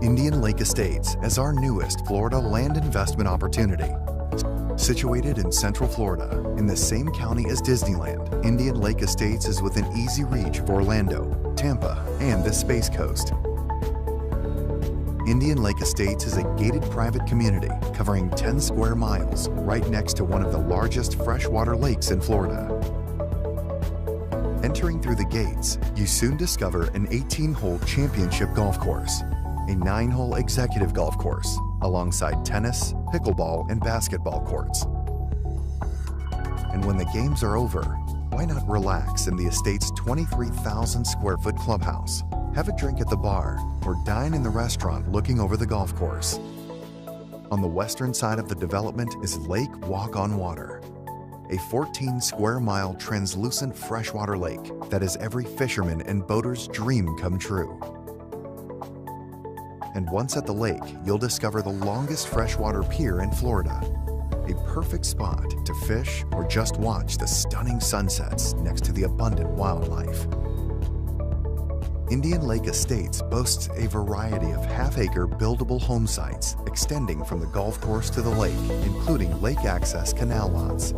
Indian Lake Estates as our newest Florida land investment opportunity. Situated in Central Florida, in the same county as Disneyland, Indian Lake Estates is within easy reach of Orlando, Tampa, and the Space Coast. Indian Lake Estates is a gated private community covering 10 square miles right next to one of the largest freshwater lakes in Florida. Entering through the gates, you soon discover an 18-hole championship golf course, a 9-hole executive golf course, alongside tennis, pickleball, and basketball courts. And when the games are over, why not relax in the estate's 23,000 square foot clubhouse, have a drink at the bar, or dine in the restaurant looking over the golf course. On the western side of the development is Lake Walk on Water, a 14 square mile translucent freshwater lake that is every fisherman and boater's dream come true. And once at the lake, you'll discover the longest freshwater pier in Florida, a perfect spot to fish or just watch the stunning sunsets next to the abundant wildlife. Indian Lake Estates boasts a variety of half-acre buildable home sites extending from the golf course to the lake, including lake access canal lots.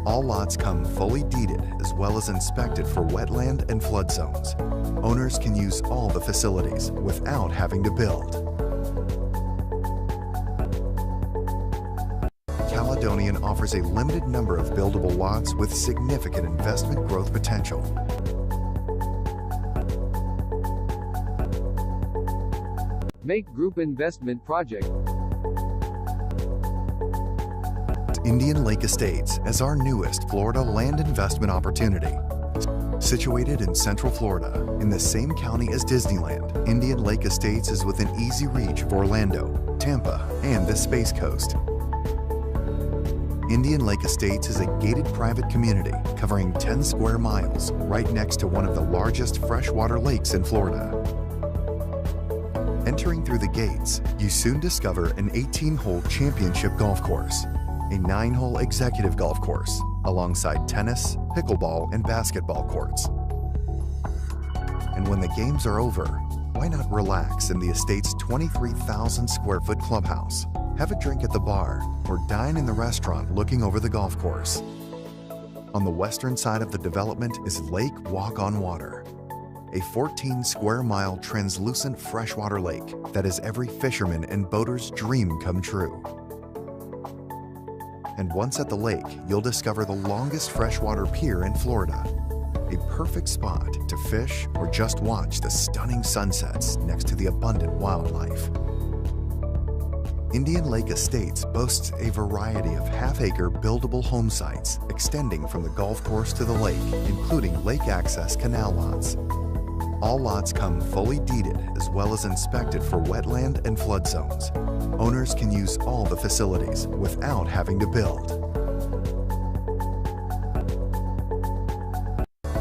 All lots come fully deeded as well as inspected for wetland and flood zones. Owners can use all the facilities without having to build. Caledonian offers a limited number of buildable lots with significant investment growth potential. MAQ Group Investment Project. Indian Lake Estates as our newest Florida land investment opportunity. Situated in Central Florida, in the same county as Disneyland, Indian Lake Estates is within easy reach of Orlando, Tampa, and the Space Coast. Indian Lake Estates is a gated private community covering 10 square miles right next to one of the largest freshwater lakes in Florida. Entering through the gates, you soon discover an 18-hole championship golf course, a 9-hole executive golf course, alongside tennis, pickleball, and basketball courts. And when the games are over, why not relax in the estate's 23,000 square foot clubhouse, have a drink at the bar, or dine in the restaurant looking over the golf course. On the western side of the development is Lake Walk on Water, a 14 square mile translucent freshwater lake that is every fisherman and boater's dream come true. And once at the lake, you'll discover the longest freshwater pier in Florida, a perfect spot to fish or just watch the stunning sunsets next to the abundant wildlife. Indian Lake Estates boasts a variety of half-acre buildable home sites extending from the golf course to the lake, including lake access canal lots. All lots come fully deeded as well as inspected for wetland and flood zones. Owners can use all the facilities without having to build.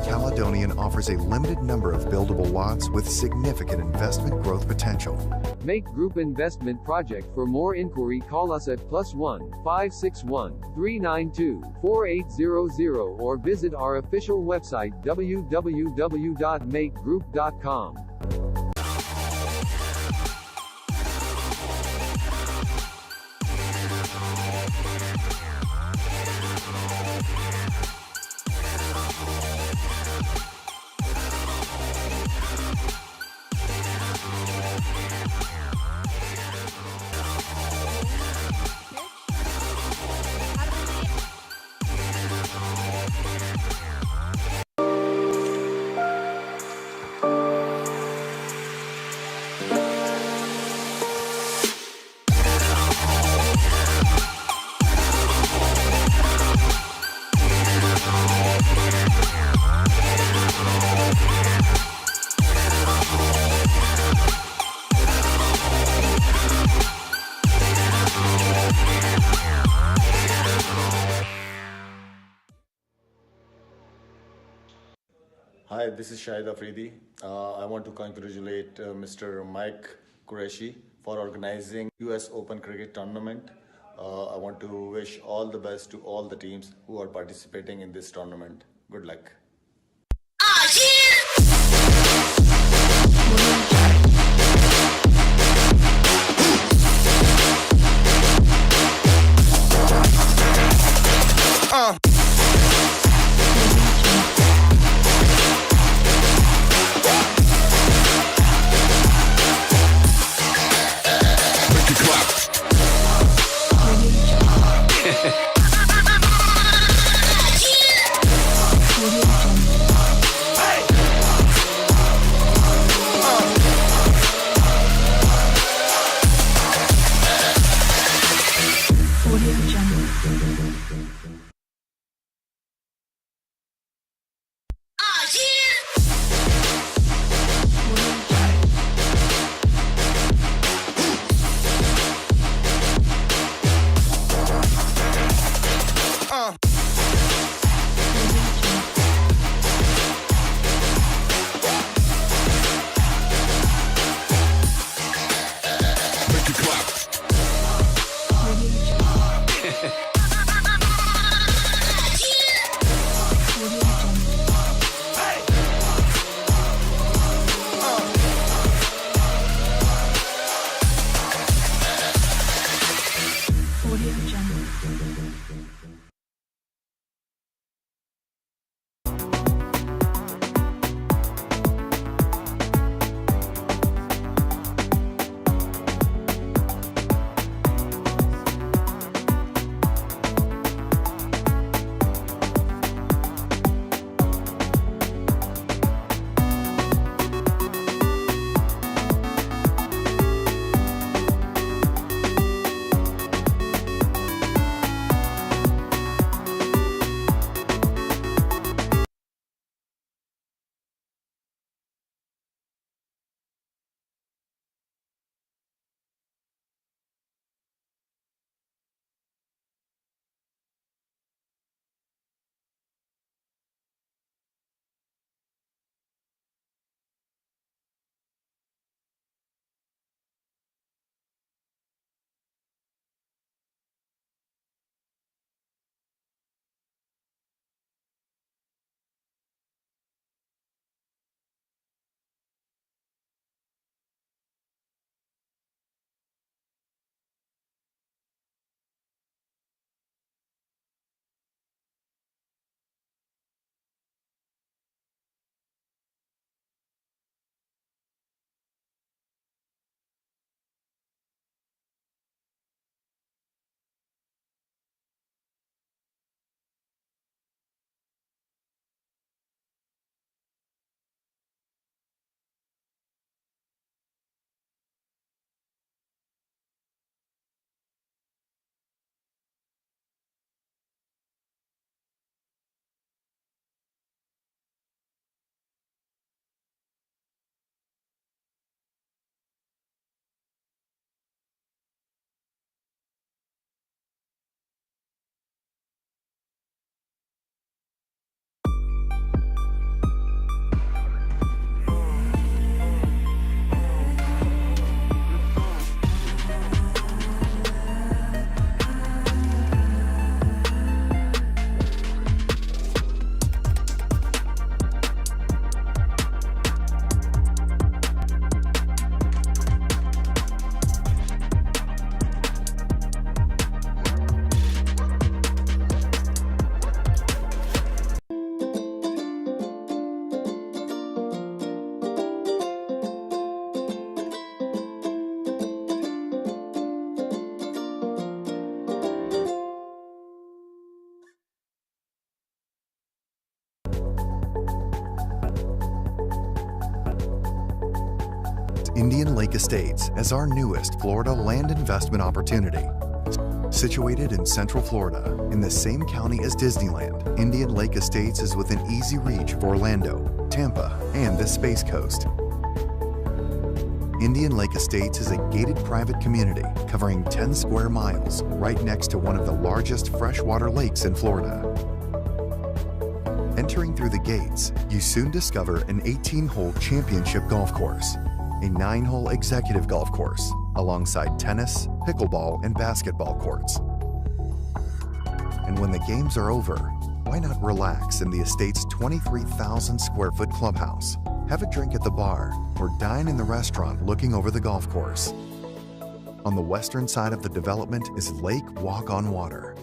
Caledonian offers a limited number of buildable lots with significant investment growth potential. MAQ Group Investment Project. For more inquiry, call us at +1 561 392 4800 or visit our official website www.maqgroup.com. Hi, this is Shahid Afridi. I want to congratulate Mr. Mike Qureshi for organizing US Open Cricket Tournament. I want to wish all the best to all the teams who are participating in this tournament. Good luck. Indian Lake Estates as our newest Florida land investment opportunity. Situated in Central Florida, in the same county as Disneyland, Indian Lake Estates is within easy reach of Orlando, Tampa, and the Space Coast. Indian Lake Estates is a gated private community covering 10 square miles right next to one of the largest freshwater lakes in Florida. Entering through the gates, you soon discover an 18-hole championship golf course, a 9-hole executive golf course, alongside tennis, pickleball, and basketball courts. And when the games are over, why not relax in the estate's 23,000 square foot clubhouse, have a drink at the bar, or dine in the restaurant looking over the golf course. On the western side of the development is Lake Walk on Water,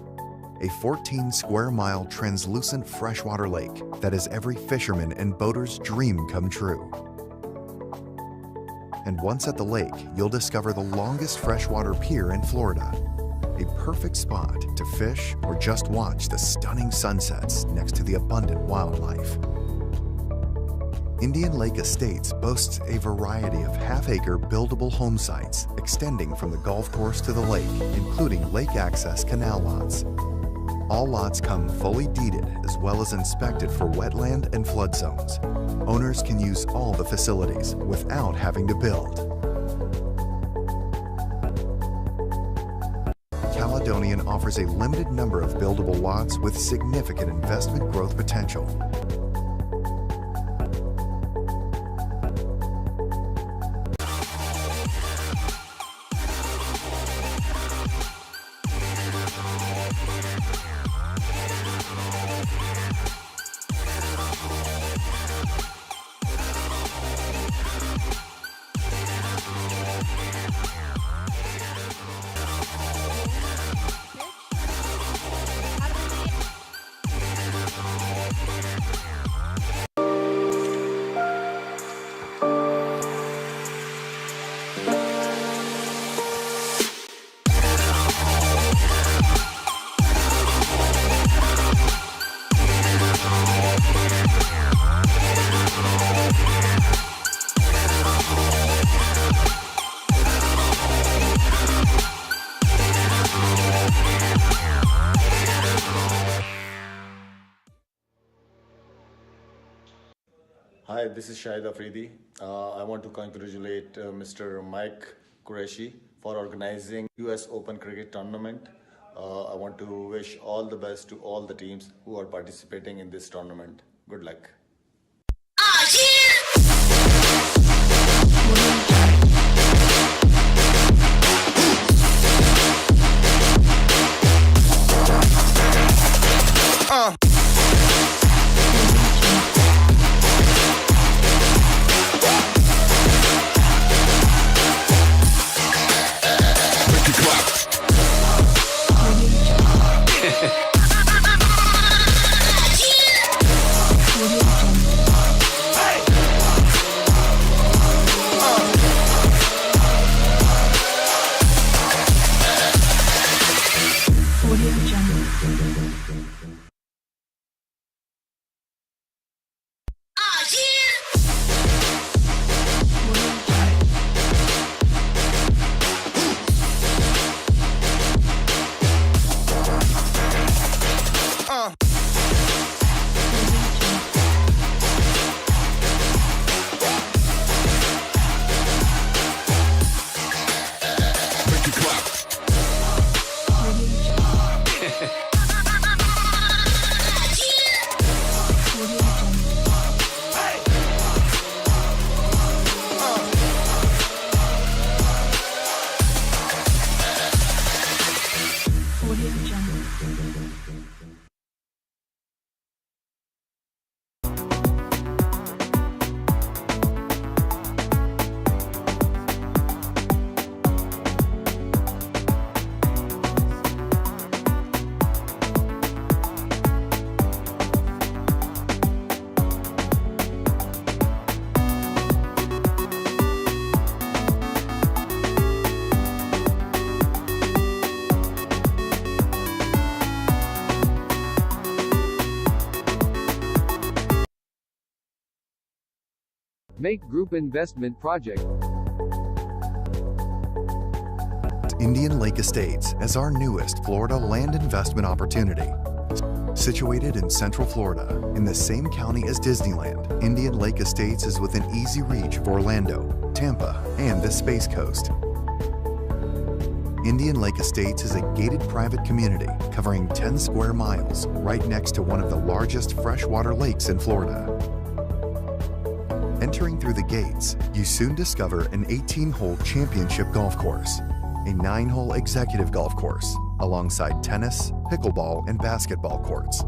a 14 square mile translucent freshwater lake that is every fisherman and boater's dream come true. And once at the lake, you'll discover the longest freshwater pier in Florida, a perfect spot to fish or just watch the stunning sunsets next to the abundant wildlife. Indian Lake Estates boasts a variety of half-acre buildable home sites extending from the golf course to the lake, including lake access canal lots. All lots come fully deeded as well as inspected for wetland and flood zones. Owners can use all the facilities without having to build. Caledonian offers a limited number of buildable lots with significant investment growth potential. Hi, this is Shahid Afridi. I want to congratulate Mr. Mike Qureshi for organizing US Open Cricket Tournament. I want to wish all the best to all the teams who are participating in this tournament. Good luck. Make Group Investment Project. Indian Lake Estates as our newest Florida land investment opportunity. Situated in Central Florida, in the same county as Disneyland, Indian Lake Estates is within easy reach of Orlando, Tampa, and the Space Coast. Indian Lake Estates is a gated private community covering 10 square miles right next to one of the largest freshwater lakes in Florida. Entering through the gates, you soon discover an 18-hole championship golf course, a 9-hole executive golf course, alongside tennis, pickleball, and basketball courts.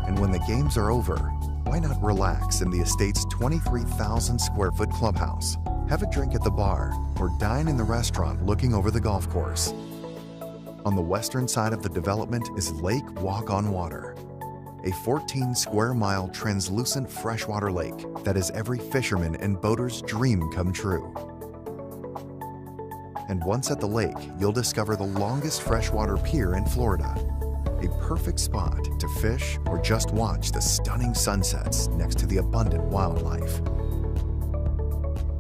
And when the games are over, why not relax in the estate's 23,000 square foot clubhouse, have a drink at the bar, or dine in the restaurant looking over the golf course. On the western side of the development is Lake Walk on Water, a 14 square mile translucent freshwater lake that is every fisherman and boater's dream come true. And once at the lake, you'll discover the longest freshwater pier in Florida, a perfect spot to fish or just watch the stunning sunsets next to the abundant wildlife.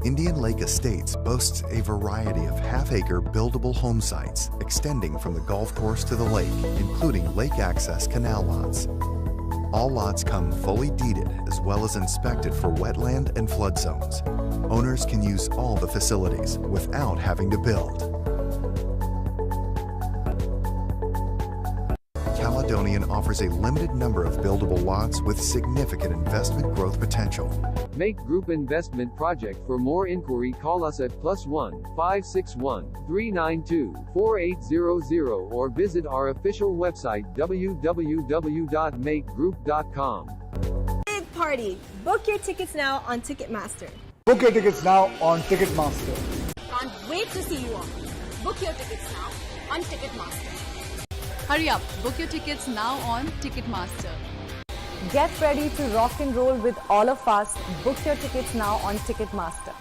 Indian Lake Estates boasts a variety of half-acre buildable home sites extending from the golf course to the lake, including lake access canal lots. All lots come fully deeded as well as inspected for wetland and flood zones. Owners can use all the facilities without having to build. Caledonian offers a limited number of buildable lots with significant investment growth potential. Make Group Investment Project. For more inquiry, call us at +1 561 392 4800 or visit our official website www.makegroup.com. Big party! Book your tickets now on Ticketmaster. Book your tickets now on Ticketmaster. Can't wait to see you all. Book your tickets now on Ticketmaster. Hurry up, book your tickets now on Ticketmaster. Get ready to rock and roll with all of us. Book your tickets now on Ticketmaster.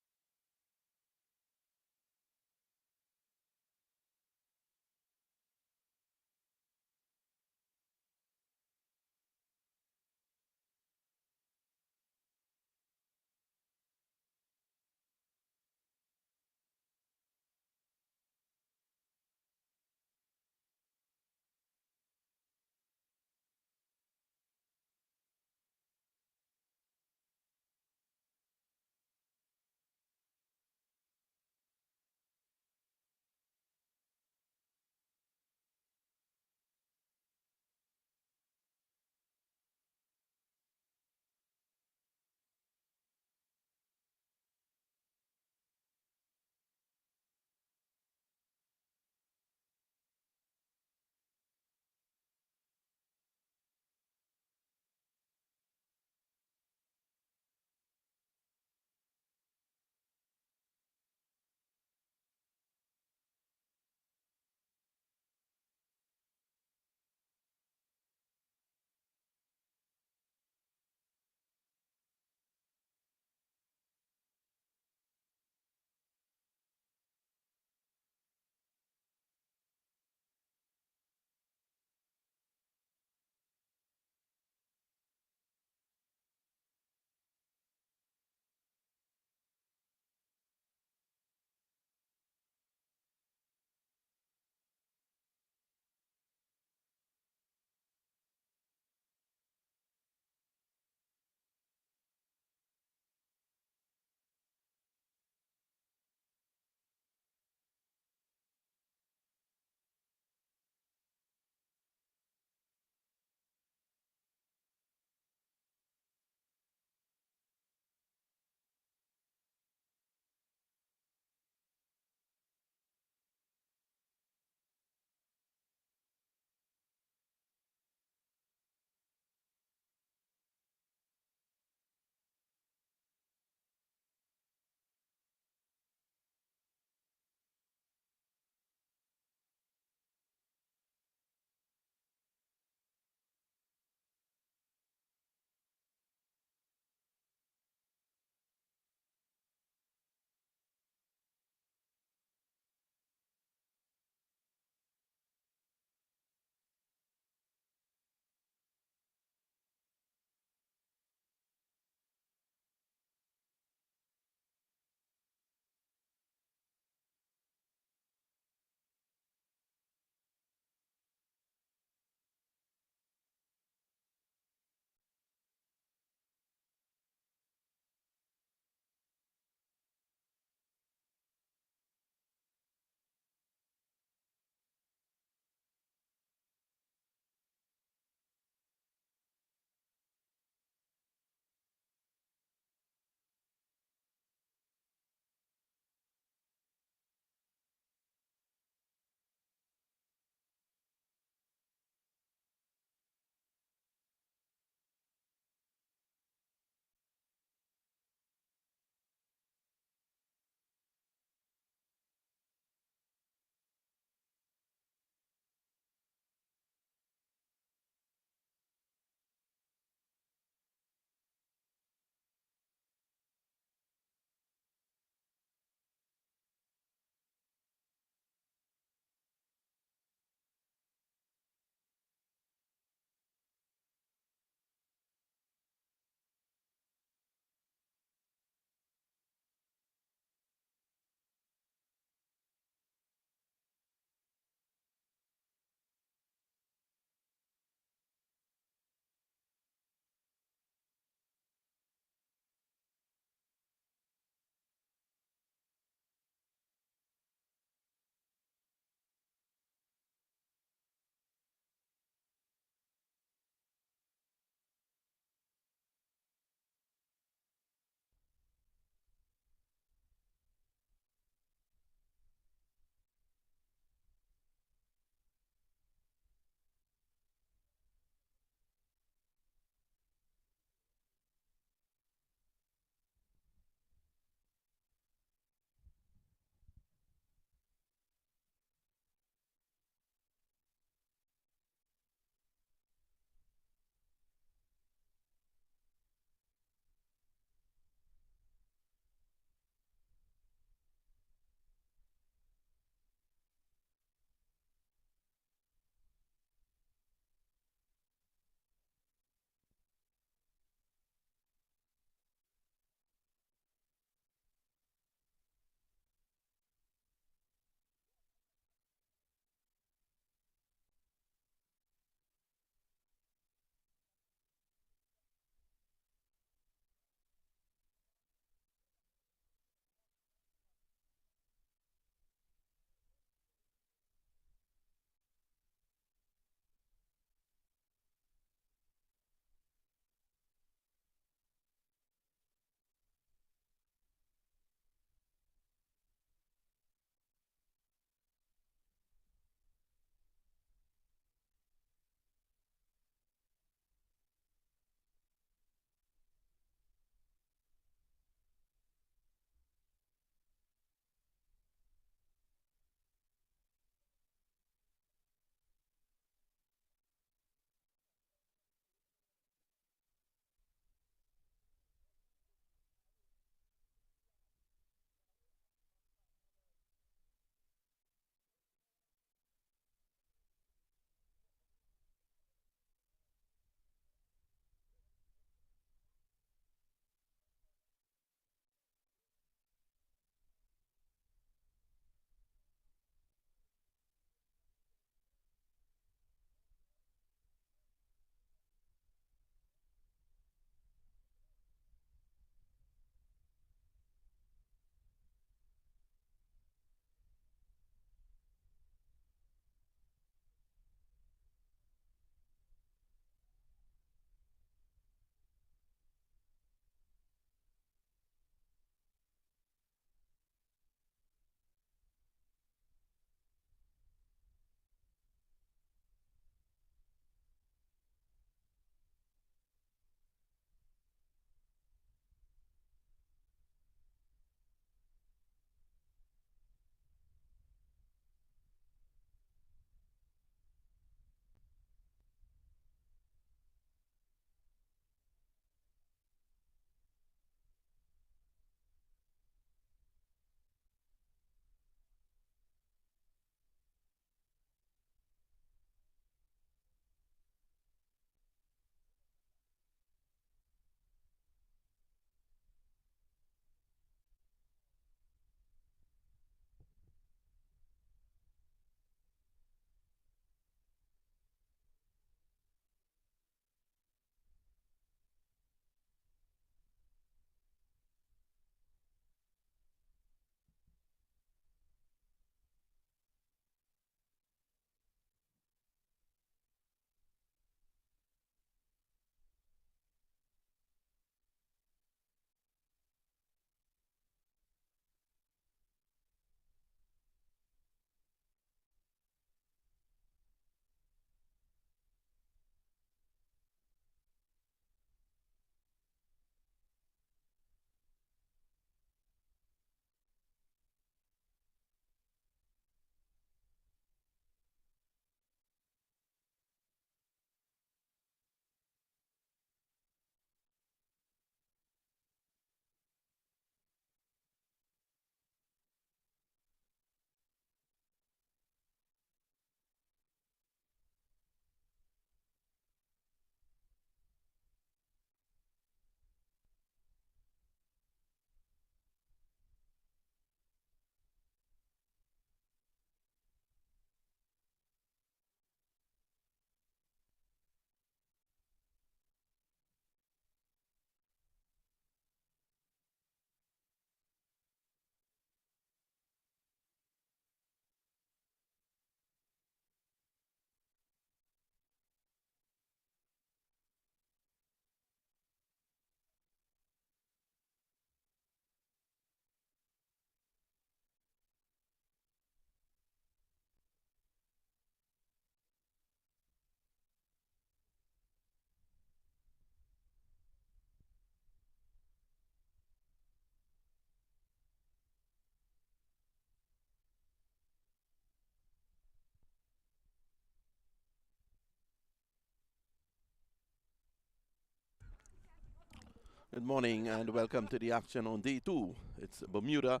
Good morning and welcome to the action on day 2. It's Bermuda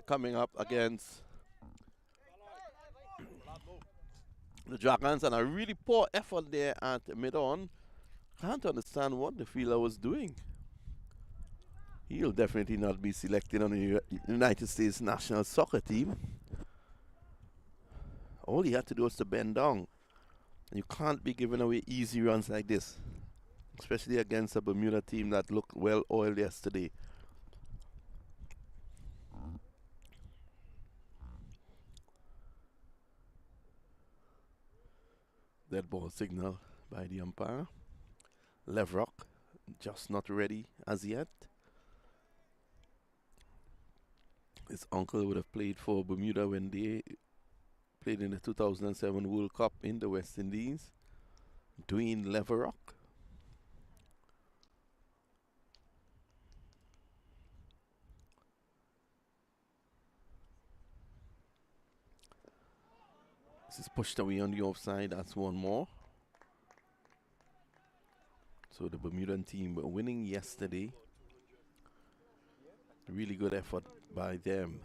coming up against the Dragons, and a really poor effort there at mid-on. Can't understand what the fielder was doing. He'll definitely not be selected on the United States national soccer team. All he had to do was to bend down. You can't be giving away easy runs like this, especially against a Bermuda team that looked well oiled yesterday. Dead ball signal by the umpire. Levrock just not ready as yet. His uncle would have played for Bermuda when they played in the 2007 World Cup in the West Indies. Dwayne Levrock. This is pushed away on the offside. That's one more. So the Bermudan team were winning yesterday. Really good effort by them.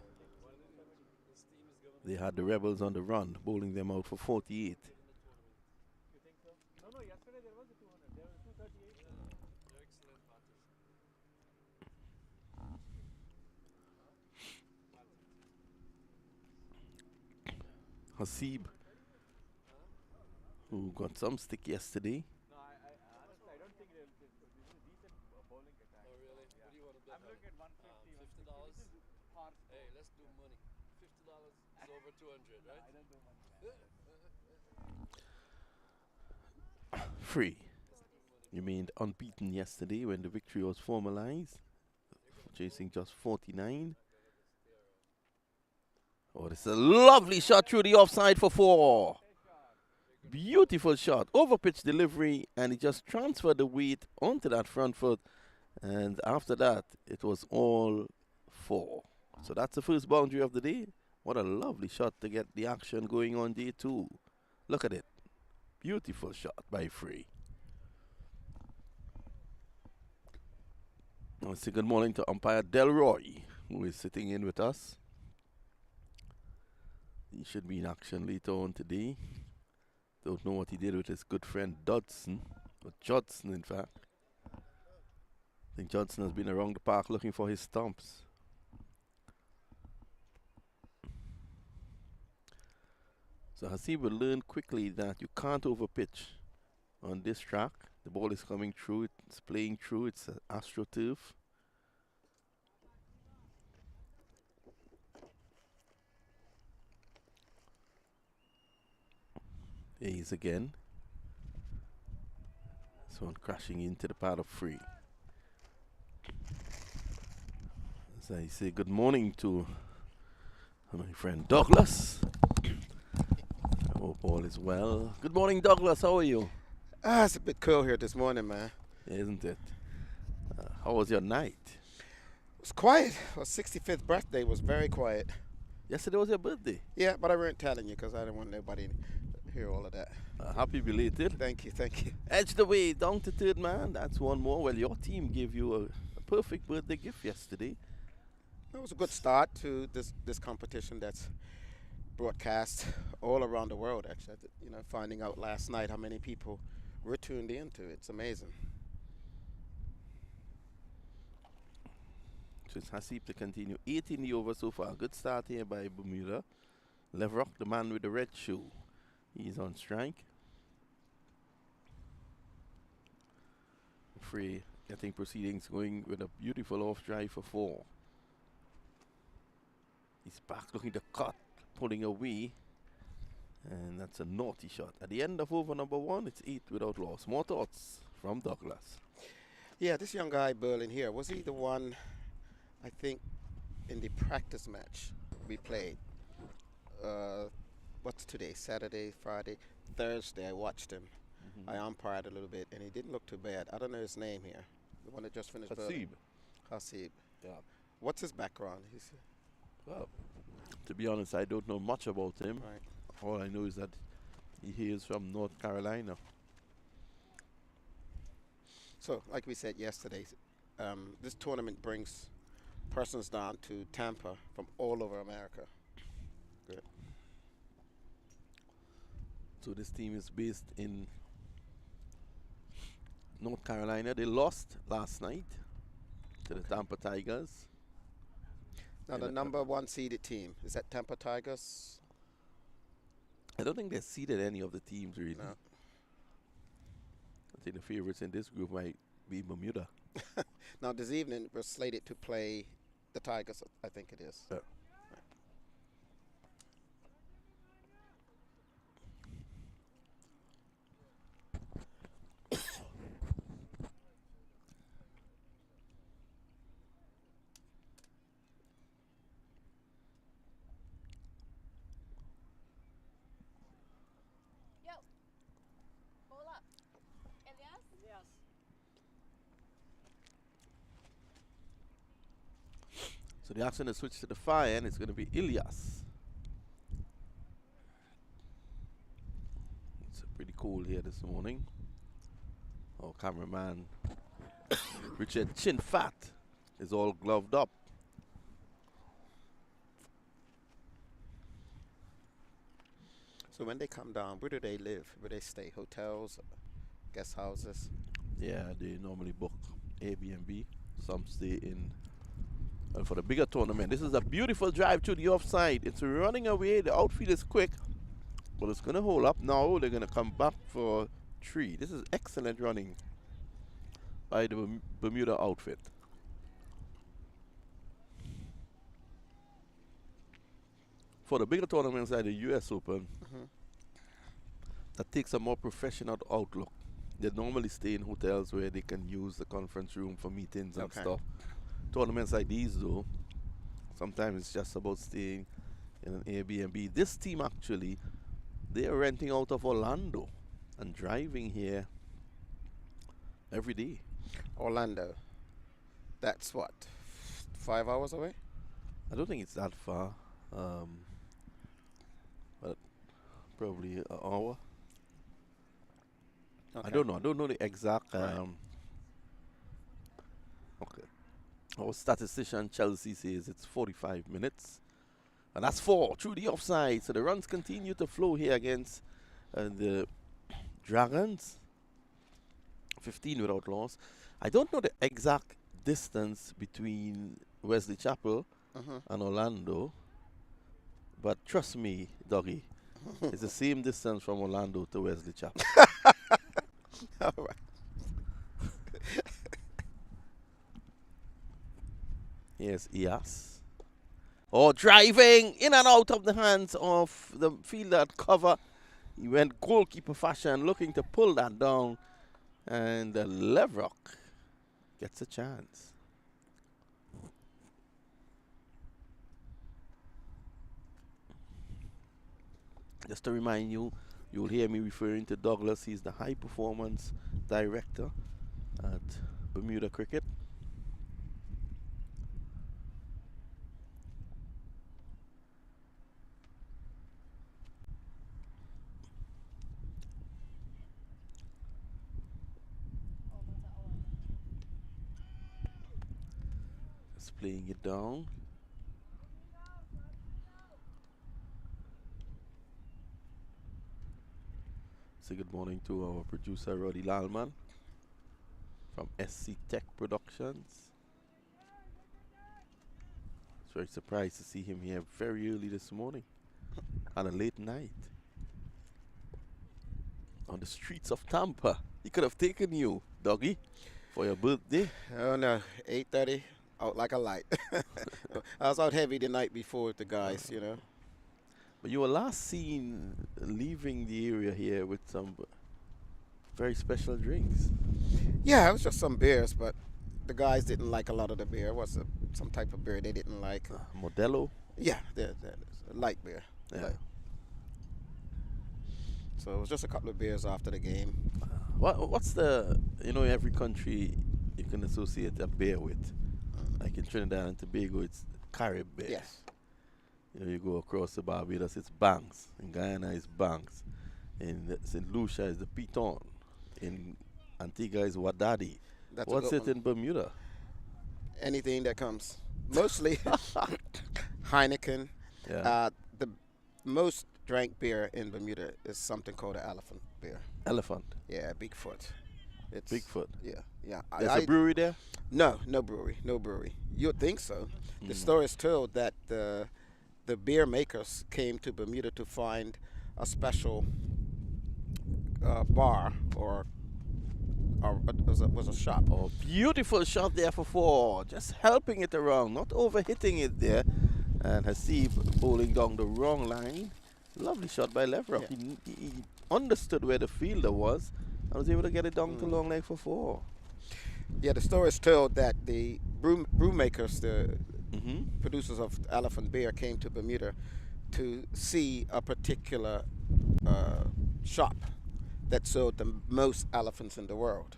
They had the Rebels on the run, bowling them out for 48. Hasib, who got some stick yesterday. Free. You mean unbeaten yesterday when the victory was formalized, chasing just 49. Oh, this is a lovely shot through the offside for 4. Beautiful shot. Over-pitch delivery, and he just transferred the weight onto that front foot. And after that, it was all 4. So that's the first boundary of the day. What a lovely shot to get the action going on day 2. Look at it. Beautiful shot by Free. Let's say good morning to umpire Delroy, who is sitting in with us. He should be in action later on today. Don't know what he did with his good friend Dodson, or Judson in fact. I think Judson has been around the park looking for his stumps. So Hasib will learn quickly that you can't overpitch on this track. The ball is coming through, it's playing through, it's AstroTurf. There he is again. This one crashing into the part of Free. As I say good morning to my friend Douglas. I hope all is well. Good morning, Douglas. How are you? It's a bit cool here this morning, man. Isn't it? How was your night? It was quiet. My 65th birthday was very quiet. Yesterday was your birthday? Yeah, but I weren't telling you because I didn't want nobody to hear all of that. Happy belated. Thank you, thank you. Edge the way down to third man. That's one more. Well, your team gave you a perfect birthday gift yesterday. It was a good start to this competition that's broadcast all around the world, actually. You know, finding out last night how many people were tuned into it. It's amazing. So it's Hasib to continue. 8 in the over so far. Good start here by Bermuda. Levrock, the man with the red shoe. He's on strike. Free getting proceedings going with a beautiful off drive for 4. He's back looking to cut, pulling away. And that's a naughty shot. At the end of over number 1, it's 8 without loss. More thoughts from Douglas. Yeah, this young guy, Berlin here, was he the one, I think, in the practice match we played? What's today? Saturday, Friday, Thursday, I watched him. I umpired a little bit, and he didn't look too bad. I don't know his name here. The one that just finished. Hasib. Hasib. Yeah. What's his background? Well, to be honest, I don't know much about him. Right. All I know is that he is from North Carolina. So, like we said yesterday, This tournament brings persons down to Tampa from all over America. Good. So this team is based in North Carolina. They lost last night to the Tampa Tigers. Now the number 1 seeded team, is that Tampa Tigers? I don't think they seeded any of the teams really. No. I think the favorites in this group might be Bermuda. Now this evening we're slated to play the Tigers, I think it is. Yeah. So the action is switched to the fire, and it's going to be Ilyas. It's pretty cool here this morning. Our cameraman, Richard Chin Fat, is all gloved up. So when they come down, where do they live? Where they stay? Hotels, guest houses? Yeah, they normally book Airbnb. Some stay in. For the bigger tournament, this is a beautiful drive to the offside. It's running away. The outfield is quick, but it's going to hold up now. They're going to come back for 3. This is excellent running by the Bermuda outfit. For the bigger tournaments like the US Open, that takes a more professional outlook. They normally stay in hotels where they can use the conference room for meetings and stuff. Tournaments like these, though, sometimes it's just about staying in an Airbnb. This team, actually, they are renting out of Orlando and driving here every day. Orlando. That's what, 5 hours away? I don't think it's that far, but probably an hour. Okay. I don't know. I don't know the exact. Okay. Our statistician Chelsea says it's 45 minutes. And that's 4 through the offside. So the runs continue to flow here against the Dragons. 15 without loss. I don't know the exact distance between Wesley Chapel and Orlando. But trust me, Doggy, it's the same distance from Orlando to Wesley Chapel. All right. Yes, Ilyas. Oh, driving in and out of the hands of the fielder at cover. He went goalkeeper fashion, looking to pull that down. And Levrock gets a chance. Just to remind you, you'll hear me referring to Douglas. He's the high performance director at Bermuda Cricket. Just playing it down. Say good morning to our producer Roddy Lalman from SC Tech Productions. I was very surprised to see him here very early this morning on a late night on the streets of Tampa. He could have taken you, Doggy, for your birthday. Oh no, 8:30, out like a light. I was out heavy the night before with the guys, you know. But you were last seen leaving the area here with some very special drinks. Yeah, it was just some beers, but the guys didn't like a lot of the beer. It was some type of beer they didn't like. Modelo? Yeah, a light beer. Yeah. Light. So it was just a couple of beers after the game. What's the, you know, every country you can associate a beer with. Like in Trinidad and Tobago, it's Carib beer. Yes. You know, you go across the Barbados, it's Banks. In Guyana, it's Banks. In St. Lucia, it's the Piton. In Antigua, it's Wadadi. What's it in Bermuda? anything that comes. Mostly Heineken. Yeah. The most drank beer in Bermuda is something called an elephant beer. Elephant. Yeah, Bigfoot. It's Bigfoot. Yeah, yeah. There's a brewery there? No, no brewery. You'd think so. The story is told that the beer makers came to Bermuda to find a special bar or was a shop. Oh, beautiful shot there for 4. Just helping it around, not overhitting it there. And Hasib bowling down the wrong line. Lovely shot by Levrock. Yeah. He understood where the fielder was. I was able to get it down to long leg for 4. Yeah, the story is told that the brew makers, the producers of elephant beer, came to Bermuda to see a particular shop that sold the most elephants in the world.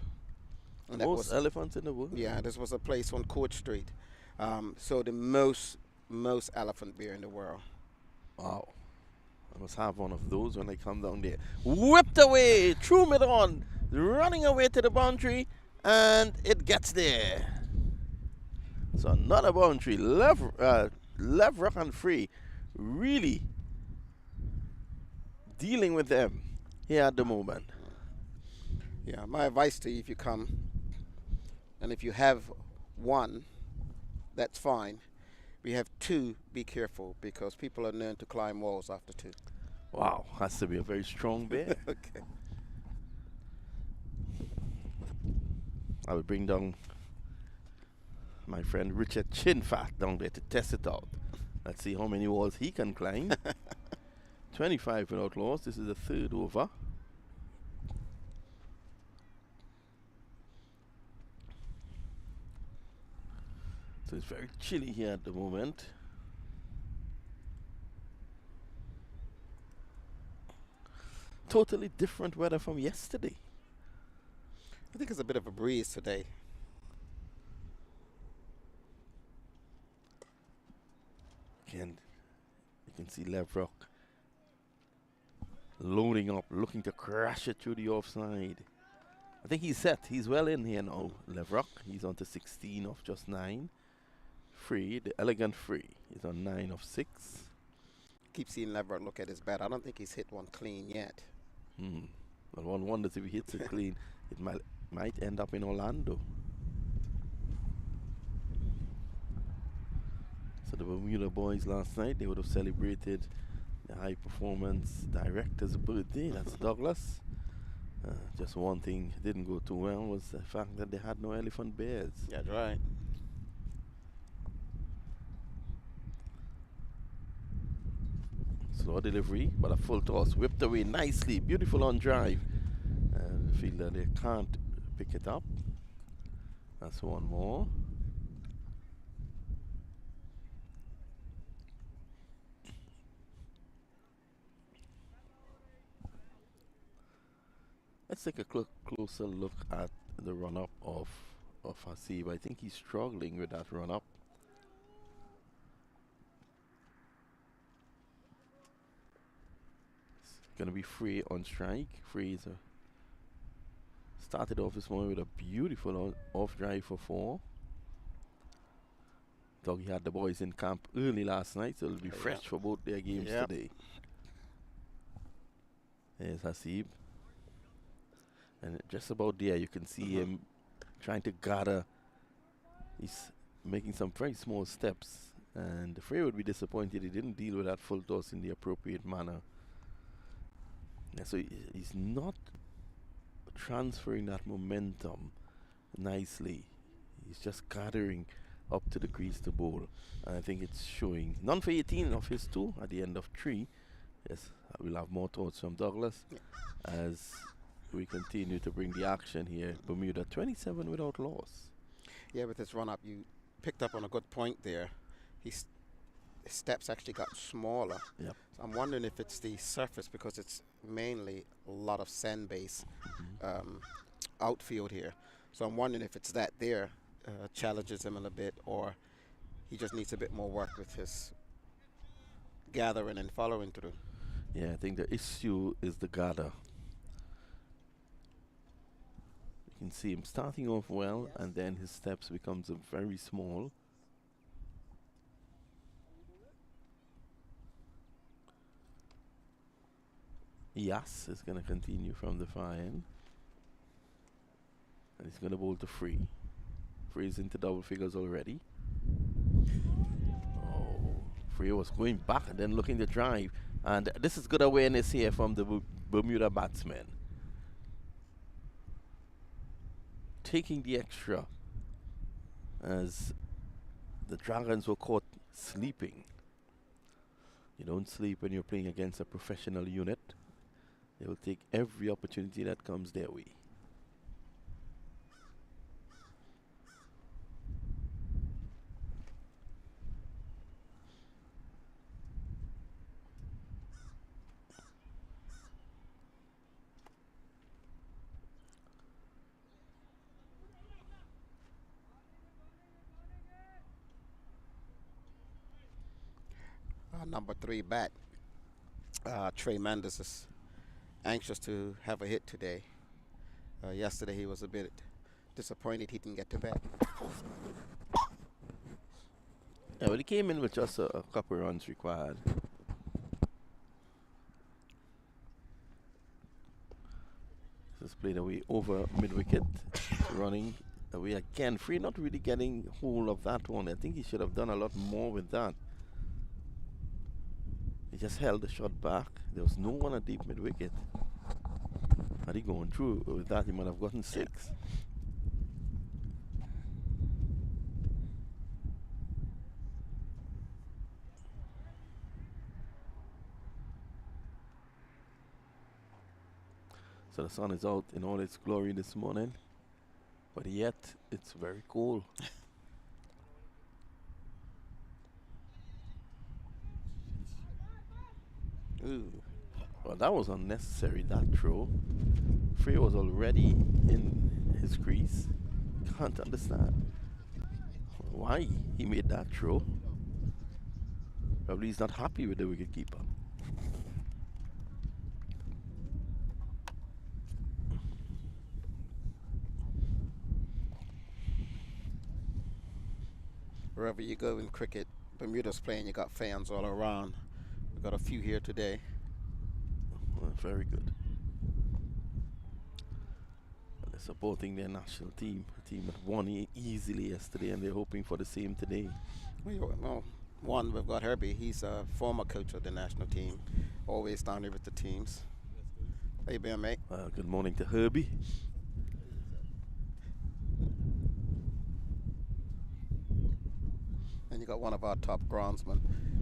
And Most elephants in the world? Yeah, this was a place on Court Street. So the most elephant beer in the world. Wow. I must have one of those when I come down there. Whipped away, threw mid on, running away to the boundary, and it gets there. So another boundary, left rock and free, really dealing with them here at the moment. Yeah, my advice to you, if you come, and if you have one, that's fine. We have 2, be careful, because people are known to climb walls after 2. Wow, has to be a very strong bear. Okay. I will bring down my friend Richard Chinfat down there to test it out. Let's see how many walls he can climb. 25 without loss. This is the 3rd over. So it's very chilly here at the moment. Totally different weather from yesterday. I think it's a bit of a breeze today. Again, you can see Levrock loading up, looking to crash it through the offside. I think he's set. He's well in here now, Levrock. He's on to 16 of just 9. Free, the elegant free. He's on 9 of 6. Keep seeing Levrock look at his bat. I don't think he's hit one clean yet. But one wonders if he hits it clean, it might end up in Orlando. So the Bermuda boys last night, they would have celebrated the high performance director's birthday. That's Douglas. Just one thing didn't go too well was the fact that they had no elephant bears. That's right. Slow delivery, but a full toss. Whipped away nicely. Beautiful on drive. And the fielder, they can't pick it up. That's one more. Let's take a closer look at the run-up of Hasib. I think he's struggling with that run-up. Going to be Free on strike. Free is started off this morning with a beautiful off drive for 4. Doggy had the boys in camp early last night, so it'll be fresh for both their games today. There's Hasib. And just about there, you can see him trying to gather. He's making some very small steps. And Frey would be disappointed he didn't deal with that full toss in the appropriate manner. Yeah, so he's not transferring that momentum nicely. He's just gathering up to the crease to bowl. And I think it's showing. None for 18 of his 2 at the end of 3. Yes, we'll have more thoughts from Douglas as we continue to bring the action here. Bermuda 27 without loss. Yeah, with his run-up, you picked up on a good point there. His steps actually got smaller. Yep. So I'm wondering if it's the surface, because it's mainly a lot of sand-based outfield here. So I'm wondering if it's that there challenges him a little bit, or he just needs a bit more work with his gathering and following through. Yeah, I think the issue is the gather. You can see him starting off well, and then his steps becomes very small. Yas is going to continue from the far end. And he's going to bowl to Free. Free is into double figures already. Oh, Free was going back and then looking to drive. And this is good awareness here from the Bermuda batsman. Taking the extra as the Dragons were caught sleeping. You don't sleep when you're playing against a professional unit. They will take every opportunity that comes their way. Number 3 bat, Trey Mendes is anxious to have a hit today. Yesterday he was a bit disappointed he didn't get to bat. Yeah, well, he came in with just a couple runs required. This is played away over mid-wicket, running away again. Free not really getting hold of that one. I think he should have done a lot more with that. He just held the shot back. There was no one at deep mid-wicket. Had he gone through with that, he might have gotten 6. So the sun is out in all its glory this morning, but yet it's very cold. Ooh. Well, that was unnecessary, that throw. Free was already in his crease. Can't understand why he made that throw. Probably he's not happy with the wicketkeeper. Wherever you go in cricket, Bermuda's playing, you got fans all around. We've got a few here today. Well, very good. Well, they're supporting their national team, a team that won easily yesterday, and they're hoping for the same today. Well, one, we've got Herbie. He's a former coach of the national team, always down there with the teams. How you been, mate? Good morning to Herbie. And you got one of our top groundsmen.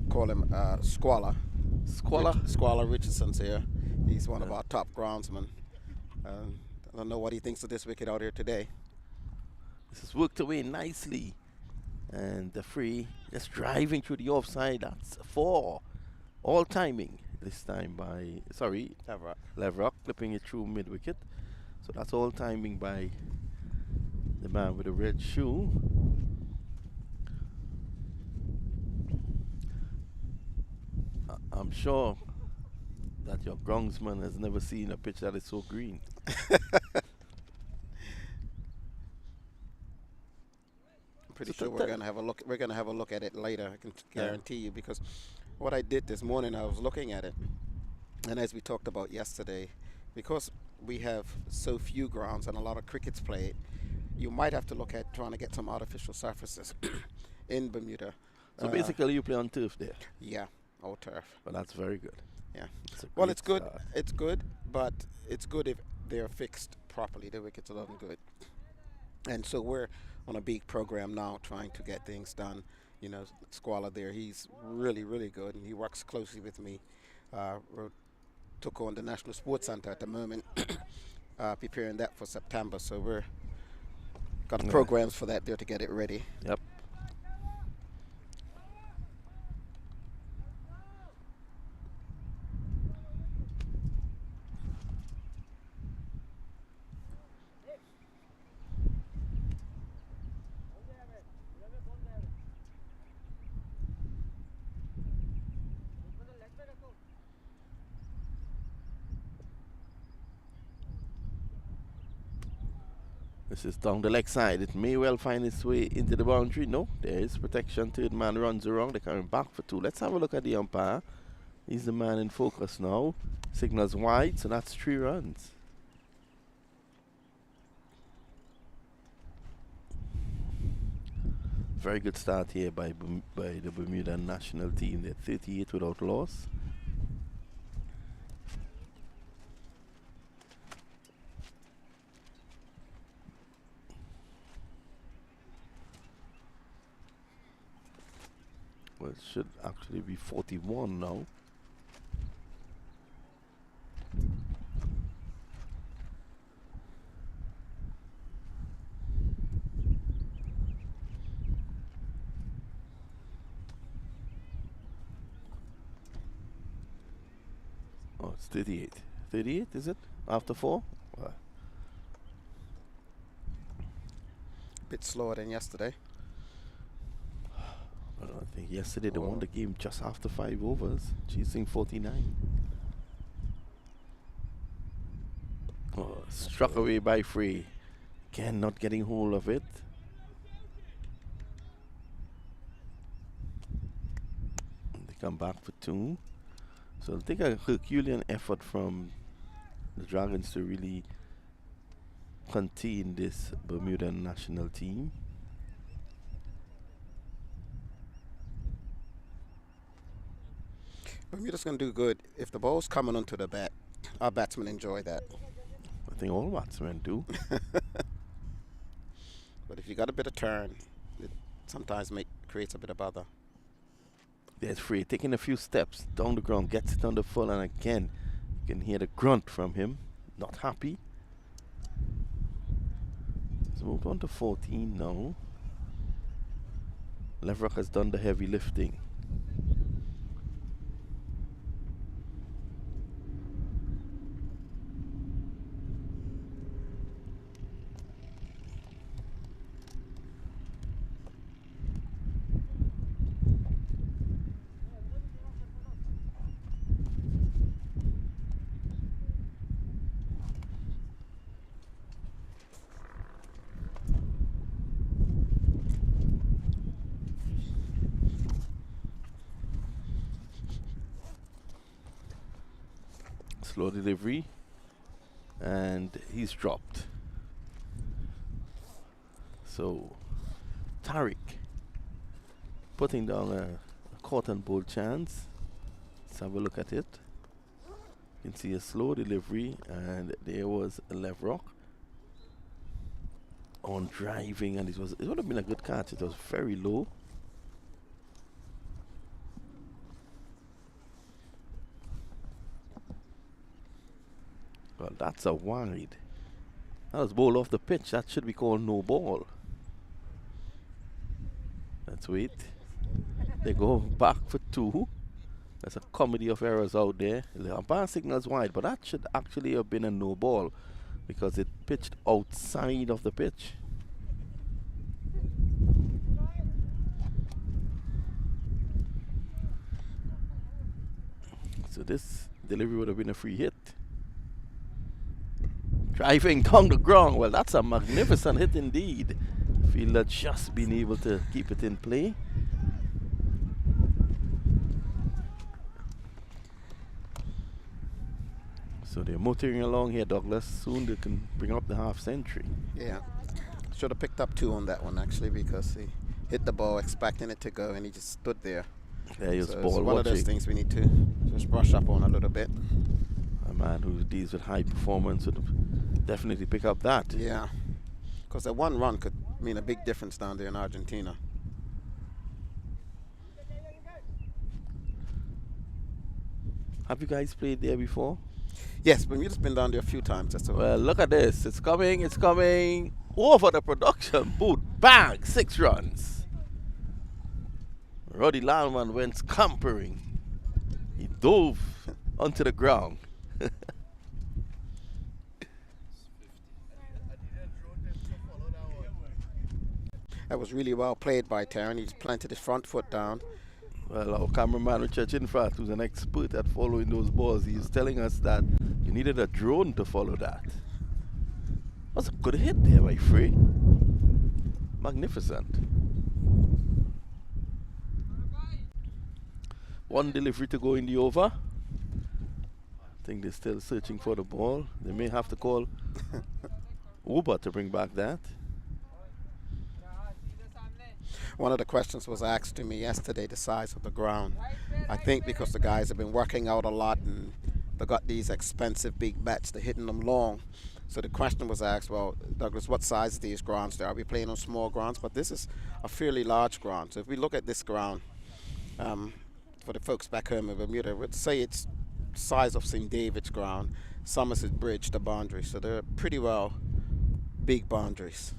Call him Squalla. Squalla Richardson's here. He's one of our top groundsmen. I don't know what he thinks of this wicket out here today. This has worked away nicely. And the Free just driving through the offside. That's 4. All timing this time by, Leverock clipping it through mid-wicket. So that's all timing by the man with the red shoe. I'm sure that your groundsman has never seen a pitch that is so green. I'm pretty sure we're gonna have a look. We're gonna have a look at it later. I can guarantee you, because what I did this morning, I was looking at it, and as we talked about yesterday, because we have so few grounds and a lot of crickets played, you might have to look at trying to get some artificial surfaces in Bermuda. So basically, you play on turf there. Yeah. All turf. But that's very good. Yeah. Well, it's good. It's good, but it's good if they're fixed properly. The wickets are looking good. And so we're on a big program now trying to get things done. You know, Squalla there, he's really, really good, and he works closely with me. Took on the National Sports Center at the moment, preparing that for September. So we're got programs for that there to get it ready. Yep. This is down the leg side. It may well find its way into the boundary. No, there is protection. Third man runs around. They're coming back for 2. Let's have a look at the umpire. He's the man in focus now. Signals wide, so that's 3 runs. Very good start here by the Bermuda national team. They're 38 without loss. Well, it should actually be 41 now. Oh, it's 38. 38, is it? After 4? Bit slower than yesterday. I think yesterday they won the game just after 5 overs, chasing 49. Oh, struck away by Free. Again, not getting hold of it. They come back for 2. So it'll take a Herculean effort from the Dragons to really contain this Bermudan national team. Bermuda's going to do good if the ball's coming onto the bat. Our batsmen enjoy that. I think all batsmen do. But if you got a bit of turn, it sometimes creates a bit of bother. There's Free taking a few steps down the ground, gets it on the full, and again you can hear the grunt from him. Not happy. So moved on to 14 now. Leverock has done the heavy lifting. Slow delivery, and he's dropped. So Tariq putting down a cotton ball chance. Let's have a look at it. You can see a slow delivery, and there was a Leverock on driving, and it would have been a good catch. It was very low. Well, that's a wide. That was ball off the pitch. That should be called no ball. Let's wait. They go back for 2. There's a comedy of errors out there. The umpire signals wide, but that should actually have been a no ball because it pitched outside of the pitch. So this delivery would have been a free hit. Driving down the ground. Well, that's a magnificent hit indeed. Fielder just been able to keep it in play. So they're motoring along here, Douglas. Soon they can bring up the half century. Yeah. Should have picked up 2 on that one, actually, because he hit the ball expecting it to go, and he just stood there. There he was so ball it's one watching. of those things we need to just brush up on a little bit. A man who deals with high performance would definitely pick up that. Yeah. Because that 1 run could mean a big difference down there in Argentina. Have you guys played there before? Yes, Bermuda's been down there a few times. That's all. Well, look at this. It's coming. It's coming. Over the production boot. Bang. 6 runs. Roddy Landman went scampering. He dove onto the ground. That was really well played by Taryn. He's planted his front foot down. Well, our cameraman Richard Chinfrat, who's an expert at following those balls, he's telling us that you needed a drone to follow that. That's a good hit there by Free. Magnificent. One delivery to go in the over. I think they're still searching for the ball. They may have to call Uber to bring back that. One of the questions was asked to me yesterday, the size of the ground. I think because the guys have been working out a lot and they got these expensive big bats, they're hitting them long. So the question was asked, well, Douglas, what size are these grounds? Are we playing on small grounds? But this is a fairly large ground. So if we look at this ground, for the folks back home in Bermuda, we'd say it's size of St. David's ground, Somerset Bridge, the boundary. So they're pretty well big boundaries.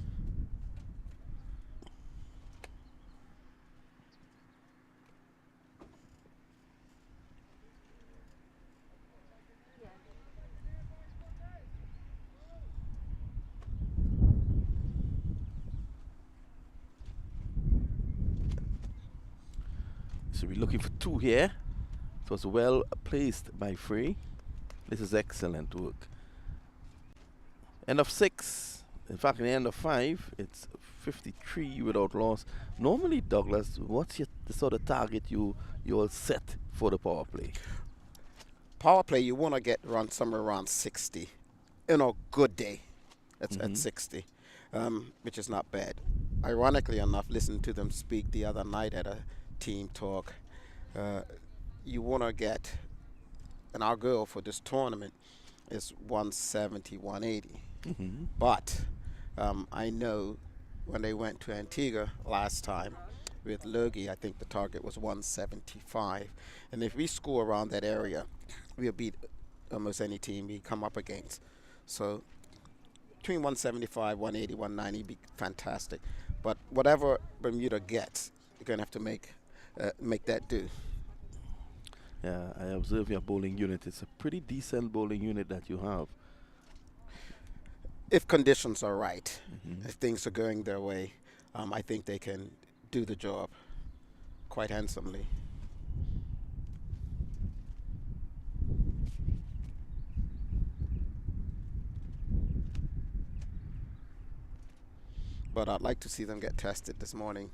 So we're looking for 2 here. It was well placed by Free. This is excellent work. End of 6. In fact, in the end of 5, it's 53 without loss. Normally, Douglas, what's the sort of target you all set for the power play? Power play, you want to get run somewhere around 60. In a good day, that's at 60, which is not bad. Ironically enough, listening to them speak the other night at a team talk, you want to get, and our goal for this tournament is 170, 180. But I know when they went to Antigua last time with Logie, I think the target was 175. And if we score around that area, we'll beat almost any team we come up against. So between 175, 180, 190 be fantastic. But whatever Bermuda gets, you're going to have to make that do. Yeah, I observe your bowling unit. It's a pretty decent bowling unit that you have. If conditions are right, if things are going their way, I think they can do the job quite handsomely. But I'd like to see them get tested this morning.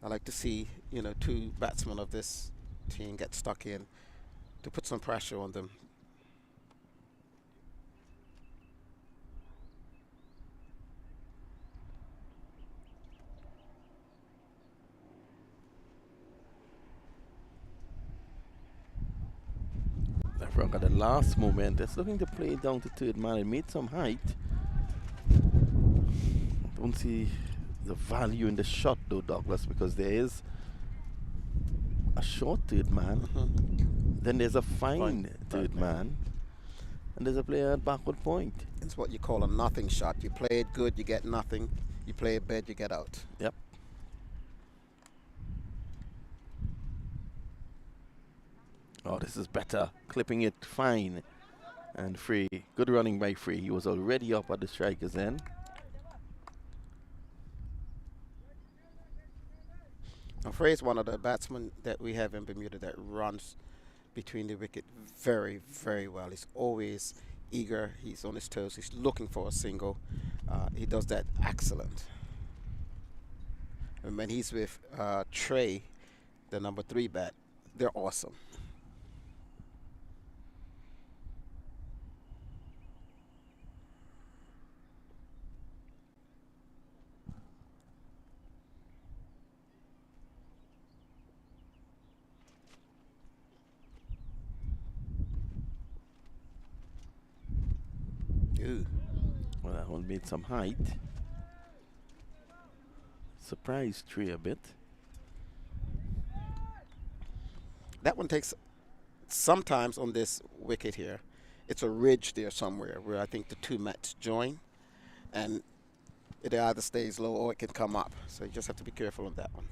I'd like to see, 2 batsmen of this team get stuck in to put some pressure on them. At the last moment, it's looking to play down to 3rd man. It made some height. Don't see the value in the shot though, Douglas, because there is a short 3rd man, then there's a fine 3rd man, and there's a player at backward point. It's what you call a nothing shot. You play it good, you get nothing. You play it bad, you get out. Yep. Oh, this is better. Clipping it fine and Free. Good running by Free. He was already up at the striker's end. Frey is one of the batsmen that we have in Bermuda that runs between the wicket very, very well. He's always eager. He's on his toes. He's looking for a single. He does that excellent. And when he's with Trey, the number 3 bat, they're awesome. Well, that one made some height. Surprised Trey a bit. That one takes, sometimes on this wicket here, it's a ridge there somewhere where I think the 2 mats join, and it either stays low or it can come up. So you just have to be careful of that one.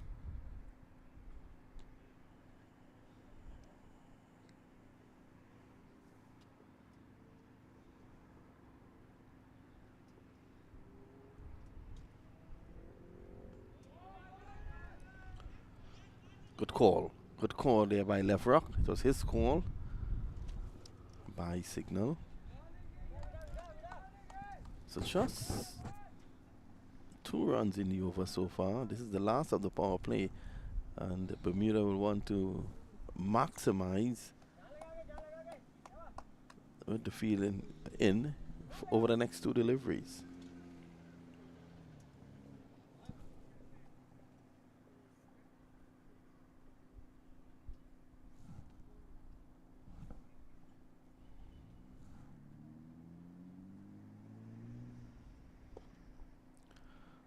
Good call. Good call there by Left Rock. It was his call. By signal. So just 2 runs in the over so far. This is the last of the power play, and Bermuda will want to maximize with the field in over the next 2 deliveries.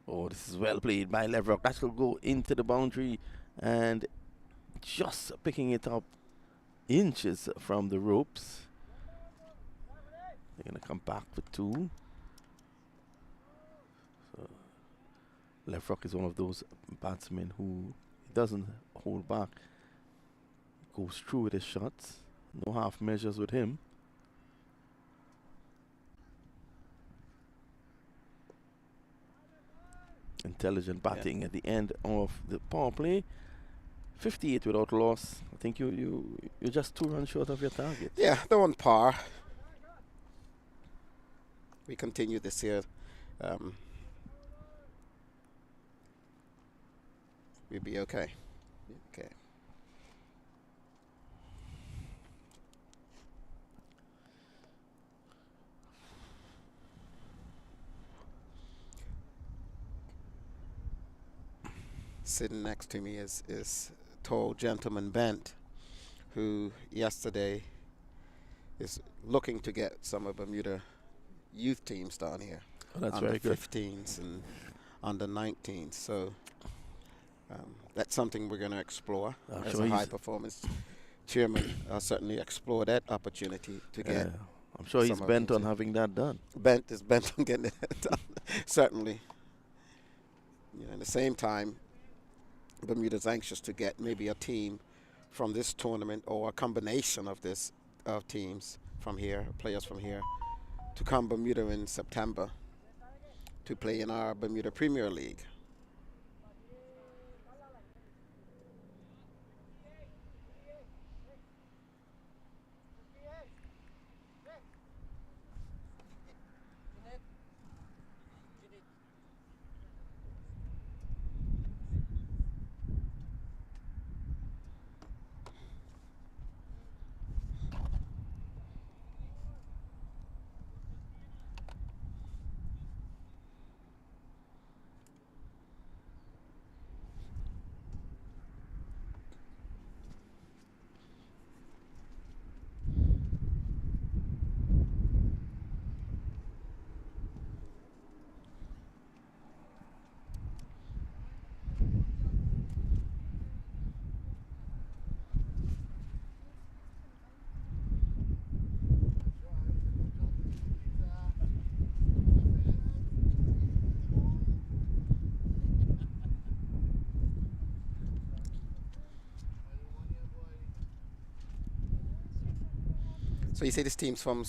Oh, this is well played by Leverock. That will go into the boundary and just picking it up inches from the ropes. They're going to come back for 2. So Leverock is one of those batsmen who doesn't hold back. Goes through with his shots. No half measures with him. Intelligent batting at the end of the power play. 58 without loss. I think you're just 2 runs short of your target. Yeah, they're on par. We continue this year. We'll be okay. Okay. Sitting next to me is tall gentleman Bent, who yesterday is looking to get some of Bermuda youth teams down here. Oh, that's under very good. 15s and under 19s. So that's something we're going to explore as a high performance chairman. Certainly explore that opportunity to get. I'm sure he's bent on having that done. Bent is bent on getting it done. Certainly. You know, at the same time, Bermuda's anxious to get maybe a team from this tournament or a combination of teams from here, players from here, to come Bermuda in September to play in our Bermuda Premier League. So you say this team's from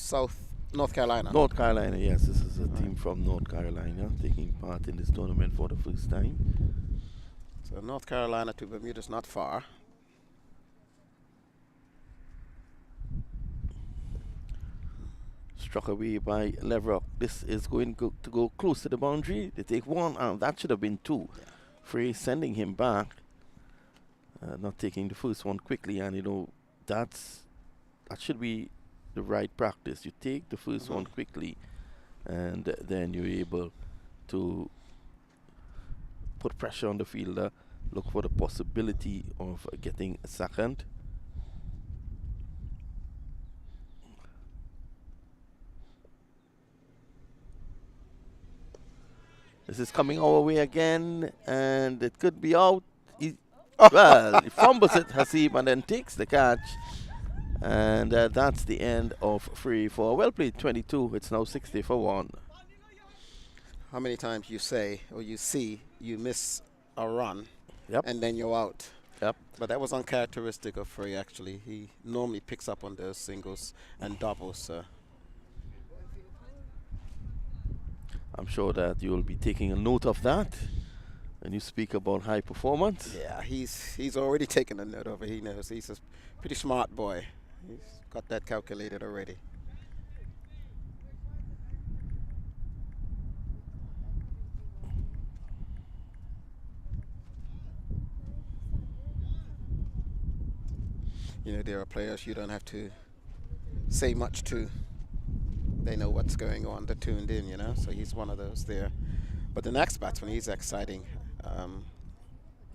North Carolina? North Carolina, yes. This is a team from North Carolina taking part in this tournament for the first time. So North Carolina to Bermuda is not far. Struck away by Leverock. This is going to go close to the boundary. They take 1 out. That should have been 2. Yeah. Frey sending him back. Not taking the first one quickly. And, you know, that should be the right practice. You take the first one quickly, and then you're able to put pressure on the fielder, look for the possibility of getting a second. This is coming our way again, and it could be out. Well, he fumbles it, Hasib, and then takes the catch. And that's the end of free for a well-played 22. It's now 60 for 1. How many times you say or you see you miss a run, and then you're out? Yep. But that was uncharacteristic of Frey, actually. He normally picks up on those singles and doubles. I'm sure that you'll be taking a note of that when you speak about high performance. Yeah, he's already taken a note of it. He knows. He's a pretty smart boy. He's got that calculated already. You know, there are players you don't have to say much to. They know what's going on. They're tuned in, you know. So he's one of those there. But the next batsman, he's exciting.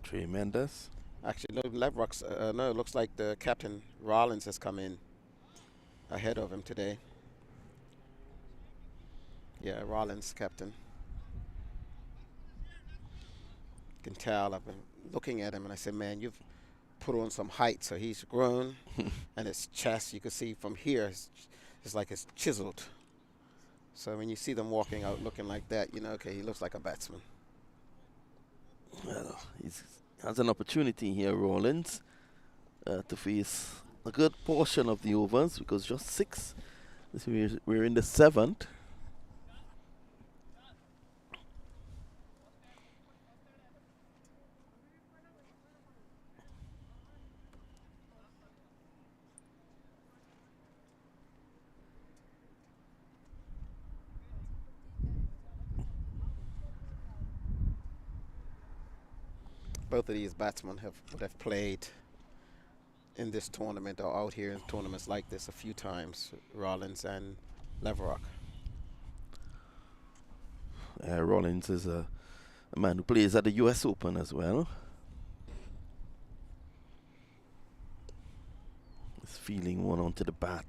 Tremendous. Actually, no, Leverock's, no, it looks like the captain, Rollins, has come in ahead of him today. Yeah, Rollins, captain. You can tell, I've been looking at him and I said, man, you've put on some height. So he's grown and his chest, you can see from here, it's like it's chiseled. So when you see them walking out looking like that, you know, okay, he looks like a batsman. Well, he has an opportunity here, Rollins, to face a good portion of the overs because just 6. We're in the 7th. Both of these batsmen would have played in this tournament or out here in tournaments like this a few times, Rollins and Leverock. Rollins is a man who plays at the US Open as well. He's feeling one onto the bat.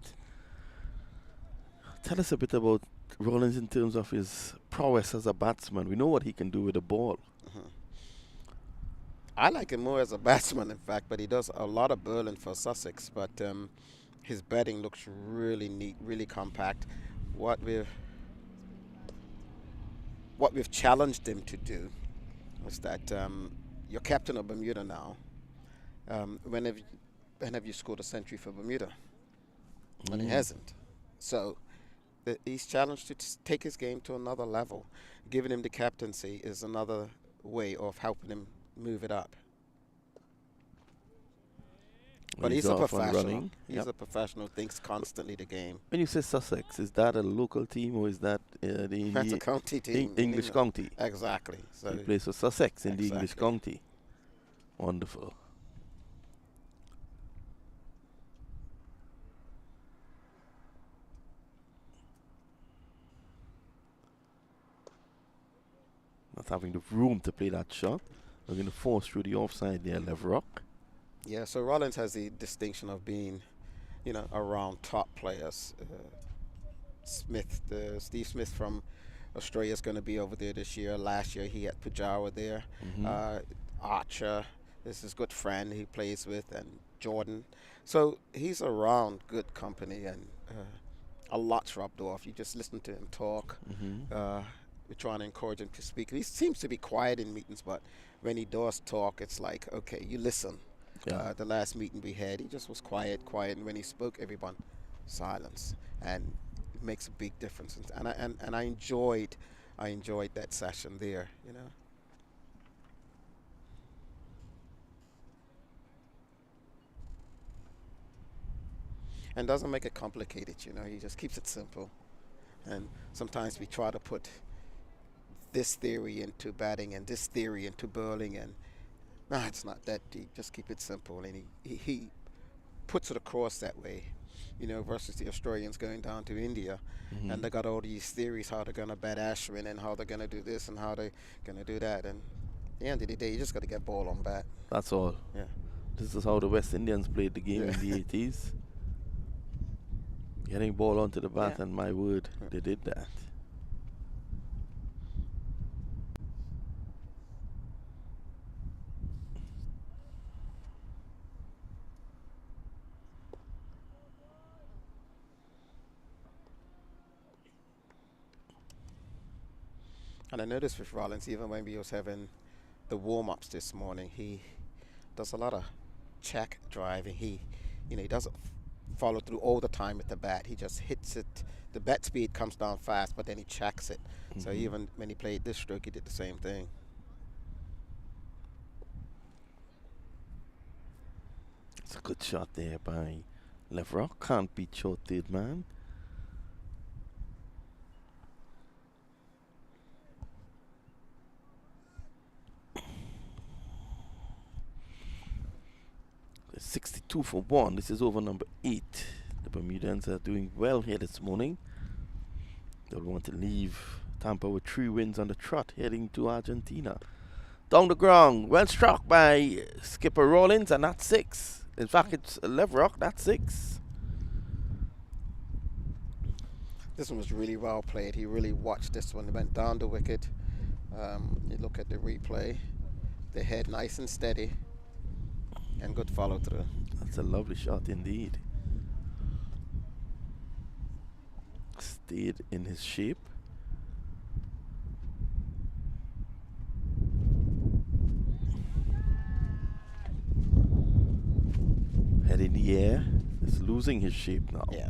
Tell us a bit about Rollins in terms of his prowess as a batsman. We know what he can do with the ball. I like him more as a batsman, in fact, but he does a lot of bowling for Sussex. But his batting looks really neat, really compact. What we've challenged him to do is that you're captain of Bermuda now. When have you scored a century for Bermuda? And he hasn't. So he's challenged to take his game to another level. Giving him the captaincy is another way of helping him move it up. But he's a professional. He's a professional, thinks constantly the game. When you say Sussex, is that a local team or is that That's a county team. English county? Exactly. So he plays for Sussex in the English county. Wonderful. Not having the room to play that shot. We're going to force through the offside there, Leverock. Yeah, so Rollins has the distinction of being, you know, around top players. Steve Smith from Australia is going to be over there this year. Last year he had Pujawa there. Archer is his good friend he plays with, and Jordan. So he's around good company, and a lot's rubbed off. You just listen to him talk. We're trying to encourage him to speak. He seems to be quiet in meetings, but when he does talk, it's like, okay, you listen. Yeah. The last meeting we had, he just was quiet, and when he spoke, everyone silence, and it makes a big difference. And I enjoyed that session there, you know. And doesn't make it complicated, you know. He just keeps it simple. And sometimes we try to put this theory into batting and this theory into bowling, and no, it's not that deep. Just keep it simple, and he puts it across that way, you know, versus the Australians going down to India, and they got all these theories how they're going to bat Ashwin and how they're going to do this and how they're going to do that, and at the end of the day, you just got to get ball on bat. That's all. Yeah. This is how the West Indians played the game in the 80s. Getting ball onto the bat, and my word, they did that. And I noticed with Rollins, even when we was having the warm-ups this morning, he does a lot of check driving. He doesn't follow through all the time with the bat. He just hits it. The bat speed comes down fast, but then he checks it. So even when he played this stroke, he did the same thing. It's a good shot there by Leverock. Can't be shorted, man. 2 for 1. This is over number 8. The Bermudans are doing well here this morning. They'll want to leave Tampa with 3 wins on the trot, heading to Argentina. Down the ground, well struck by skipper Rollins, and that's 6. In fact, it's Leverock, that's 6. This one was really well played. He really watched this one. He went down the wicket. You look at the replay. The head nice and steady, and good follow through. That's a lovely shot indeed. Stayed in his shape. Head in the air. Is losing his shape now. Yeah.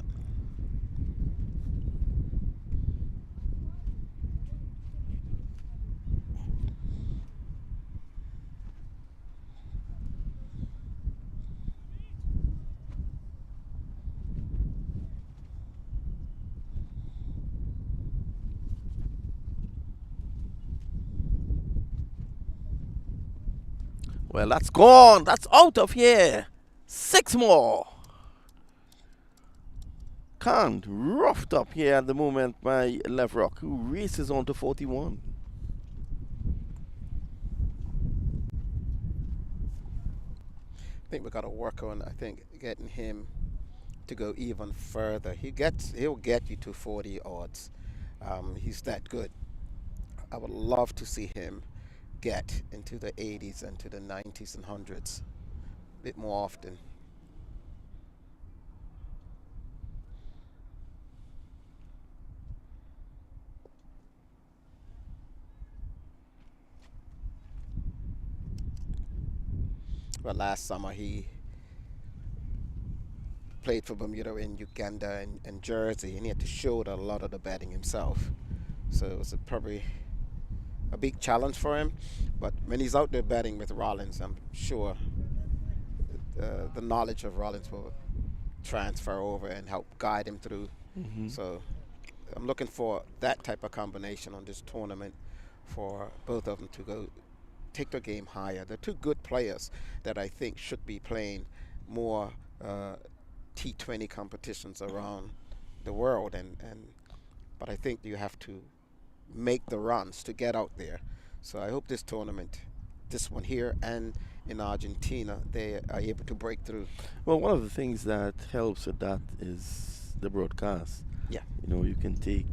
Well, that's gone. That's out of here. 6 more. Khan roughed up here at the moment by Leverock, who races on to 41. I think we've got to work on, getting him to go even further. He'll get you to 40 odds. He's that good. I would love to see him get into the 80s and to the 90s and 100s a bit more often. But last summer he played for Bermuda in Uganda and Jersey, and he had to shoulder a lot of the batting himself. So it was probably a big challenge for him. But when he's out there batting with Rollins, I'm sure the knowledge of Rollins will transfer over and help guide him through. So I'm looking for that type of combination on this tournament for both of them to go take their game higher. They're two good players that I think should be playing more T20 competitions around the world, but I think you have to make the runs to get out there. So I hope this tournament, this one here and in Argentina, they are able to break through. Well, one of the things that helps with that is the broadcast. Yeah. You know, you can take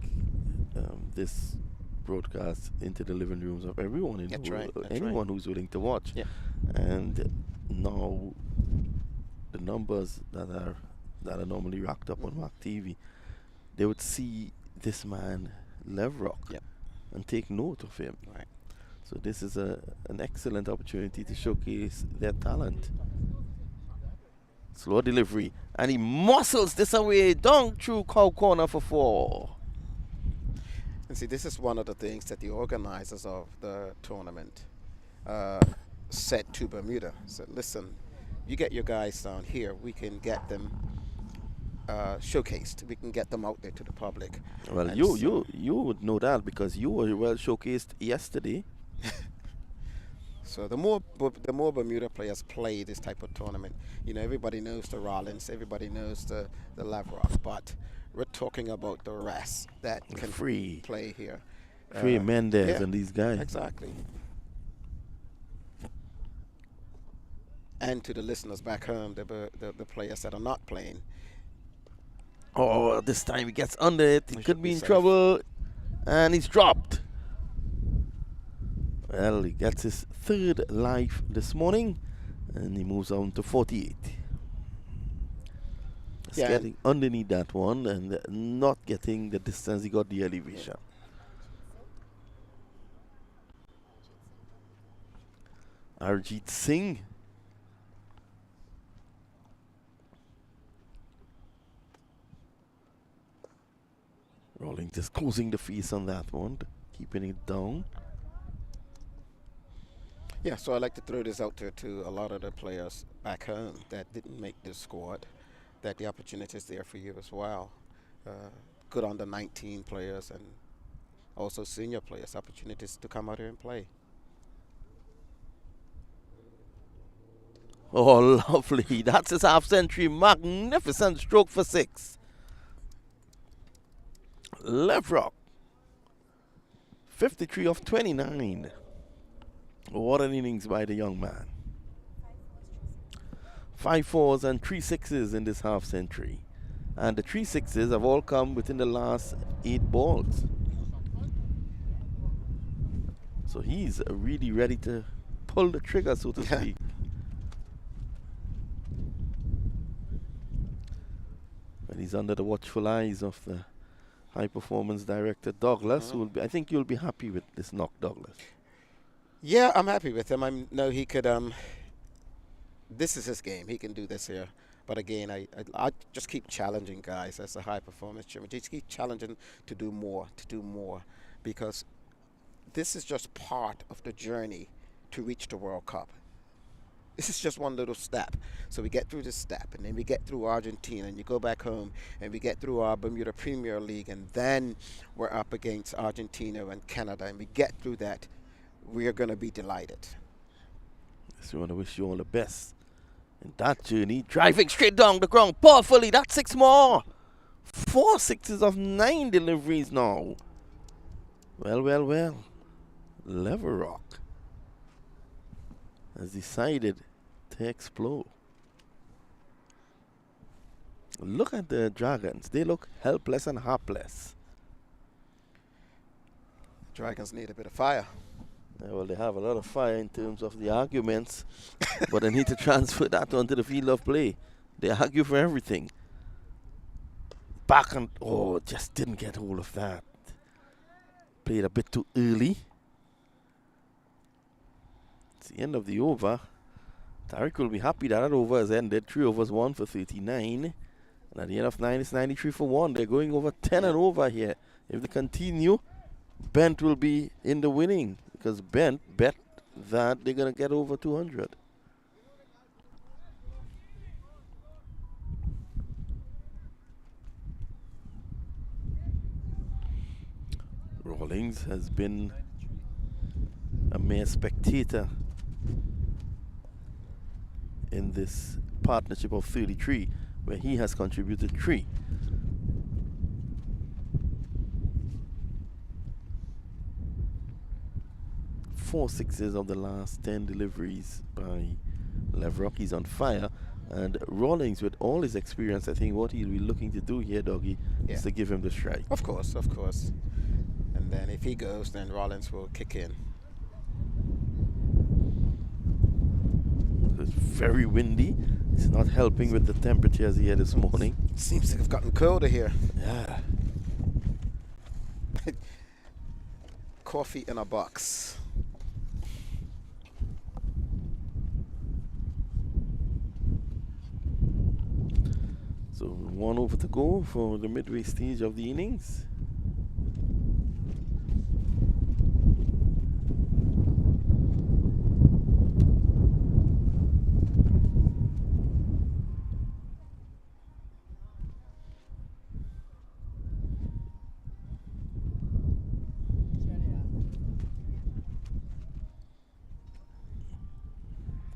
this broadcast into the living rooms of everyone, anyone who's willing to watch. Yeah. And now the numbers that are normally racked up on MAQ TV, they would see this man Leverock and take note of him. Right. So this is an excellent opportunity to showcase their talent. Slow delivery, and he muscles this away down through cow corner for 4. And see, this is one of the things that the organizers of the tournament said to Bermuda. Said, listen, you get your guys down here, we can get them showcased. We can get them out there to the public. Well, you would know that because you were well showcased yesterday. So the more Bermuda players play this type of tournament, you know, everybody knows the Rollins, everybody knows the Leverock, but we're talking about the rest that can play here. Free Mendez and these guys. Exactly. And to the listeners back home, the players that are not playing. Oh, this time he gets under it. He could be in trouble. And he's dropped. Well, he gets his 3rd life this morning. And he moves on to 48. Just getting underneath that one and not getting the distance. He got the elevation. Arjit Singh. Rolling, just closing the face on that one, keeping it down. Yeah, so I'd like to throw this out there to a lot of the players back home that didn't make this squad, that the opportunity is there for you as well. Good under 19 players and also senior players, opportunities to come out here and play. Oh, lovely. That's his half century. Magnificent stroke for 6. Left rock. 53 of 29. What an innings by the young man. 5 fours and 3 sixes in this half century. And the 3 sixes have all come within the last 8 balls. So he's really ready to pull the trigger, so to speak. And he's under the watchful eyes of the high performance director Douglas, who will be, I think you'll be happy with this knock, Douglas. Yeah, I'm happy with him. I know he could. This is his game. He can do this here. But again, I just keep challenging guys as a high performance chairman. Just keep challenging to do more, because this is just part of the journey to reach the World Cup. This is just one little step. So we get through this step, and then we get through Argentina, and you go back home, and we get through our Bermuda Premier League, and then we're up against Argentina and Canada, and we get through that. We are going to be delighted. Just want to wish you all the best in that journey. Driving straight down the ground, powerfully. That's 6 more. 4 sixes of 9 deliveries now. Well, well, well. Lever Rock has decided to explode. Look at the Dragons. They look helpless and hapless. Dragons need a bit of fire. Yeah, well, they have a lot of fire in terms of the arguments, but they need to transfer that onto the field of play. They argue for everything. Back and, oh, just didn't get hold of that. Played a bit too early. It's the end of the over. Tariq will be happy that over has ended. 3 overs, 1 for 39. And at the end of 9, it's 93 for 1. They're going over 10 and over here. If they continue, Bent will be in the winning, because Bent bet that they're going to get over 200. Rawlings has been a mere spectator in this partnership of 33, where he has contributed 3. Four sixes of the last 10 deliveries by Levrock. He's on fire. And Rawlings, with all his experience, I think what he'll be looking to do here, Doggy, is to give him the strike. Of course, of course. And then if he goes, then Rawlings will kick in. It's very windy. It's not helping with the temperatures here this morning. Seems to have gotten colder here. Yeah. Coffee in a box. So 1 over to go for the midway stage of the innings.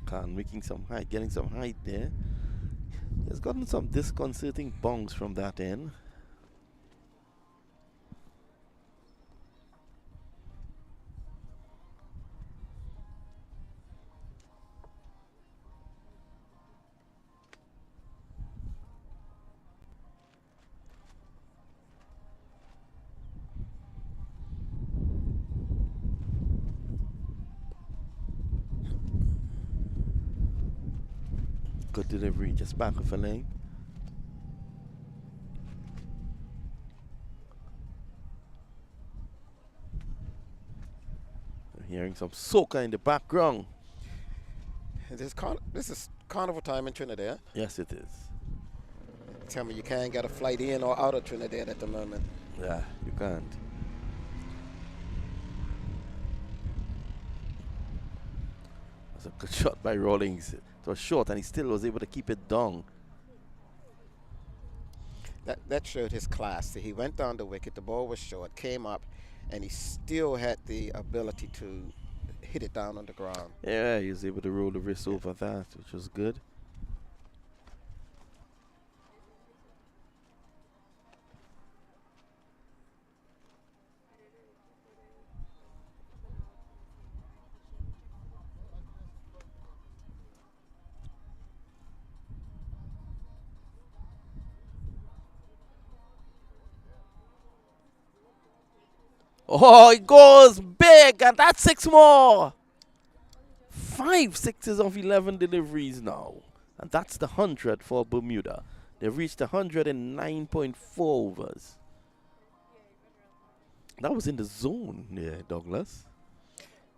Khan making some height, getting some height there. He's gotten some disconcerting bongs from that end. Good delivery, just back of a lane. I'm hearing some soca in the background. This is carnival time in Trinidad. Yes, it is. Tell me you can't get a flight in or out of Trinidad at the moment. Yeah, you can't. That's a good shot by Rawlings. It was short and he still was able to keep it down. That showed his class. He went down the wicket, the ball was short, came up, and he still had the ability to hit it down on the ground. Yeah, he was able to roll the wrist over that, which was good. Oh, it goes big, and that's 6 more. 5 sixes of 11 deliveries now. And that's the 100 for Bermuda. They've reached 109.4 overs. That was in the zone, yeah, Douglas.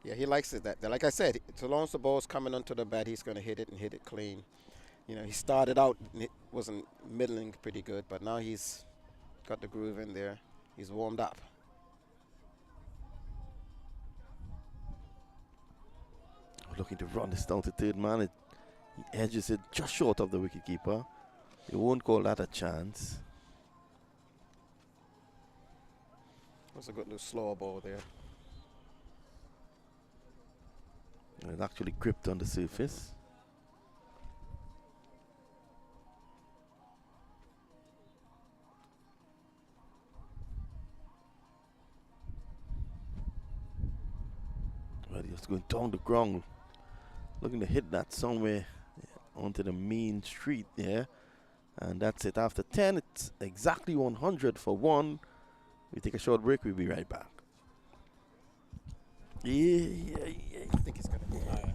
Yeah, he likes it. That like I said, so long as the ball's coming onto the bat, he's going to hit it and hit it clean. You know, he started out, it wasn't middling pretty good, but now he's got the groove in there. He's warmed up. Looking to run this down to third man. He edges it just short of the wicketkeeper. You won't call that a chance. That's a good little slower ball there. It actually gripped on the surface. Well, just going down the ground. Looking to hit that somewhere onto the main street there. And that's it. After 10, it's exactly 100 for 1. We take a short break. We'll be right back. Yeah. I think he's going to be higher.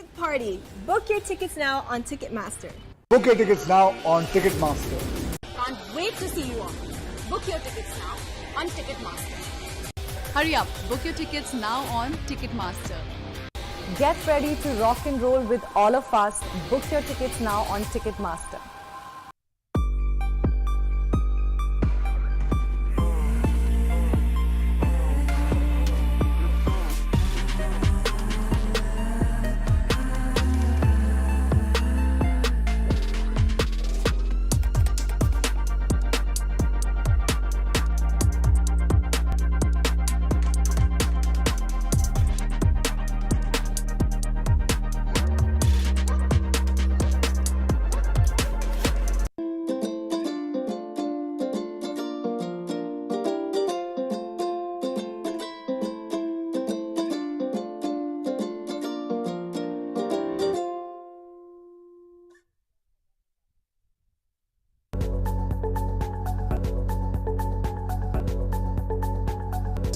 Big party. Book your tickets now on Ticketmaster. Book your tickets now on Ticketmaster. Can't wait to see you all. Book your tickets now on Ticketmaster. Hurry up, book your tickets now on Ticketmaster. Get ready to rock and roll with all of us. Book your tickets now on Ticketmaster.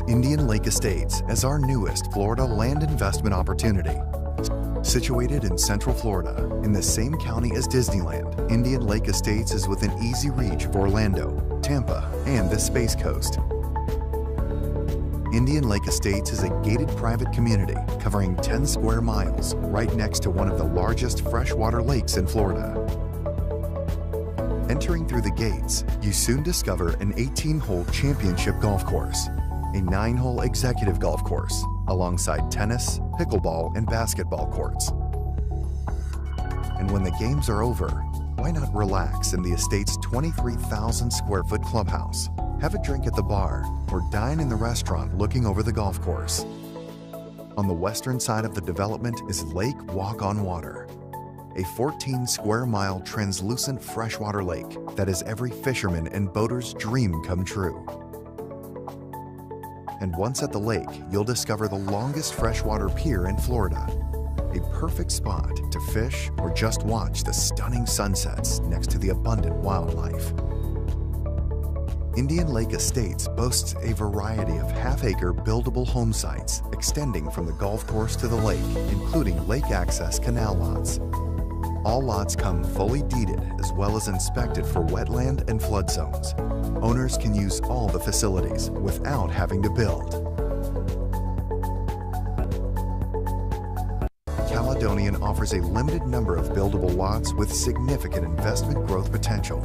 Indian Lake Estates as our newest Florida land investment opportunity. Situated in Central Florida, in the same county as Disneyland, Indian Lake Estates is within easy reach of Orlando, Tampa, and the Space Coast. Indian Lake Estates is a gated private community covering 10 square miles right next to one of the largest freshwater lakes in Florida. Entering through the gates, you soon discover an 18-hole championship golf course, a 9-hole executive golf course, alongside tennis, pickleball, and basketball courts. And when the games are over, why not relax in the estate's 23,000 square foot clubhouse? Have a drink at the bar or dine in the restaurant looking over the golf course. On the western side of the development is Lake Walk on Water, a 14 square mile translucent freshwater lake that is every fisherman and boater's dream come true. And once at the lake, you'll discover the longest freshwater pier in Florida, a perfect spot to fish or just watch the stunning sunsets next to the abundant wildlife. Indian Lake Estates boasts a variety of half-acre buildable home sites extending from the golf course to the lake, including lake access canal lots. All lots come fully deeded as well as inspected for wetland and flood zones. Owners can use all the facilities without having to build. Caledonian offers a limited number of buildable lots with significant investment growth potential.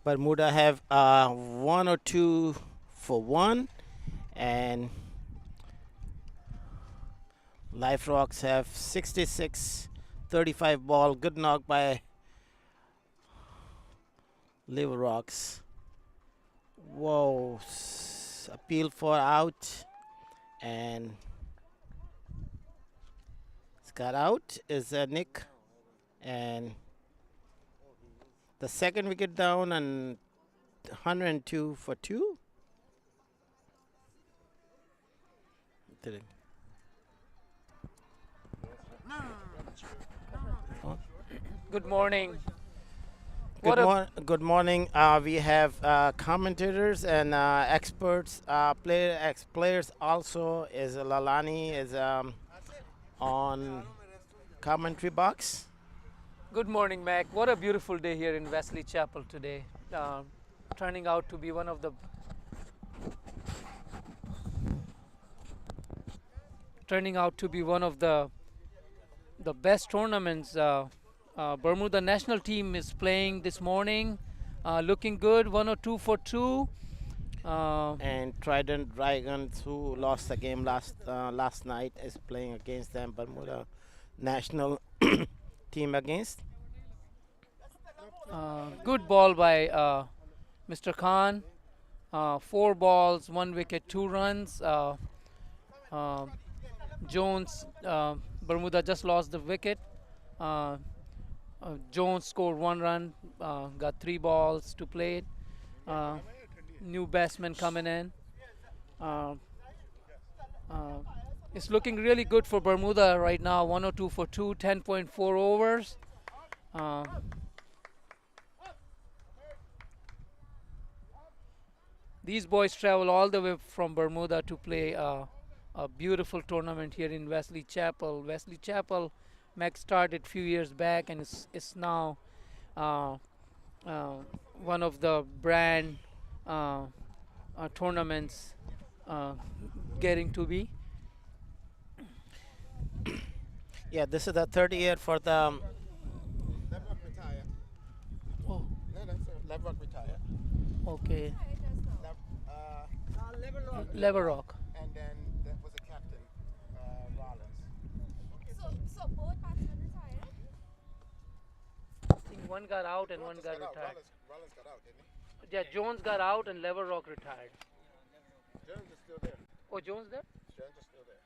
Bermuda have 1 or 2 for 1, and Life Rocks have 66-35 ball. Good knock by Live Rocks. Whoa, appeal for out, and it's got out is Nick, and the second wicket down, and 102 for 2. Good morning. Good morning. We have commentators and experts. Players also is Lalani is on commentary box. Good morning, Mac. What a beautiful day here in Wesley Chapel today. Turning out to be one of the best tournaments. Bermuda national team is playing this morning, looking good. 1 or 2 for 2. And Trident Dragons, who lost the game last night, is playing against them. Bermuda national team against? Good ball by Mr. Khan. 4 balls, 1 wicket, 2 runs. Jones, Bermuda just lost the wicket. Jones scored 1 run, got 3 balls to play. New batsman coming in. It's looking really good for Bermuda right now. 102 for 2, 10.4 overs. These boys travel all the way from Bermuda to play a beautiful tournament here in Wesley Chapel. Wesley Chapel MAQ started a few years back, and it's now one of the brand tournaments getting to be. Yeah, this is the 3rd year for the. Oh. Leverrock retired. Okay. Leverrock. And then that was a captain, Rollins. So both batsmen retired? I think one got out and one got retired. Rollins got out, didn't he? Yeah, Jones got out and Leverrock retired. Jones is still there. Oh, Jones there? Jones is still there.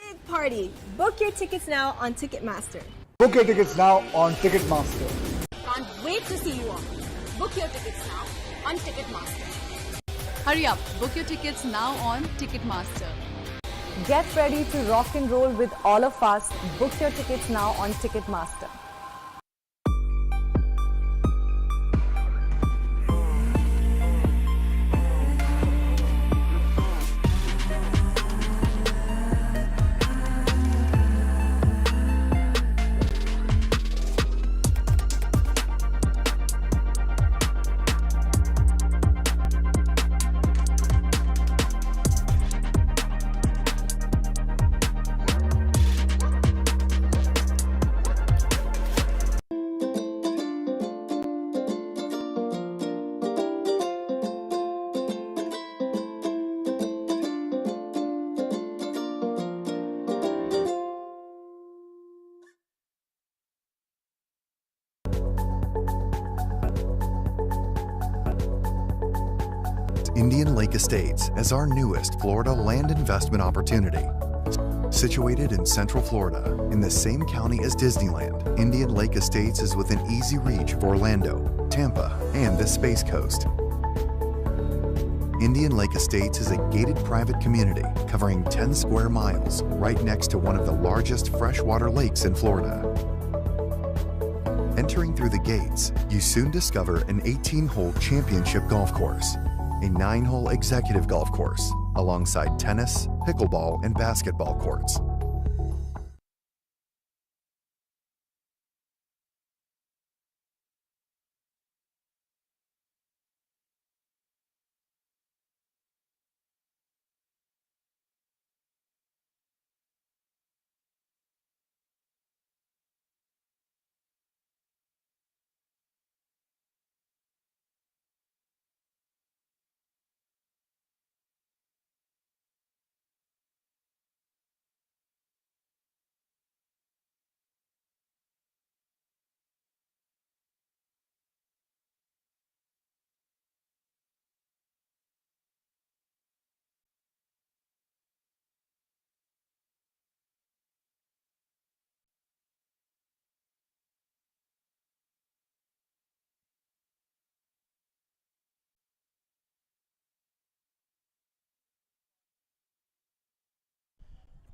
Big party. Book your tickets now on Ticketmaster. Book your tickets now on Ticketmaster. Can't wait to see you all. Book your tickets now on Ticketmaster. Hurry up, book your tickets now on Ticketmaster. Get ready to rock and roll with all of us. Book your tickets now on Ticketmaster. Indian Lake Estates as our newest Florida land investment opportunity. Situated in Central Florida, in the same county as Disneyland, Indian Lake Estates is within easy reach of Orlando, Tampa, and the Space Coast. Indian Lake Estates is a gated private community covering 10 square miles right next to one of the largest freshwater lakes in Florida. Entering through the gates, you soon discover an 18-hole championship golf course, a 9-hole executive golf course, alongside tennis, pickleball, and basketball courts.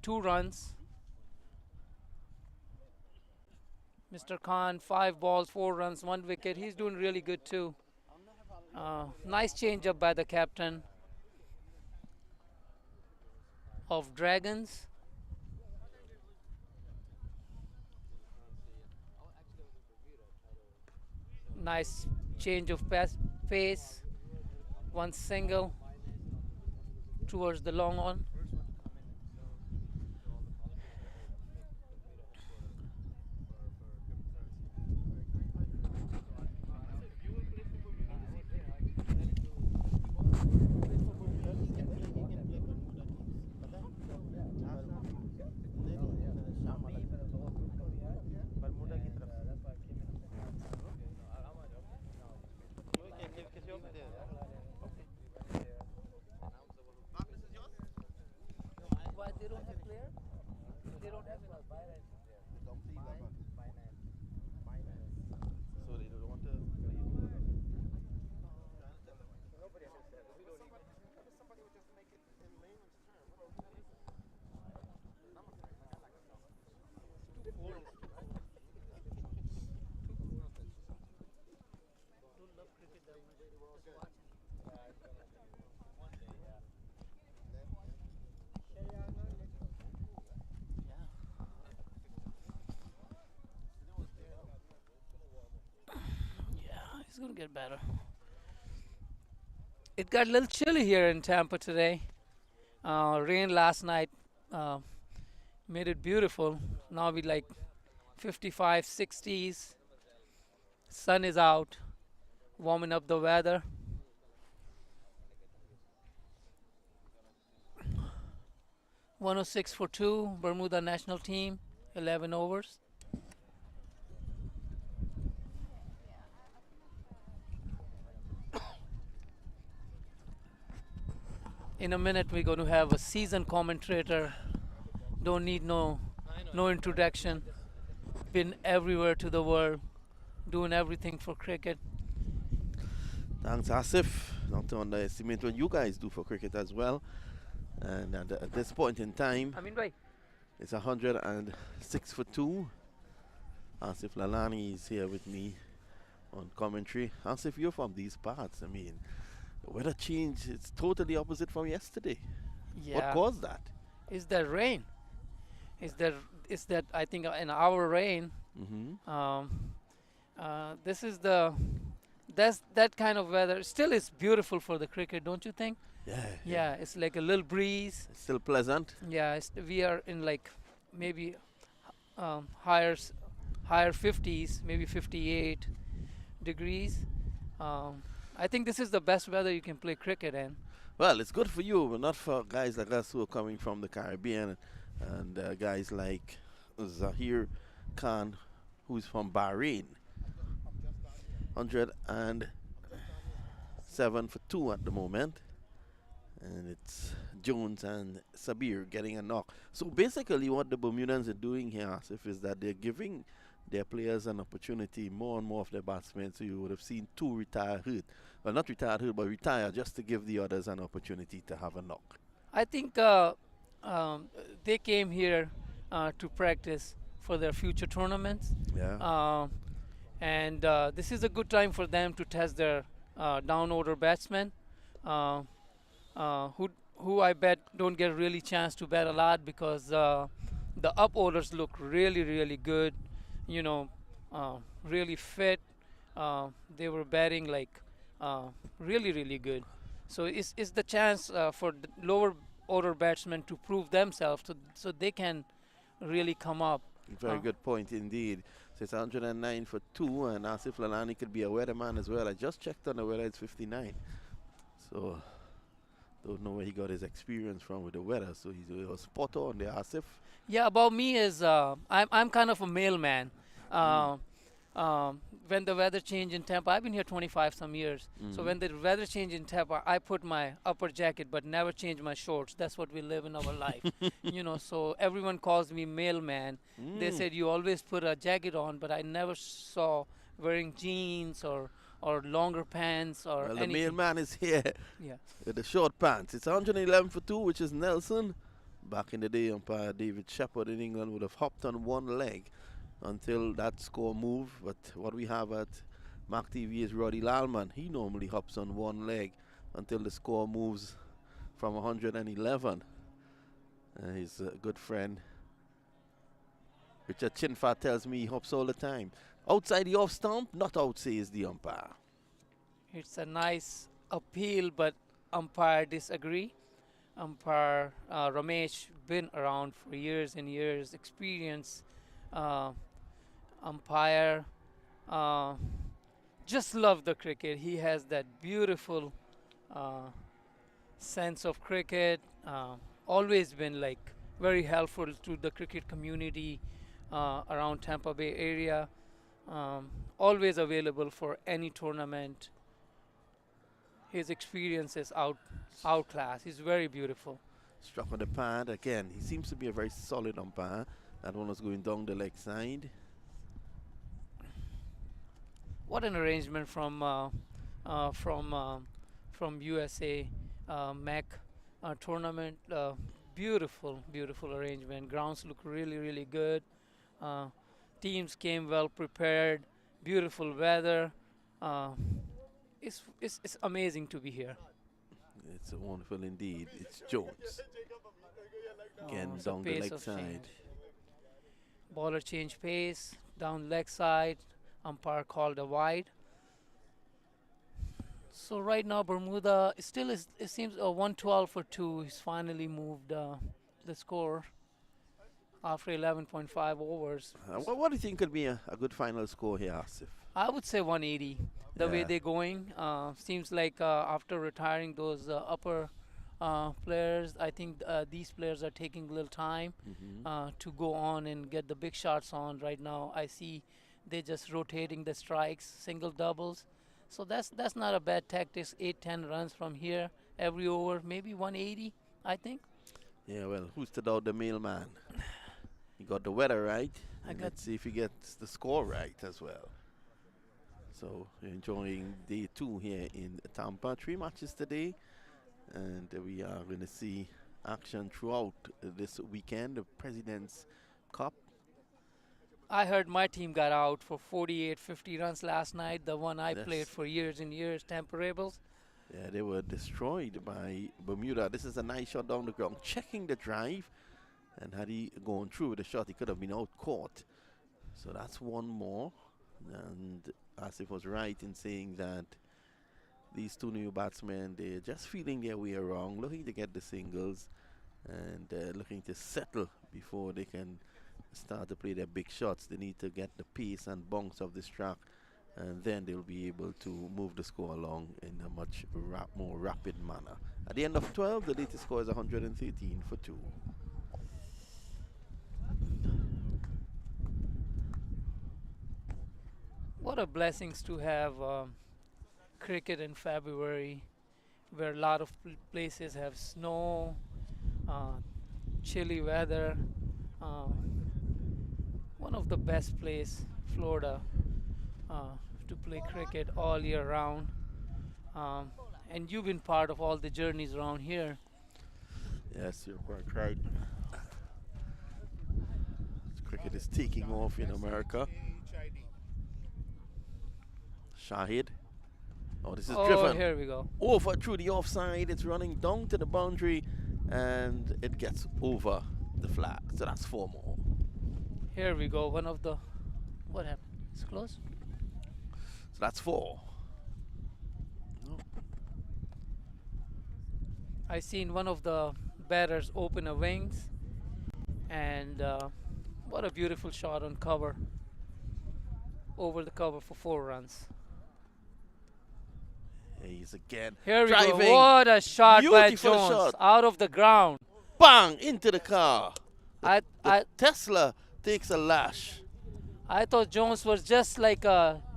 Two runs. Mr. Khan, 5 balls, 4 runs, 1 wicket. He's doing really good too. Nice change up by the captain of Dragons. Nice change of pace. 1 single towards the long on. going to get better. It got a little chilly here in Tampa today. Rain last night made it beautiful. Now we like 55, 60s. Sun is out, warming up the weather. .106 for 2, Bermuda national team, 11 overs. In a minute, we're going to have a seasoned commentator. Don't need no introduction. Been everywhere to the world, doing everything for cricket. Thanks, Asif. Not to underestimate what you guys do for cricket as well. And at this point in time, it's 106 for 2. Asif Lalani is here with me on commentary. Asif, you're from these parts. I mean, the weather change, it's totally opposite from yesterday. Yeah. What caused that? Is that rain? Is that I think an hour rain? This is that kind of weather. Still, it's beautiful for the cricket, don't you think? Yeah, it's like a little breeze. It's still pleasant. Yeah, we are in like maybe higher 50s, maybe 58 degrees. I think this is the best weather you can play cricket in. Well, it's good for you, but not for guys like us who are coming from the Caribbean and guys like Zahir Khan, who's from Bahrain. 107 for 2 at the moment. And it's Jones and Sabir getting a knock. So basically what the Bermudans are doing here, Asif, is that they're giving their players an opportunity, more and more of their batsmen. So you would have seen 2 retire hurt. Well, not retired hurt, but retire just to give the others an opportunity to have a knock. I think they came here to practice for their future tournaments. Yeah. And this is a good time for them to test their down-order batsmen. Who I bet don't get really chance to bat a lot because the up orders look really, really good. You know, really fit. They were batting like really, really good. So it's the chance for the lower order batsmen to prove themselves so they can really come up. Very good point indeed. So it's 109 for 2, and Asif Lalani could be a weatherman as well. I just checked on the weather, it's 59. So don't know where he got his experience from with the weather. So he was spot on there, Asif. Yeah, about me is I'm kind of a mailman. When the weather changed in Tampa, I've been here 25 some years. So when the weather changed in Tampa, I put my upper jacket but never change my shorts. That's what we live in our life. You know, so everyone calls me mailman. They said you always put a jacket on, but I never saw wearing jeans or longer pants or anything. The mailman is here with the short pants. It's 111 for 2, which is Nelson. Back in the day, umpire David Shepherd in England would have hopped on one leg until that score moved. But what we have at MAQ TV is Roddy Lalman. He normally hops on one leg until the score moves from 111. His good friend Richard Chinfat tells me he hops all the time. Outside the off stump, not out, says the umpire. It's a nice appeal, but umpire disagree. Umpire Ramesh been around for years and years, experience. Umpire just love the cricket. He has that beautiful sense of cricket. Always been like very helpful to the cricket community around Tampa Bay area. Always available for any tournament. His experience is outclass. He's very beautiful. Struck on the pad again. He seems to be a very solid umpire. That one was going down the leg side. What an arrangement from USA MAQ tournament. Beautiful arrangement. Grounds look really, really good. Teams came well prepared. Beautiful weather. It's amazing to be here. It's wonderful indeed. It's Jones. Again, down the leg side. Change. Bowler change pace, down leg side. Umpire called a wide. So right now Bermuda still is, it seems 112 for 2. He's finally moved the score after 11.5 overs. What do you think could be a good final score here, Asif? I would say 180. The way they're going, seems like after retiring those upper players, I think these players are taking a little time to go on and get the big shots on. Right now, I see they're just rotating the strikes, single doubles. So that's not a bad tactics. 8-10 runs from here every over, maybe 180, I think. Yeah, well, who stood out the mailman? He got the weather right. Let's see if he gets the score right as well. So we're enjoying day 2 here in Tampa. 3 matches today, and we are going to see action throughout this weekend, the President's Cup. I heard my team got out for 48, 50 runs last night, the one I played for years and years, Tampa Rebels. Yeah, they were destroyed by Bermuda. This is a nice shot down the ground, checking the drive, and had he gone through with the shot, he could have been out caught. So that's one more, and Asif was right in saying that these 2 new batsmen, they're just feeling their way around, looking to get the singles and looking to settle before they can start to play their big shots. They need to get the pace and bounce of this track, and then they'll be able to move the score along in a much more rapid manner. At the end of 12, the latest score is 113 for 2. What a blessings to have cricket in February, where a lot of places have snow, chilly weather. One of the best place, Florida, to play cricket all year round. And you've been part of all the journeys around here. Yes, you're quite right. Cricket is taking off in America. Shahid. Oh, this is driven. Here we go. Over through the offside. It's running down to the boundary, and it gets over the flag. So that's 4 more. Here we go. One of the... What happened? It's close. So that's 4. I seen one of the batters open a wings, and what a beautiful shot on cover. Over the cover for 4 runs. He's again Here we driving. go. What a shot by Beautiful Jones. shot. Out of the ground. Bang! Into the car. The Tesla takes a lash. I thought Jones was just like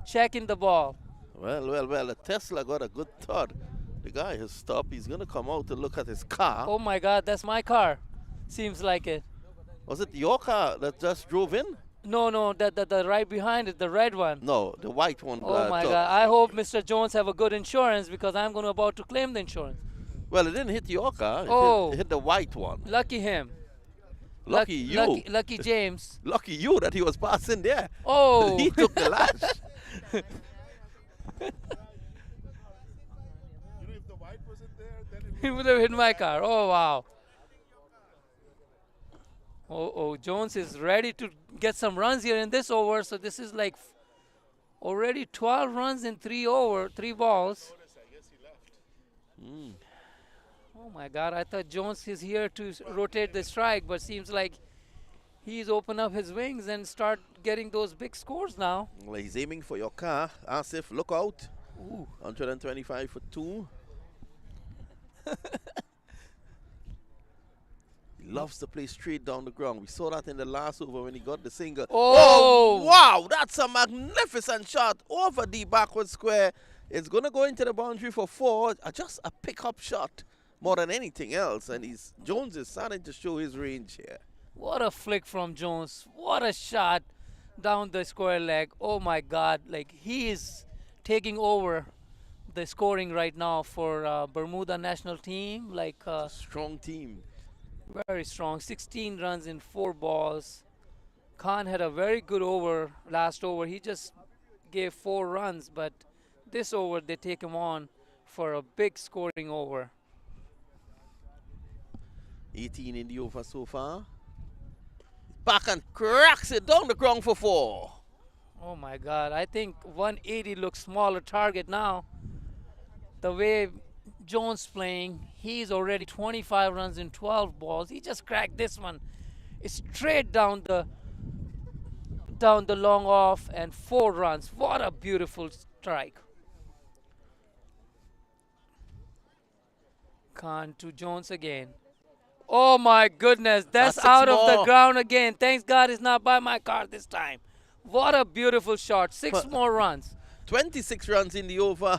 checking the ball. Well, the Tesla got a good thud. The guy has stopped. He's going to come out to look at his car. Oh my God, that's my car. Seems like it. Was it your car that just drove in? No, the right behind it, the red one. No, the white one. Oh my God, I hope Mr. Jones have a good insurance, because I'm going to about to claim the insurance. Well, it didn't hit your car. It hit the white one. Lucky him. Lucky you. Lucky James. Lucky you that he was passing there. Oh. He took the lash. He would have hit my car. Oh, wow. Oh, Jones is ready to get some runs here in this over. So this is like already 12 runs in 3 balls. Oh my God, I thought Jones is here to rotate the strike, but seems like he's opened up his wings and start getting those big scores now. Well, he's aiming for your car. Asif, look out. Ooh. 125 for 2. He loves to play straight down the ground. We saw that in the last over when he got the single. Oh, wow, that's a magnificent shot over the backward square. It's going to go into the boundary for 4. Just a pickup shot more than anything else. And Jones is starting to show his range here. What a flick from Jones. What a shot down the square leg. Oh my God, like he is taking over the scoring right now for Bermuda national team. Like strong team. Very strong. 16 runs in 4 balls. Khan had a very good over last over. He just gave 4 runs, but this over they take him on for a big scoring over. 18 in the over so far. Back and cracks it down the ground for 4. Oh my God, I think 180 looks smaller target now. the way Jones playing, he's already 25 runs in 12 balls. He just cracked this one straight down the long off and 4 runs. What a beautiful strike. Khan to Jones again. Oh my goodness, that's out of the ground again. Thanks God it's not by my car this time. What a beautiful shot. 6 more runs. 26 runs in the over.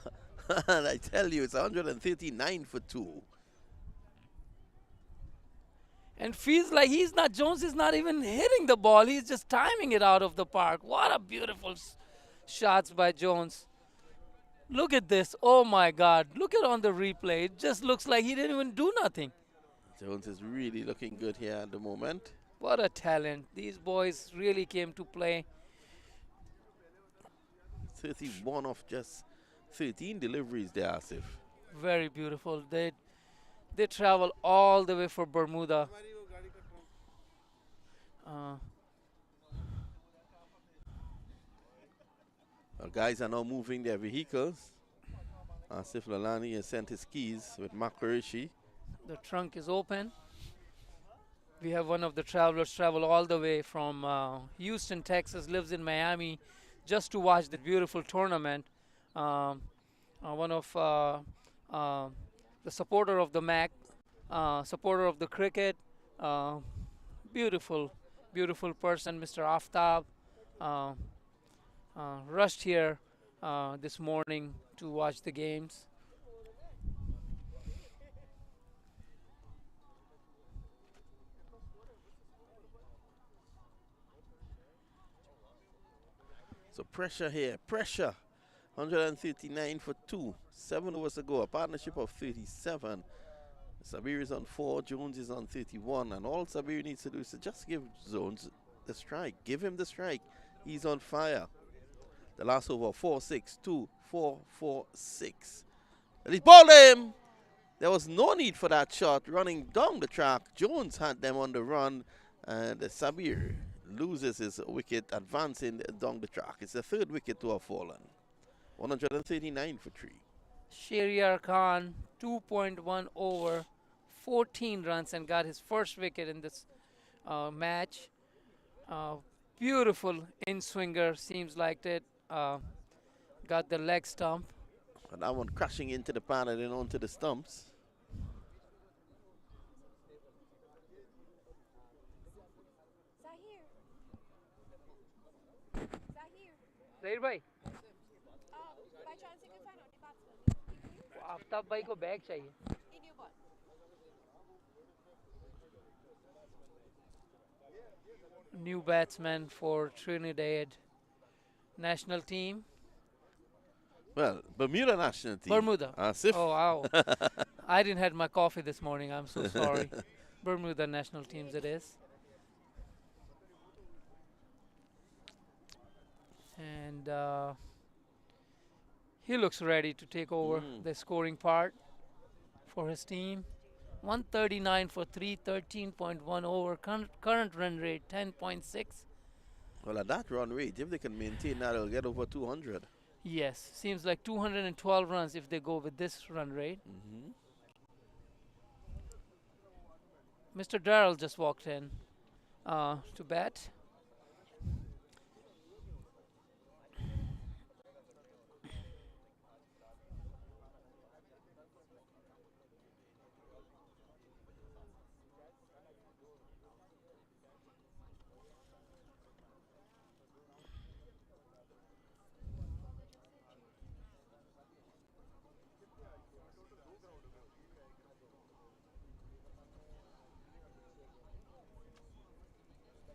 And I tell you, it's 139 for 2. And feels like Jones is not even hitting the ball. He's just timing it out of the park. What a beautiful shots by Jones. Look at this. Oh my God. Look at on the replay. It just looks like he didn't even do nothing. Jones is really looking good here at the moment. What a talent. These boys really came to play. 31 of just 13 deliveries there, Asif. Very beautiful. They travel all the way for Bermuda. Guys are now moving their vehicles. Asif Lalani has sent his keys with MAQ. The trunk is open. We have one of the travelers travel all the way from Houston, Texas, lives in Miami just to watch the beautiful tournament. One of the supporter of the MAQ, supporter of the cricket. Beautiful, beautiful person, Mr. Aftab. Rushed here this morning to watch the games. So pressure here, pressure. 139 for 2. 7 overs to go. A partnership of 37. Sabir is on 4. Jones is on 31. And all Sabir needs to do is to just give Jones the strike. Give him the strike. He's on fire. The last over, 4-6, 2, 4, 4, 6. And he balled him. There was no need for that shot. Running down the track, Jones had them on the run. And Sabir loses his wicket, advancing down the track. It's the 3rd wicket to have fallen. 139 for 3. Shahryar Khan, 2.1 over, 14 runs and got his first wicket in this match. Beautiful in-swinger, seems like it. Got the leg stump. And that one crashing into the pan and then onto the stumps. Zahir bhai, Aftab भाई को bag चाहिए. New batsman for Trinidad national team. Well, Bermuda national team. Bermuda. Asif. Oh, wow. I didn't have my coffee this morning. I'm so sorry. Bermuda national teams it is. And he looks ready to take over the scoring part for his team. 139 for 3, 13.1 over. Current run rate 10.6. Well, at that run rate, if they can maintain that, they'll get over 200. Yes, seems like 212 runs if they go with this run rate. Mr. Darrell just walked in to bat.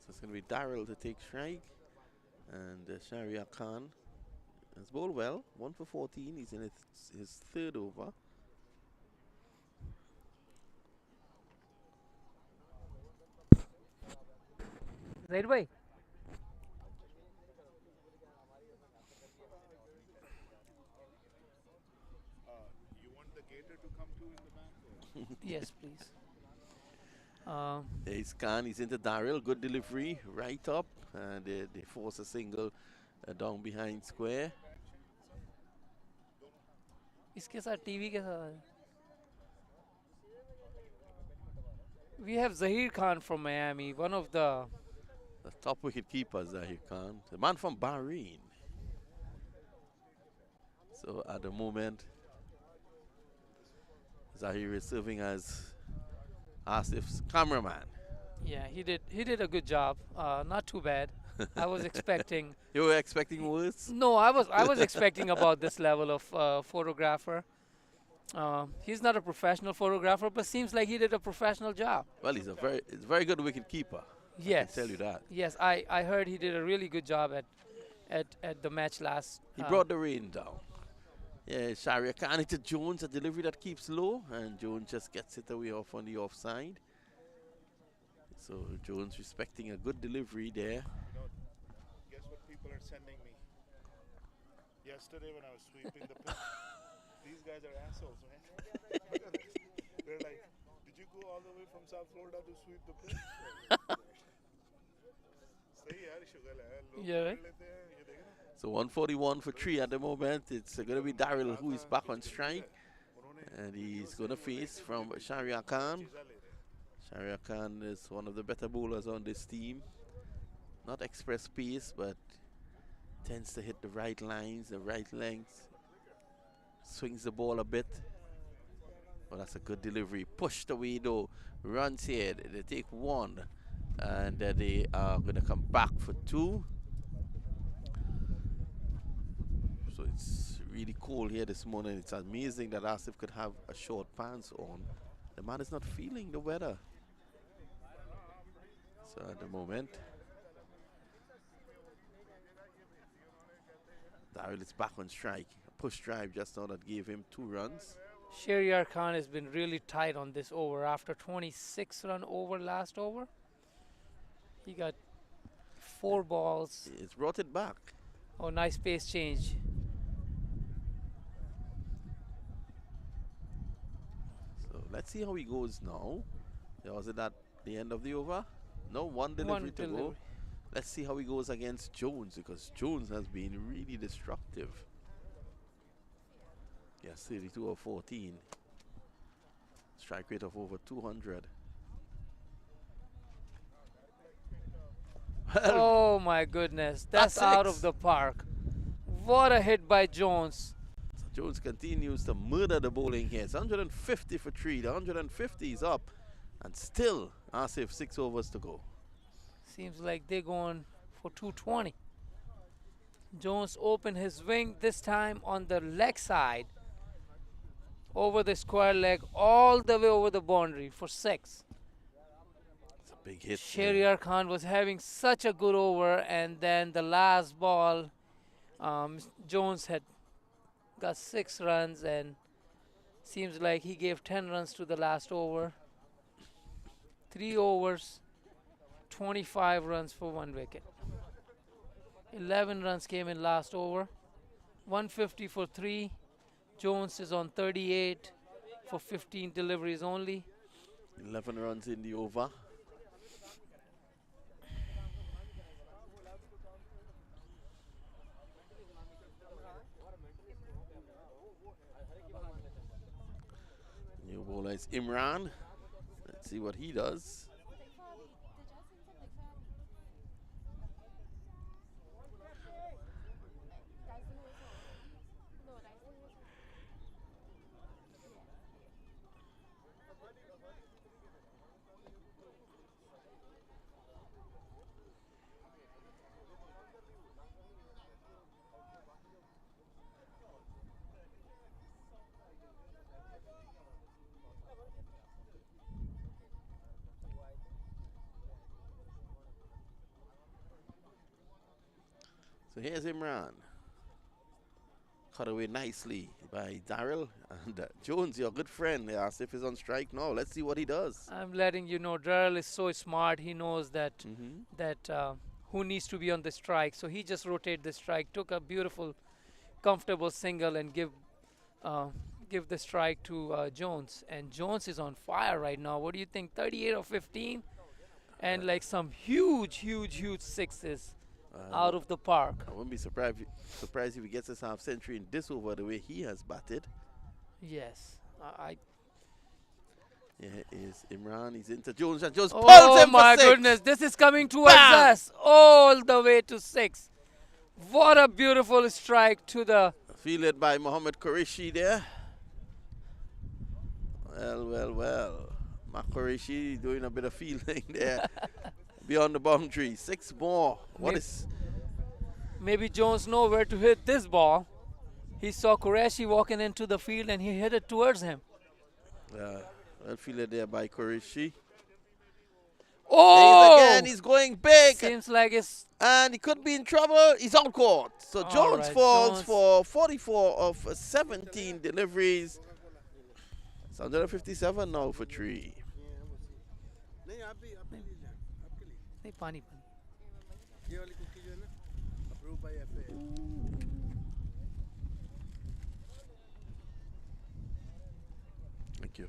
It's going to be Darrell to take strike. And Shahryar Khan has bowled well. 1 for 14. He's in his 3rd over. Right way. You want the gator to come too in the back? Yes, please. There's Khan, he's into Darrell, good delivery, right up, and they force a single down behind square. इसके साथ TV के साथ we have Zahir Khan from Miami, one of the top wicket keeper, Zahir Khan, the man from Bahrain. So at the moment, Zahir is serving as Asif's cameraman. Yeah, he did a good job. Not too bad. I was expecting. You were expecting worse? No, I was expecting about this level of photographer. He's not a professional photographer, but seems like he did a professional job. Well, he's a very good wicket keeper. Yes, I can tell you that. Yes, I heard he did a really good job at the match last. He brought the rain down. Yeah, Sharia Khan hit to Jones, a delivery that keeps low, and Jones just gets it away off on the offside. So Jones respecting a good delivery there. Guess what people are sending me? Yesterday when I was sweeping the pitch, these guys are assholes, man. They're like, did you go all the way from South Florida to sweep the pitch? Yeah, right? So 141 for 3 at the moment. It's going to be Daryl who is back on strike. And he's going to face from Sharia Khan. Sharia Khan is one of the better bowlers on this team. Not express pace, but tends to hit the right lines, the right length. Swings the ball a bit. Well, that's a good delivery. Pushed away though. Runs here. They take 1. And they are going to come back for 2. So it's really cold here this morning. It's amazing that Asif could have a short pants on. The man is not feeling the weather. So at the moment, Daryl is back on strike. A push drive just now that gave him 2 runs. Shahryar Khan has been really tight on this over after 26-run over last over. He got 4 balls. It's brought it back. Oh, nice pace change. So let's see how he goes now. Was it at the end of the over? No, one delivery to go. Let's see how he goes against Jones, because Jones has been really destructive. Yes, 32 of 14. Strike rate of over 200. Oh my goodness, that's out of the park. What a hit by Jones. So Jones continues to murder the bowling here. It's 150 for 3. The 150 is up, and still Asif 6 overs to go. Seems like they're going for 220. Jones opened his wing, this time on the leg side, over the square leg, all the way over the boundary for 6. It's a big hit. Shahryar Khan was having such a good over, and then the last ball, Jones had got 6 runs, and seems like he gave 10 runs to the last over. 3 overs, 25 runs for 1 wicket. 11 runs came in last over. 150 for 3. Jones is on 38 for 15 deliveries only. 11 runs in the over. New bowler is Imran. Let's see what he does. So here's Imran. Cut away nicely by Daryl. And Jones, your good friend, Asif is on strike now. Let's see what he does. I'm letting you know, Daryl is so smart. He knows that who needs to be on the strike. So he just rotated the strike, took a beautiful, comfortable single, and give the strike to Jones. And Jones is on fire right now. What do you think? 38 or 15, and like some huge sixes. Out of the park. I wouldn't be surprised if he gets his half century in this over the way he has batted. Yes. Here is Imran. He's into Jones, and Jones pulls Oh him for my 6. goodness, this is coming towards Bam! us all the way to 6. What a beautiful strike to the... Fielded by Mohammed Qureshi there. Well. Qureshi doing a bit of fielding there beyond the boundary. 6 more. Maybe Jones know where to hit this ball. He saw Qureshi walking into the field and he hit it towards him. Well fielded there by Qureshi. Oh! He's going big. Seems like it's... And he could be in trouble. He's out court. So Jones falls for 44 of 17 deliveries. It's 157 now for 3. Thank you.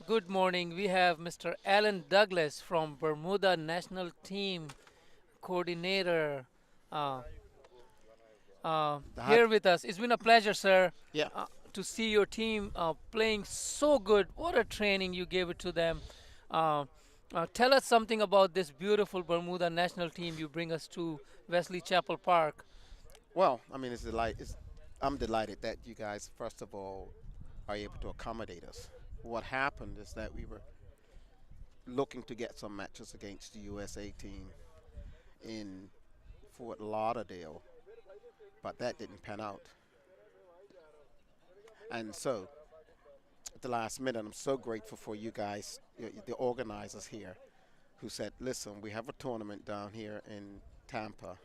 Good morning. We have Mr. Alan Douglas from Bermuda National Team Coordinator here with us. It's been a pleasure, sir. Yeah. To see your team playing so good. What a training you gave it to them. Tell us something about this beautiful Bermuda National Team you bring us to Wesley Chapel Park. Well, I mean, I'm delighted that you guys, first of all, are able to accommodate us. What happened is that we were looking to get some matches against the USA team in Fort Lauderdale, but that didn't pan out. And so, at the last minute, I'm so grateful for you guys, the organizers here, who said, listen, we have a tournament down here in Tampa.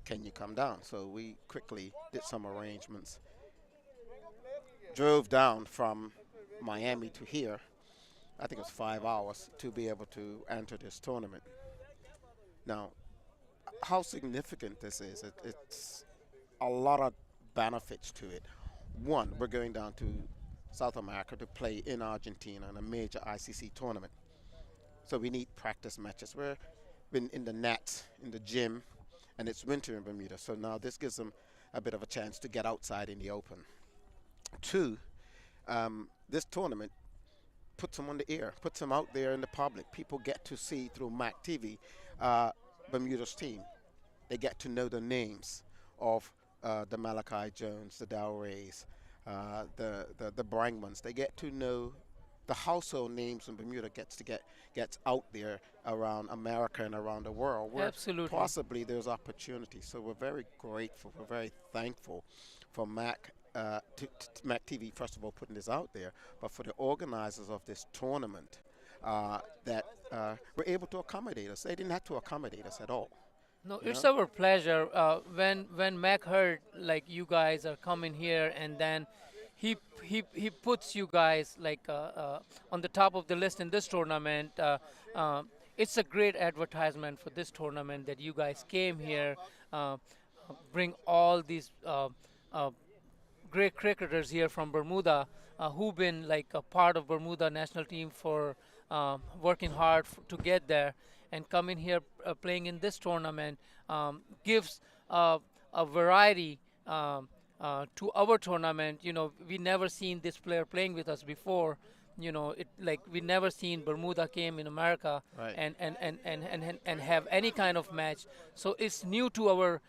Can you come down? So we quickly did some arrangements, drove down from Miami to here. I think it was 5 hours to be able to enter this tournament. Now, how significant this is, it's a lot of benefits to it. One, we're going down to South America to play in Argentina in a major ICC tournament. So we need practice matches. We're been in the nets, in the gym, and it's winter in Bermuda. So now this gives them a bit of a chance to get outside in the open. Two, this tournament puts them on the air, puts them out there in the public. People get to see through MAQ TV Bermuda's team. They get to know the names of the Malachi Jones, the Dowrays, the Brangmans. They get to know the household names in Bermuda gets out there around America and around the world where Absolutely. possibly there's opportunity. So we're very grateful, we're very thankful for MAQ TV, first of all, putting this out there, but for the organizers of this tournament that were able to accommodate us. They didn't have to accommodate us at all. No, it's our pleasure. When Mac heard like you guys are coming here, and then he puts you guys like on the top of the list in this tournament. It's a great advertisement for this tournament that you guys came here, bring all these great cricketers here from Bermuda who've been like a part of Bermuda national team for working hard to get there, and coming here playing in this tournament gives a variety to our tournament. You know, we never seen this player playing with us before. You know, it like we never seen Bermuda came in America Right. and have any kind of match. So it's new to our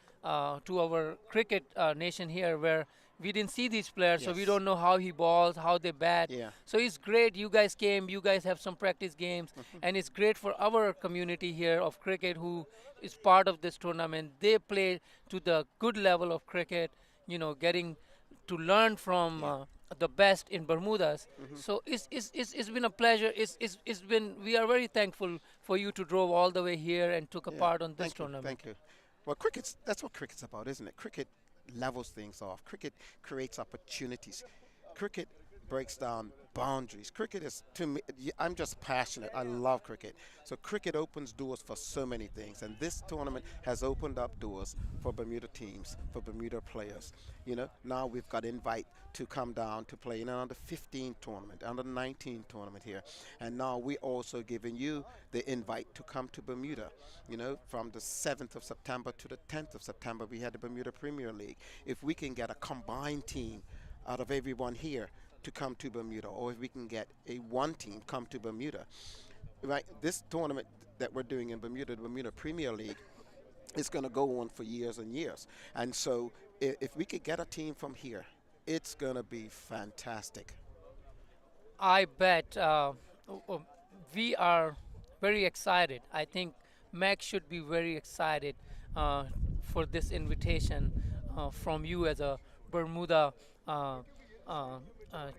cricket nation here, where we didn't see these players, so we Yes. don't know how he balls, how they bat. Yeah. So it's great. You guys came. You guys have some practice games, and it's great for our community here of cricket who is part of this tournament. They play to the good level of cricket. You know, getting to learn from the best in Bermudas. So it's been a pleasure. It's been, we are very thankful for you to drove all the way here and took a part on this Thank you, tournament. Thank you. Well, that's what cricket's about, isn't it? Cricket levels things off. Cricket creates opportunities. Cricket breaks down boundaries. Cricket is, to me, I'm just passionate. I love cricket. So cricket opens doors for so many things. And this tournament has opened up doors for Bermuda teams, for Bermuda players. You know, now we've got invite to come down to play in an under 15 tournament, under 19 tournament here. And now we're also giving you the invite to come to Bermuda. You know, from the 7th of September to the 10th of September, we had the Bermuda Premier League. If we can get a combined team out of everyone here to come to Bermuda, or if we can get a one team come to Bermuda, right? This tournament that we're doing in Bermuda, the Bermuda Premier League, is going to go on for years and years. And so if we could get a team from here, it's going to be fantastic. I bet we are very excited. I think MAQ should be very excited for this invitation from you as a Bermuda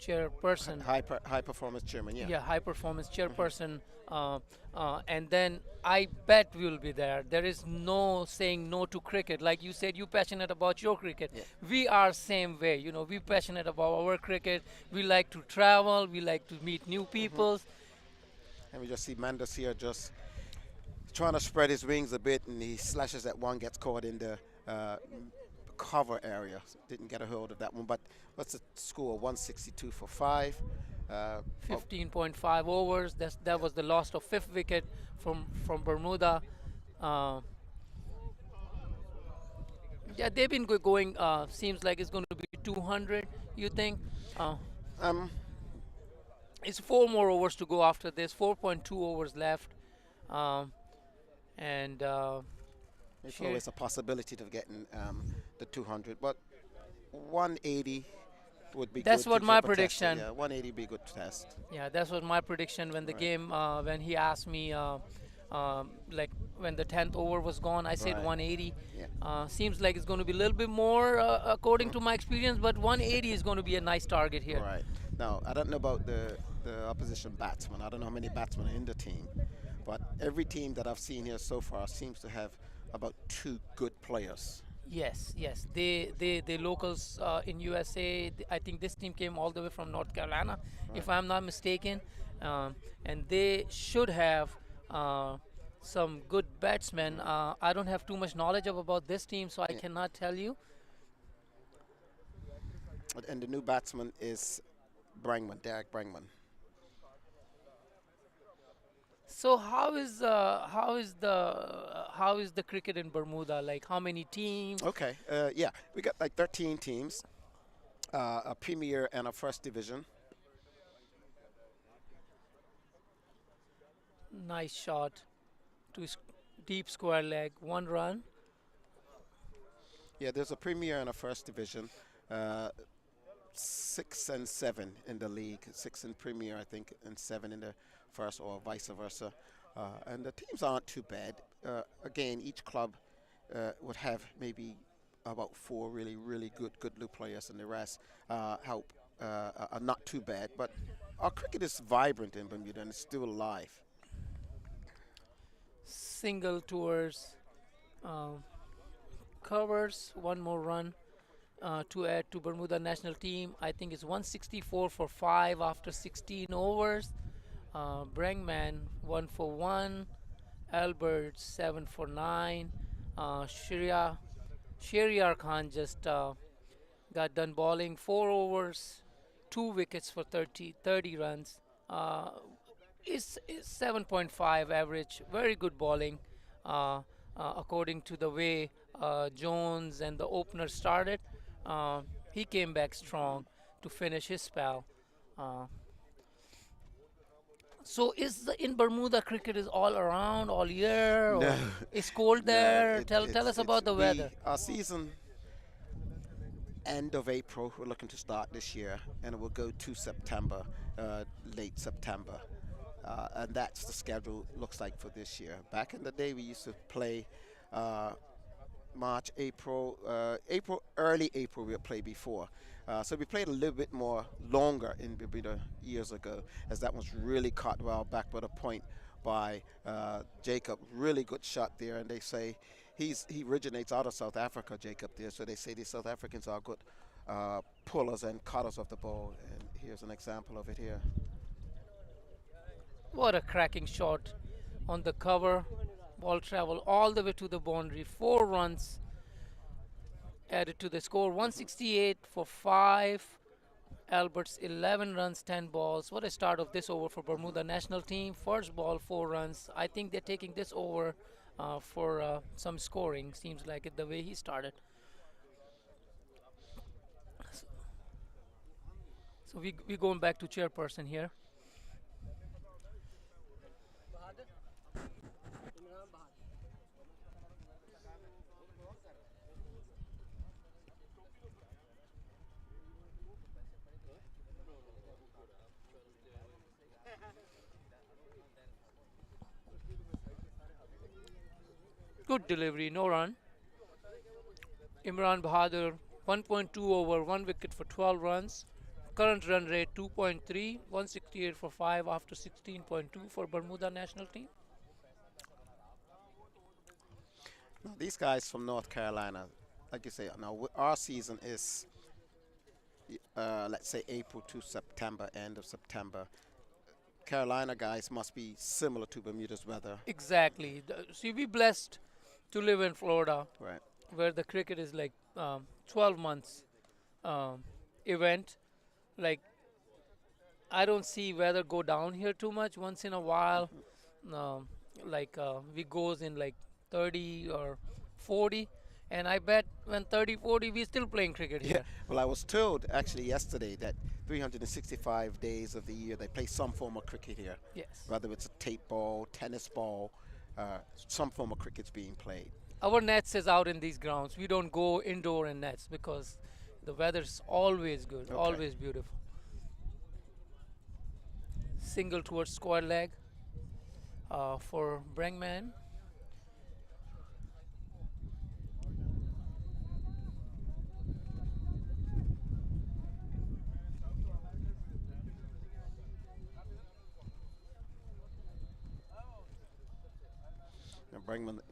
chairperson. High performance chairman, yeah. Yeah, high performance chairperson. And then I bet we'll be there. There is no saying no to cricket. Like you said, you're passionate about your cricket. Yeah. We are same way. You know, we're passionate about our cricket. We like to travel. We like to meet new people. And we just see Mandas here just trying to spread his wings a bit, and he slashes that one, gets caught in the cover area. Didn't get a hold of that one, but what's the score? 162 for 5. 15.5 overs. That was the loss of 5th wicket from Bermuda. Yeah, they've been going. Seems like it's going to be 200. You think? It's 4 more overs to go after this. 4.2 overs left, and it's always a possibility of getting the 200, but 180 would be that's good. What to my keep a test. prediction. Yeah, 180 would be good test. Yeah, that's what my prediction when the game, when he asked me, like when the 10th over was gone, I said 180. Yeah. Seems like it's going to be a little bit more according to my experience, but 180 is going to be a nice target here. Right. Now, I don't know about the opposition batsmen. I don't know how many batsmen are in the team, but every team that I've seen here so far seems to have about 2 good players. Yes. The locals in USA. I think this team came all the way from North Carolina, if I'm not mistaken, and they should have some good batsmen. I don't have too much knowledge about this team, so I cannot tell you. And the new batsman is Derek Brangman. So how is the cricket in Bermuda? Like, how many teams? Okay, yeah, we got like 13 teams, a Premier and a First Division. Nice shot to deep square leg, 1 run. Yeah, there's a Premier and a First Division, 6 and 7 in the league, 6 in Premier, I think, and 7 in the First, or vice versa. And the teams aren't too bad. Again, each club would have maybe about 4 really good blue players, and the rest are not too bad. But our cricket is vibrant in Bermuda, and it's still alive. Single tours, covers, 1 more run to add to Bermuda national team. I think it's 164 for 5 after 16 overs. Brangman 1 for 1. Albert 7 for 9. Shahryar Khan just got done bowling 4 overs, 2 wickets for 30 runs. It's 7.5 average, very good bowling according to the way Jones and the opener started. he came back strong to finish his spell. Uh, so is in Bermuda cricket is all around all year? Or No. it's cold there. Tell us about the weather. Our season end of April. We're looking to start this year, and it will go to September, late September. And that's the schedule looks like for this year. Back in the day, we used to play March, April, early April we'll play before. So we played a little bit more longer in Bermuda years ago, as that was really caught well back with a point by Jacob. Really good shot there, and they say he originates out of South Africa, Jacob there. So they say the South Africans are good pullers and cutters of the ball, and here's an example of it here. What a cracking shot on the cover. Ball travel all the way to the boundary. 4 runs added to the score. 168 for 5. Albert's 11 runs, 10 balls. What a start of this over for Bermuda national team. First ball, 4 runs. I think they're taking this over for some scoring. Seems like it the way he started. So we going back to chairperson here. Good delivery, no run. Imran Bahadur, 1.2 over, 1 wicket for 12 runs. Current run rate 2.3, 168 for 5 after 16.2 for Bermuda national team. Now, these guys from North Carolina, like you say, now our season is, let's say, April to September, end of September. Carolina guys must be similar to Bermuda's weather. Exactly. See, we blessed to live in Florida, right, where the cricket is like 12 months event. Like, I don't see weather go down here too much. Once in a while, we goes in like 30 or 40, and I bet when 30, 40, we're still playing cricket here. Yeah. Well, I was told actually yesterday that 365 days of the year they play some form of cricket here. Yes. Whether it's a tape ball, tennis ball, some form of cricket's being played. Our nets is out in these grounds. We don't go indoor in nets because the weather's always good, okay, always beautiful. Single towards square leg for Brangman.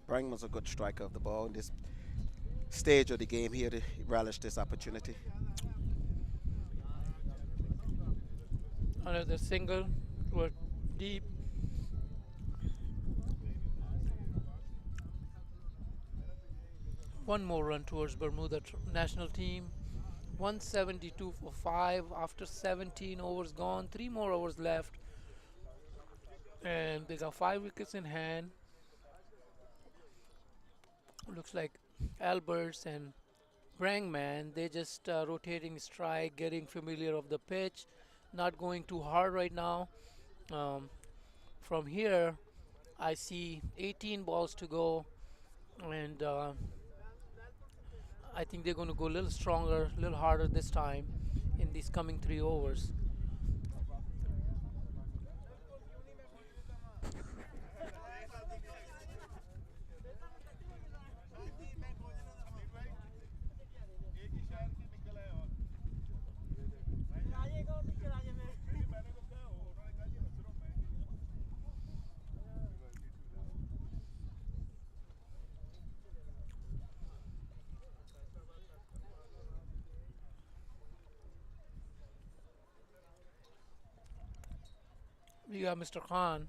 Brangman's a good striker of the ball in this stage of the game here to relish this opportunity. Another single toward deep. One more run towards Bermuda national team. 172 for 5 after 17 overs gone. 3 more overs left. And they got 5 wickets in hand. Looks like Alberts and Brangman, they just rotating strike, getting familiar of the pitch, not going too hard right now. From here, I see 18 balls to go, and I think they're going to go a little stronger, a little harder this time in these coming 3 overs. We got Mr. Khan.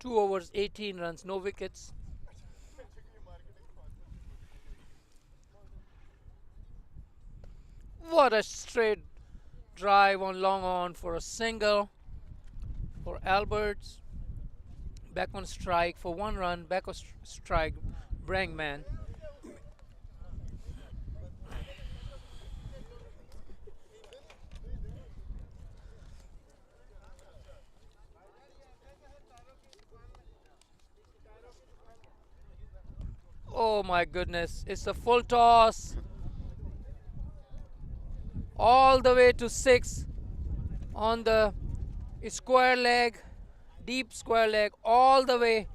2 overs, 18 runs, no wickets. What a straight drive on long on for a single for Alberts. Back on strike for 1 run, back on strike, Brangman. Oh my goodness, it's a full toss. All the way to 6 on the square leg, deep square leg, all the way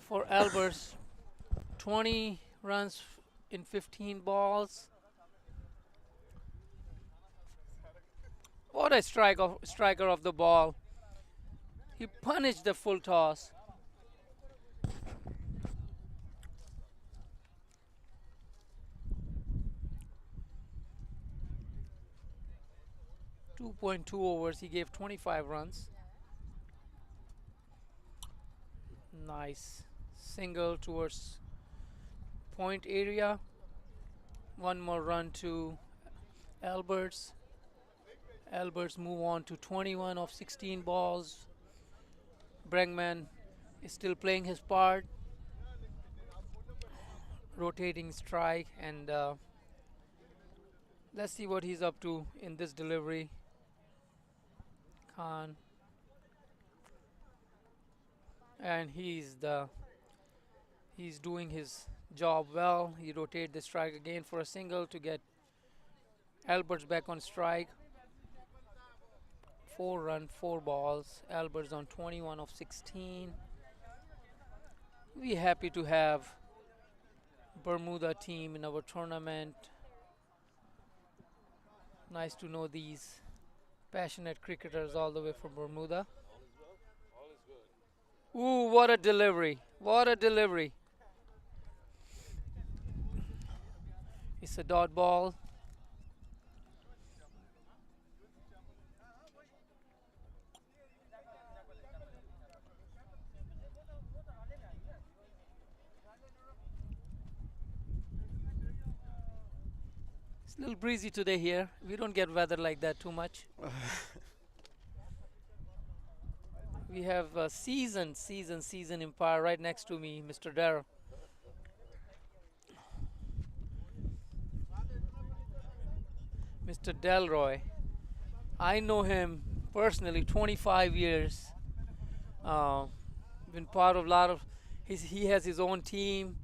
for Alberts. 20 runs in 15 balls. What a striker of the ball. He punished the full toss. .2 overs, he gave 25 runs. Nice single towards point area. One more run to Alberts. Alberts move on to 21 of 16 balls. Bregman is still playing his part. Rotating strike, and let's see what he's up to in this delivery. Khan. And he's doing his job well. He rotated the strike again for a single to get Alberts back on strike. 4 run, 4 balls. Alberts on 21 of 16. We're happy to have Bermuda team in our tournament. Nice to know these passionate cricketers all the way from Bermuda. Ooh, what a delivery. What a delivery. It's a dot ball. It's a little breezy today here. We don't get weather like that too much. We have a seasoned umpire right next to me, Mr. Darrow. Mr. Delroy. I know him personally 25 years. Been part of a lot of he has his own team.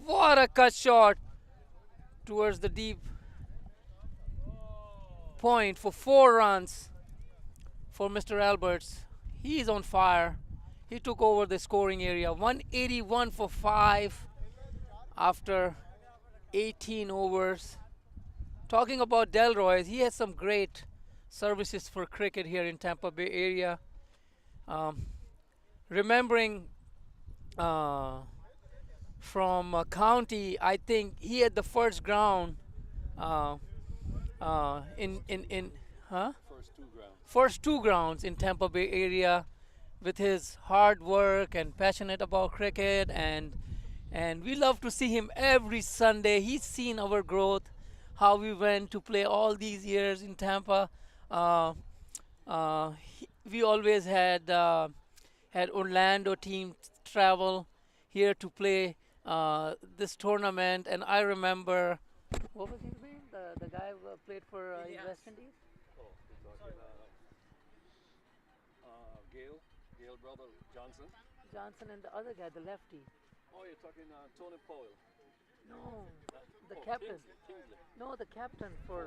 What a cut shot towards the deep point for 4 runs for Mr. Alberts. He is on fire. He took over the scoring area. 181 for 5 after 18 overs. Talking about Delroy, he has some great services for cricket here in Tampa Bay area. Remembering from county, I think he had the first ground first two grounds in Tampa Bay area with his hard work and passionate about cricket, and we love to see him every Sunday. He's seen our growth, how we went to play all these years in Tampa. We always had Orlando team travel here to play this tournament, and I remember, what was his name? The guy who played for West Indies? Gale brother Johnson. Johnson and the other guy, the lefty. Oh, you're talking Tony Powell. No, the captain. Kingsley. No, the captain for.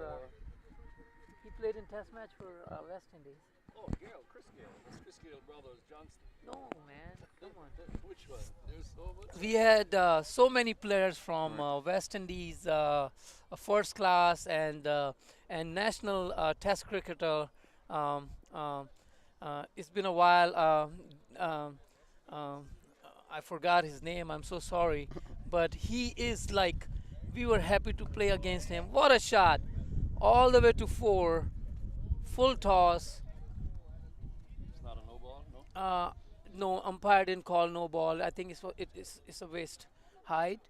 He played in Test match for West Indies. Oh, Chris Gale. It's Chris Gale brothers Johnson. No, man, come on. Which one? There's so much. We had so many players from West Indies, first class and national Test cricketer. It's been a while. I forgot his name. I'm so sorry, but he is like. We were happy to play against him. What a shot! All the way to 4, full toss. It's not a no ball, no. No, umpire didn't call no ball. I think it's a waist height.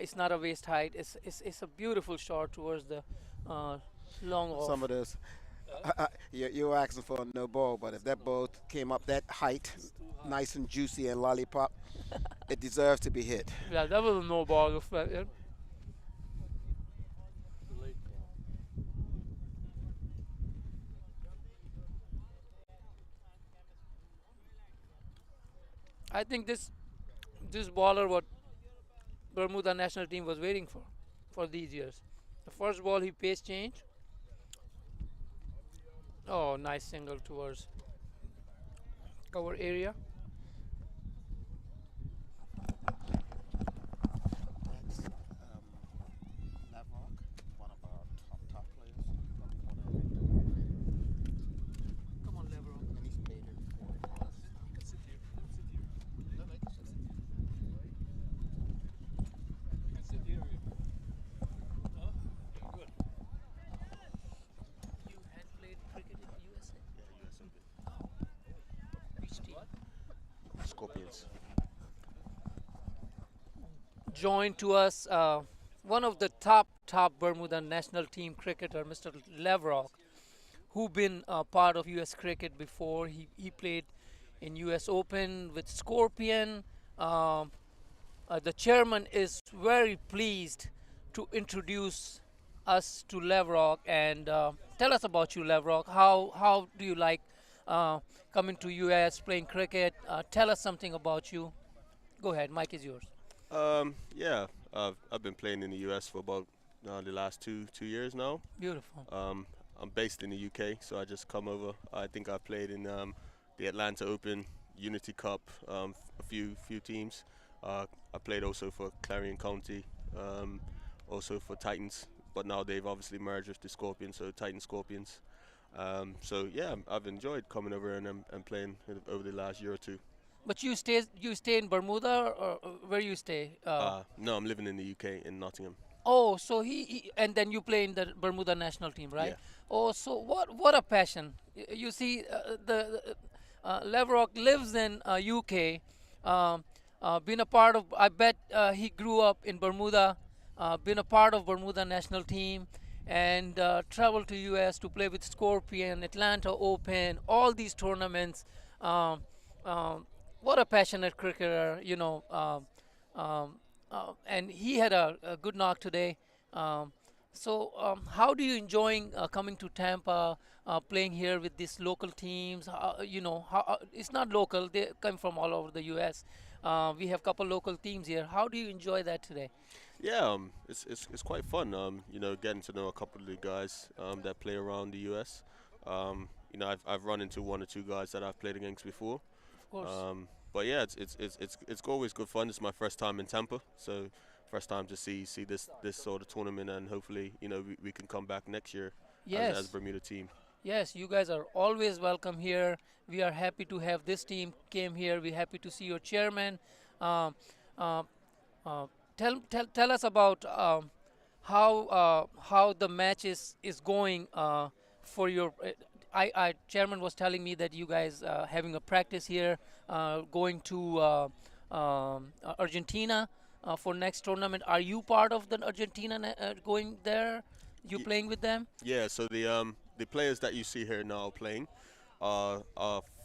It's not a waist height. It's a beautiful shot towards the long off. Some of those. You were asking for a no ball, but if that ball came up that height, nice and juicy and lollipop, it deserves to be hit. Yeah, that was a no ball. Yeah. I think this baller what Bermuda national team was waiting for these years. The first ball he pace change. Oh, nice single towards cover area. Scorpions. Joined to us one of the top Bermuda national team cricketer, Mr. Lavrock, who been part of US cricket before. He played in US Open with Scorpion. The chairman is very pleased to introduce us to Lavrock, and tell us about you, Lavrock. How do you like coming to US, playing cricket? Tell us something about you. Go ahead, mic is yours. Yeah, I've been playing in the US for about the last two years now. Beautiful. I'm based in the UK, so I just come over. I think I played in the Atlanta Open, Unity Cup, a few teams. I played also for Clarion County, also for Titans, but now they've obviously merged with the Scorpions, so Titan Scorpions. So yeah, I've enjoyed coming over and playing over the last year or two. But you stay in Bermuda, or where you stay? No, I'm living in the UK in Nottingham. Oh, so he and then you play in the Bermuda national team, right? Yeah. Oh, so what a passion! You see, Lavrock lives in UK. Been a part of. I bet he grew up in Bermuda. Been a part of Bermuda national team, and traveled to US to play with Scorpion, Atlanta Open, all these tournaments. What a passionate cricketer, you know. And he had a good knock today. So how do you enjoying coming to Tampa, playing here with these local teams? You know, it's not local; they come from all over the U.S. We have a couple local teams here. How do you enjoy that today? Yeah, it's quite fun. You know, getting to know a couple of the guys that play around the U.S. You know, I've run into one or two guys that I've played against before. Of course. But yeah, it's always good fun. It's my first time in Tampa, so first time to see this sort of tournament, and hopefully, you know, we can come back next year as Bermuda team. Yes, you guys are always welcome here. We are happy to have this team came here. We're happy to see your chairman. Tell us about how the match is going for your. Chairman was telling me that you guys having a practice here, going to Argentina for next tournament. Are you part of the Argentina going there? You playing with them? Yeah. So the players that you see here now playing are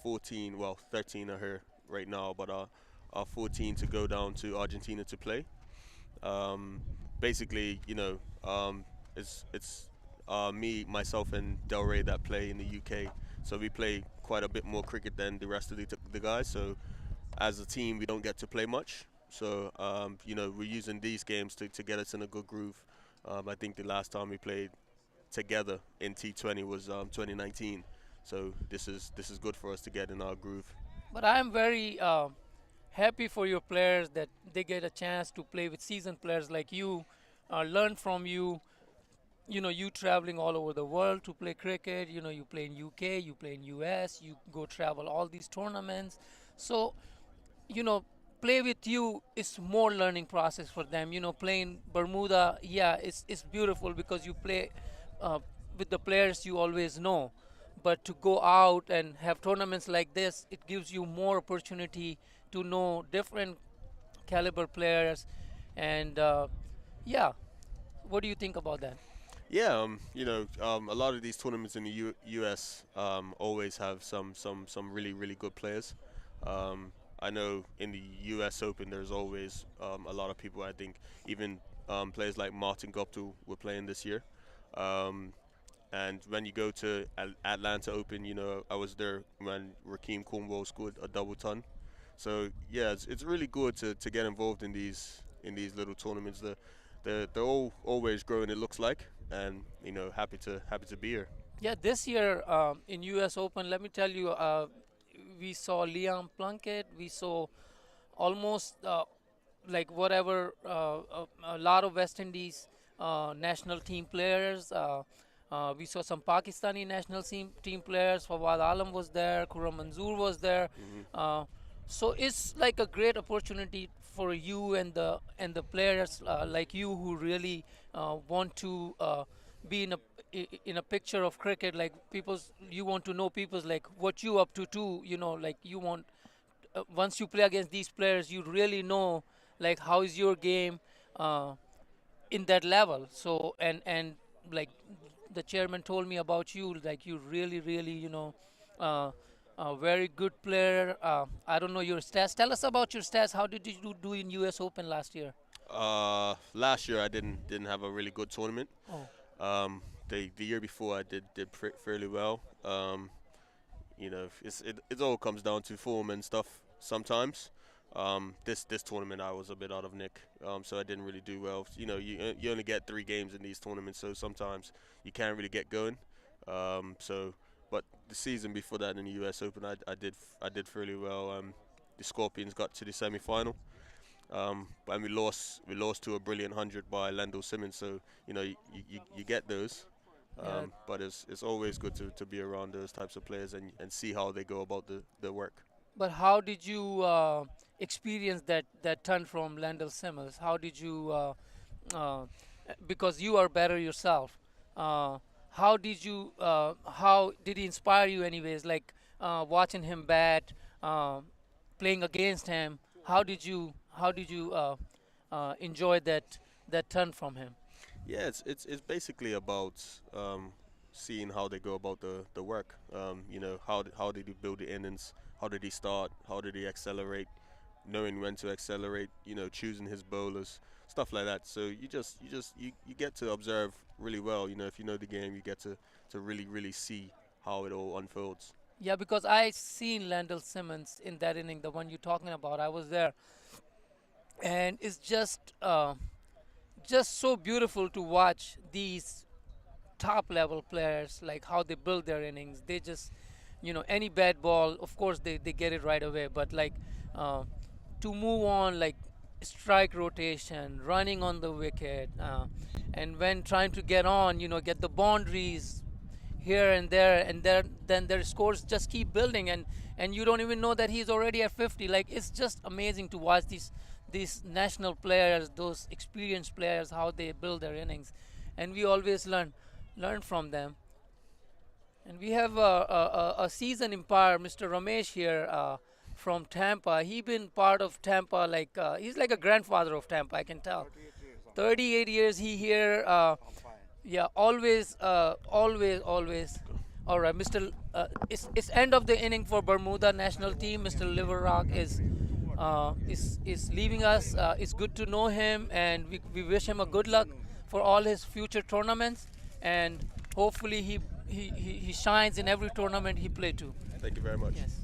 14. Well, 13 are here right now, but are 14 to go down to Argentina to play. Basically, you know, it's me, myself, and Del Rey that play in the UK. So we play quite a bit more cricket than the rest of the guys. So as a team, we don't get to play much. So, you know, we're using these games to get us in a good groove. I think the last time we played together in T20 was 2019. So this is good for us to get in our groove. But I'm very happy for your players that they get a chance to play with seasoned players like you, learn from you. You know, you traveling all over the world to play cricket. You know, you play in UK, you play in US, you go travel all these tournaments. So, you know, play with you is more learning process for them. You know, playing Bermuda, yeah, it's beautiful because you play with the players you always know. But to go out and have tournaments like this, it gives you more opportunity to know different caliber players. And yeah, what do you think about that? Yeah, you know, a lot of these tournaments in the US always have some really good players. I know in the US Open there's always a lot of people. I think even players like Martin Guptill were playing this year. And when you go to Atlanta Open, you know, I was there when Rakeem Cornwall scored a double ton. So yeah, it's really good to get involved in these little tournaments. They're all always growing, it looks like, and you know, happy to be here. Yeah, this year in U.S. Open, let me tell you, we saw Liam Plunkett, we saw almost like whatever a lot of West Indies national team players. We saw some Pakistani national team players. Fawad Alam was there, Khurram Manzoor was there. So it's like a great opportunity for you and the players like you who really want to be in a picture of cricket. Like you want to know people's like what you up to too. You know, like you want once you play against these players, you really know like how is your game in that level. So and like the chairman told me about you, like you really you know a very good player. I don't know your stats. Tell us about your stats. How did you do in US Open last year? Last year I didn't have a really good tournament. The year before I did fairly well. You know, it all comes down to form and stuff sometimes. This tournament I was a bit out of nick, so I didn't really do well. You know, you only get 3 games in these tournaments, so sometimes you can't really get going. But the season before that in the US Open, I did fairly well. The Scorpions got to the semi-final, and we lost to a brilliant 100 by Lendl Simmons. So you know you get those. But it's always good to be around those types of players and see how they go about the work. But how did you experience that turn from Lendl Simmons? How did you, because you are better yourself, how did he inspire you anyways? Like watching him bat, playing against him, how did you enjoy that turn from him? Yeah, it's basically about seeing how they go about the work. You know, how did he build the innings? How did he start? How did he accelerate? Knowing when to accelerate. You know, choosing his bowlers, stuff like that. So you get to observe really well. You know, if you know the game, you get to really see how it all unfolds. Yeah, because I seen Lendl Simmons in that inning, the one you're talking about. I was there, and it's just so beautiful to watch these top level players, like how they build their innings. They just, you know, any bad ball, of course they get it right away, but like to move on, like strike rotation, running on the wicket, and when trying to get on, you know, get the boundaries here and there, and then their scores just keep building, and you don't even know that he's already at 50. Like it's just amazing to watch these national players, those experienced players, how they build their innings, and we always learn from them. And we have a seasoned umpire, Mr. Ramesh here from Tampa. He been part of Tampa, like he's like a grandfather of Tampa, I can tell. 38 years he here. Yeah, always. All right, Mr. It's end of the inning for Bermuda national team. Mr. Liverrock is leaving us. It's good to know him, and we wish him a good luck for all his future tournaments, and hopefully he shines in every tournament he play to. Thank you very much. Yes.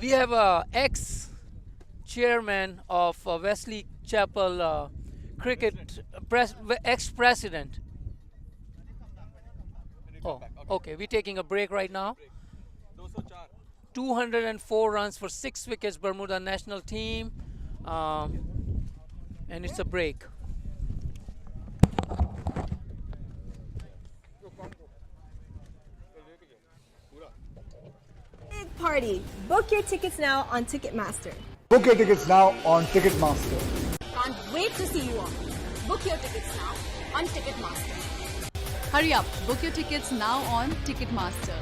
We have ex-chairman of Wesley Chapel cricket, ex-president. Oh, okay. We're taking a break right now. 204 runs for 6 wickets, Bermuda national team, and it's a break. Big party. Book your tickets now on Ticketmaster. Book your tickets now on Ticketmaster. Can't wait to see you all. Book your tickets now on Ticketmaster. Hurry up, book your tickets now on Ticketmaster.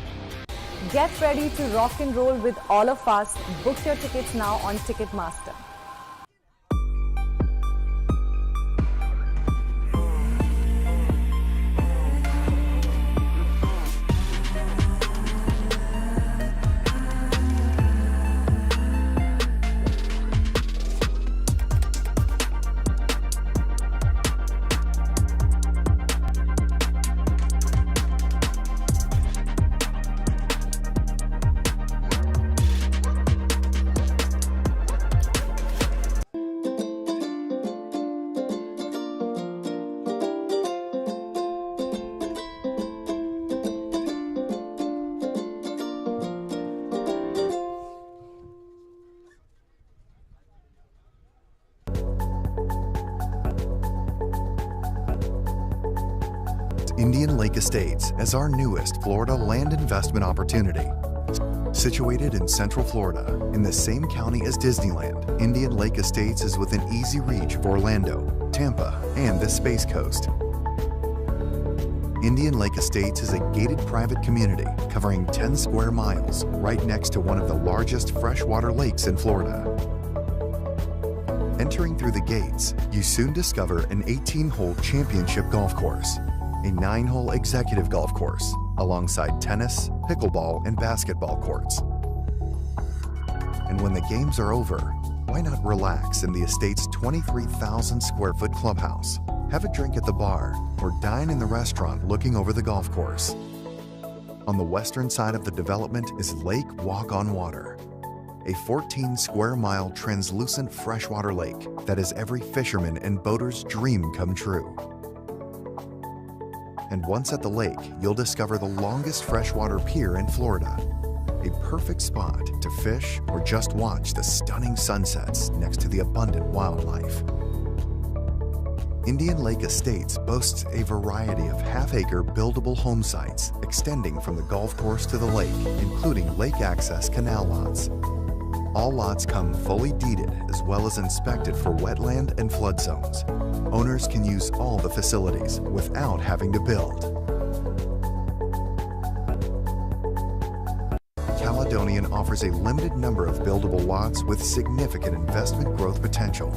Get ready to rock and roll with all of us. Book your tickets now on Ticketmaster. Indian Lake Estates as our newest Florida land investment opportunity. Situated in Central Florida, in the same county as Disneyland, Indian Lake Estates is within easy reach of Orlando, Tampa, and the Space Coast. Indian Lake Estates is a gated private community covering 10 square miles right next to one of the largest freshwater lakes in Florida. Entering through the gates, you soon discover an 18-hole championship golf course, a 9-hole executive golf course, alongside tennis, pickleball, and basketball courts. And when the games are over, why not relax in the estate's 23,000 square foot clubhouse, have a drink at the bar, or dine in the restaurant looking over the golf course. On the western side of the development is Lake Walk on Water, a 14 square mile translucent freshwater lake that is every fisherman and boater's dream come true. And once at the lake, you'll discover the longest freshwater pier in Florida, a perfect spot to fish or just watch the stunning sunsets next to the abundant wildlife. Indian Lake Estates boasts a variety of half-acre buildable home sites extending from the golf course to the lake, including lake access canal lots. All lots come fully deeded as well as inspected for wetland and flood zones. Owners can use all the facilities without having to build. Caledonian offers a limited number of buildable lots with significant investment growth potential.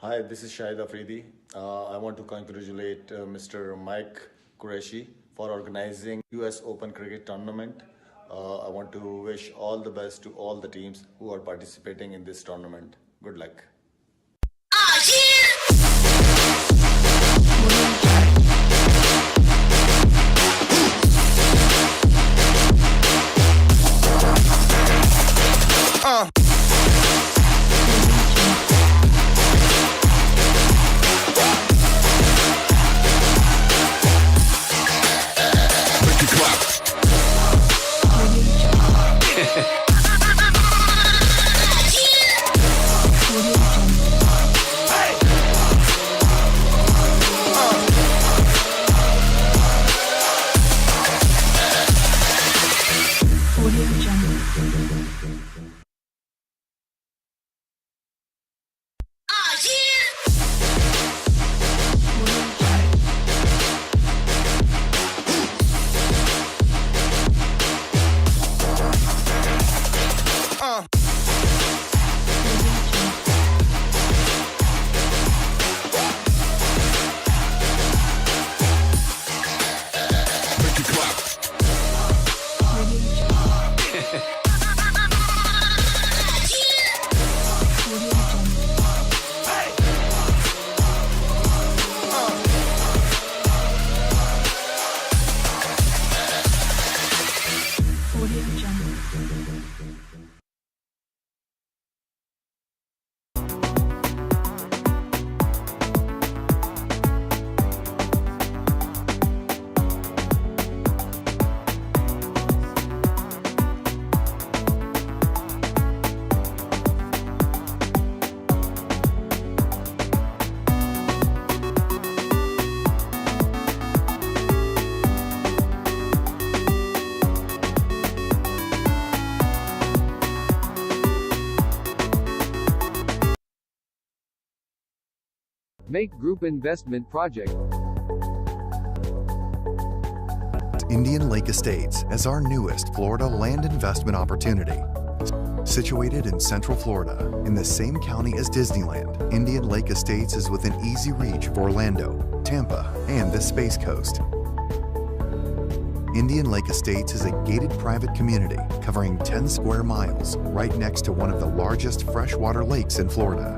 Hi, this is Shahid Afridi. I want to congratulate Mr. Mike Qureshi for organizing US Open Cricket Tournament. I want to wish all the best to all the teams who are participating in this tournament. Good luck. Make Group Investment Project. Indian Lake Estates as our newest Florida land investment opportunity. Situated in Central Florida, in the same county as Disneyland, Indian Lake Estates is within easy reach of Orlando, Tampa, and the Space Coast. Indian Lake Estates is a gated private community covering 10 square miles right next to one of the largest freshwater lakes in Florida.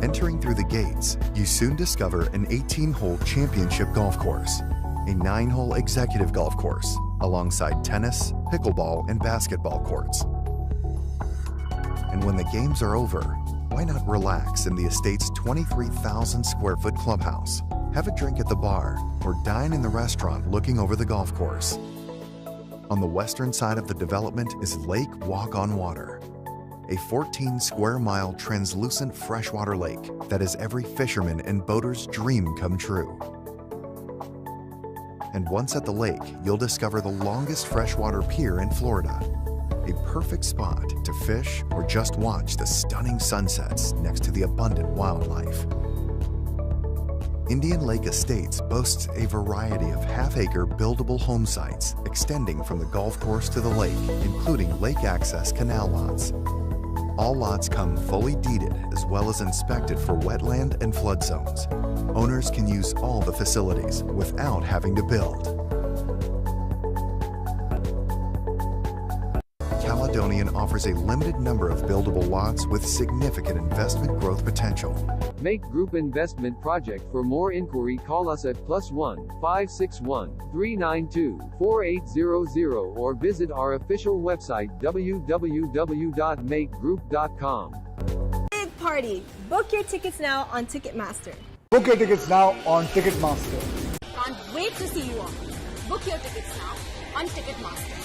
Entering through the gates, you soon discover an 18-hole championship golf course, a 9-hole executive golf course, alongside tennis, pickleball, and basketball courts. And when the games are over, why not relax in the estate's 23,000 square foot clubhouse, have a drink at the bar, or dine in the restaurant looking over the golf course. On the western side of the development is Lake Walk on Water, a 14 square mile translucent freshwater lake that is every fisherman and boater's dream come true. And once at the lake, you'll discover the longest freshwater pier in Florida, a perfect spot to fish or just watch the stunning sunsets next to the abundant wildlife. Indian Lake Estates boasts a variety of half-acre buildable home sites extending from the golf course to the lake, including lake access canal lots. All lots come fully deeded as well as inspected for wetland and flood zones. Owners can use all the facilities without having to build. Caledonian offers a limited number of buildable lots with significant investment growth potential. Make Group Investment Project. For more inquiry, call us at +1 561 392 4800 or visit our official website www.makegroup.com. Big party! Book your tickets now on Ticketmaster. Book your tickets now on Ticketmaster. Can't wait to see you all. Book your tickets now on Ticketmaster.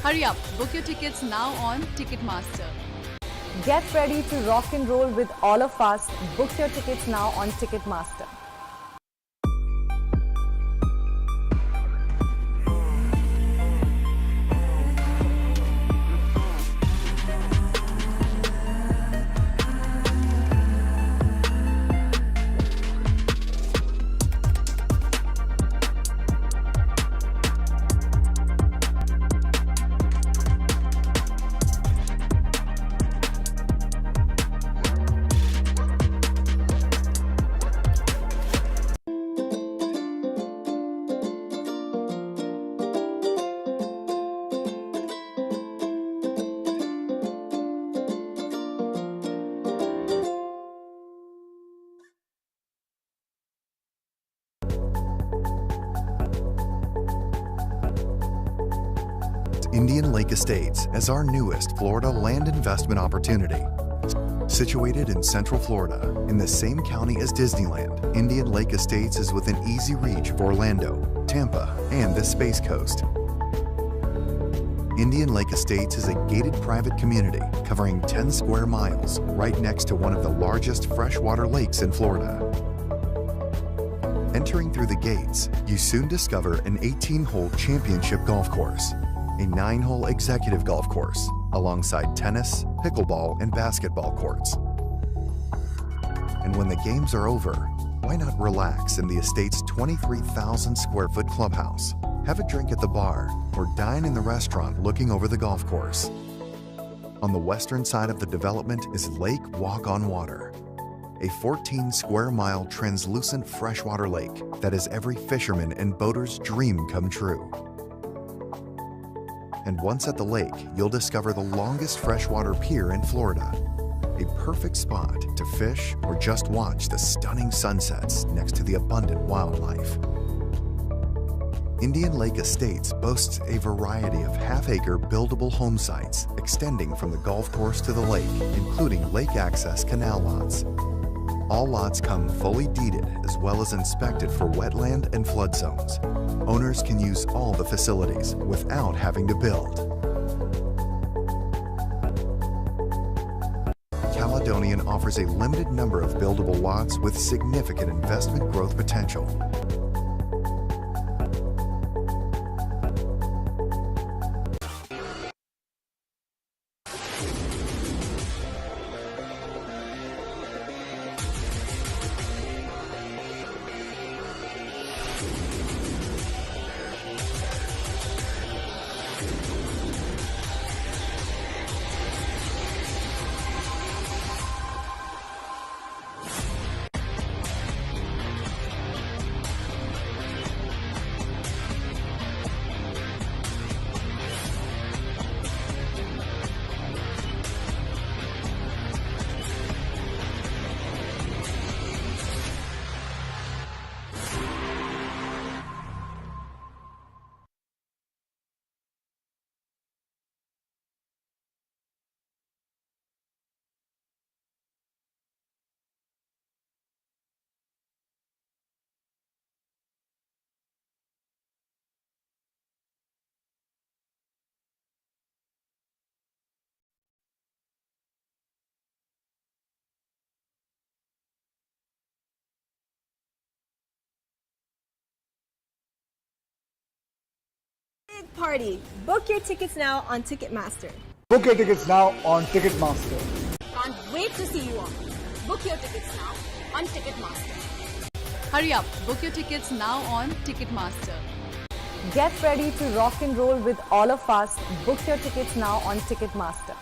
Hurry up, book your tickets now on Ticketmaster. Get ready to rock and roll with all of us. Book your tickets now on Ticketmaster. Indian Lake Estates as our newest Florida land investment opportunity. Situated in Central Florida, in the same county as Disneyland, Indian Lake Estates is within easy reach of Orlando, Tampa, and the Space Coast. Indian Lake Estates is a gated private community covering 10 square miles right next to one of the largest freshwater lakes in Florida. Entering through the gates, you soon discover an 18-hole championship golf course, a 9-hole executive golf course, alongside tennis, pickleball, and basketball courts. And when the games are over, why not relax in the estate's 23,000 square foot clubhouse, have a drink at the bar, or dine in the restaurant looking over the golf course. On the western side of the development is Lake Walk on Water, a 14 square mile translucent freshwater lake that is every fisherman and boater's dream come true. And once at the lake, you'll discover the longest freshwater pier in Florida, a perfect spot to fish or just watch the stunning sunsets next to the abundant wildlife. Indian Lake Estates boasts a variety of half-acre buildable home sites extending from the golf course to the lake, including lake access canal lots. All lots come fully deeded as well as inspected for wetland and flood zones. Owners can use all the facilities without having to build. Caledonian offers a limited number of buildable lots with significant investment growth potential. Big party. Book your tickets now on Ticketmaster. Book your tickets now on Ticketmaster. Can't wait to see you all. Book your tickets now on Ticketmaster. Hurry up, book your tickets now on Ticketmaster. Get ready to rock and roll with all of us. Book your tickets now on Ticketmaster.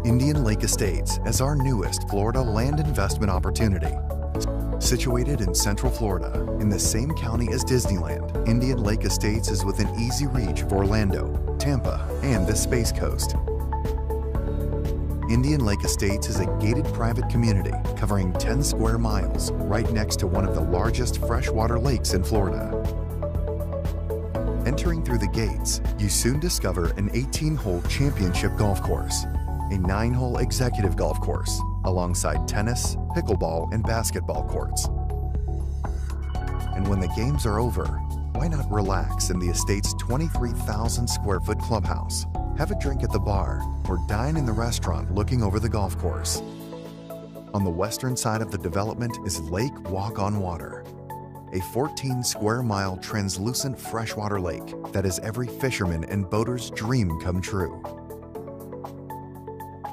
Indian Lake Estates as our newest Florida land investment opportunity. Situated in Central Florida, in the same county as Disneyland, Indian Lake Estates is within easy reach of Orlando, Tampa, and the Space Coast. Indian Lake Estates is a gated private community covering 10 square miles right next to one of the largest freshwater lakes in Florida. Entering through the gates, you soon discover an 18-hole championship golf course, a 9-hole executive golf course, alongside tennis, pickleball, and basketball courts. And when the games are over, why not relax in the estate's 23,000 square foot clubhouse, have a drink at the bar, or dine in the restaurant looking over the golf course. On the western side of the development is Lake Walk on Water, a 14 square mile translucent freshwater lake that is every fisherman and boater's dream come true.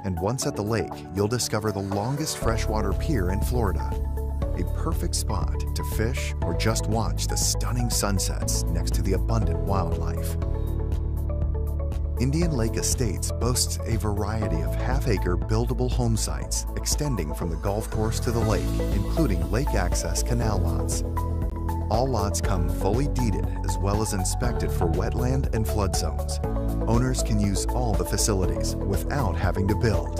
And once at the lake, you'll discover the longest freshwater pier in Florida, a perfect spot to fish or just watch the stunning sunsets next to the abundant wildlife. Indian Lake Estates boasts a variety of half-acre buildable home sites extending from the golf course to the lake, including lake access canal lots. All lots come fully deeded as well as inspected for wetland and flood zones. Owners can use all the facilities without having to build.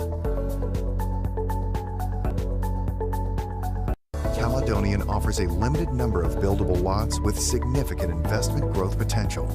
Caledonian offers a limited number of buildable lots with significant investment growth potential.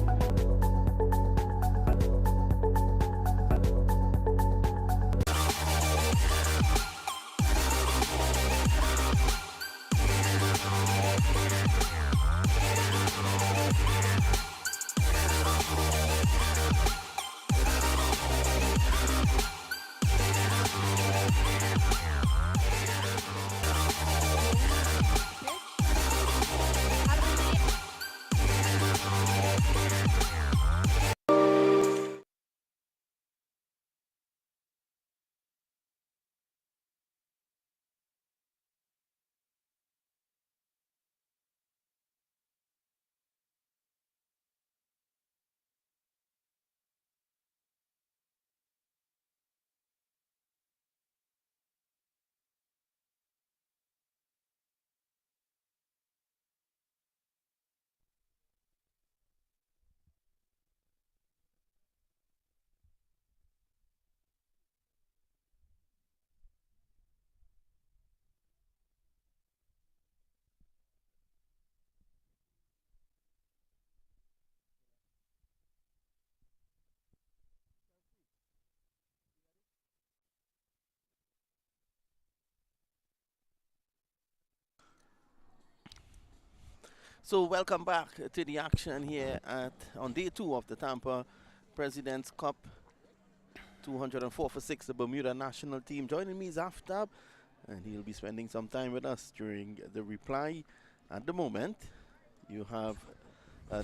So welcome back to the action here on day 2 of the Tampa President's Cup 204 for 6, the Bermuda national team. Joining me is Aftab, and he'll be spending some time with us during the reply. At the moment, you have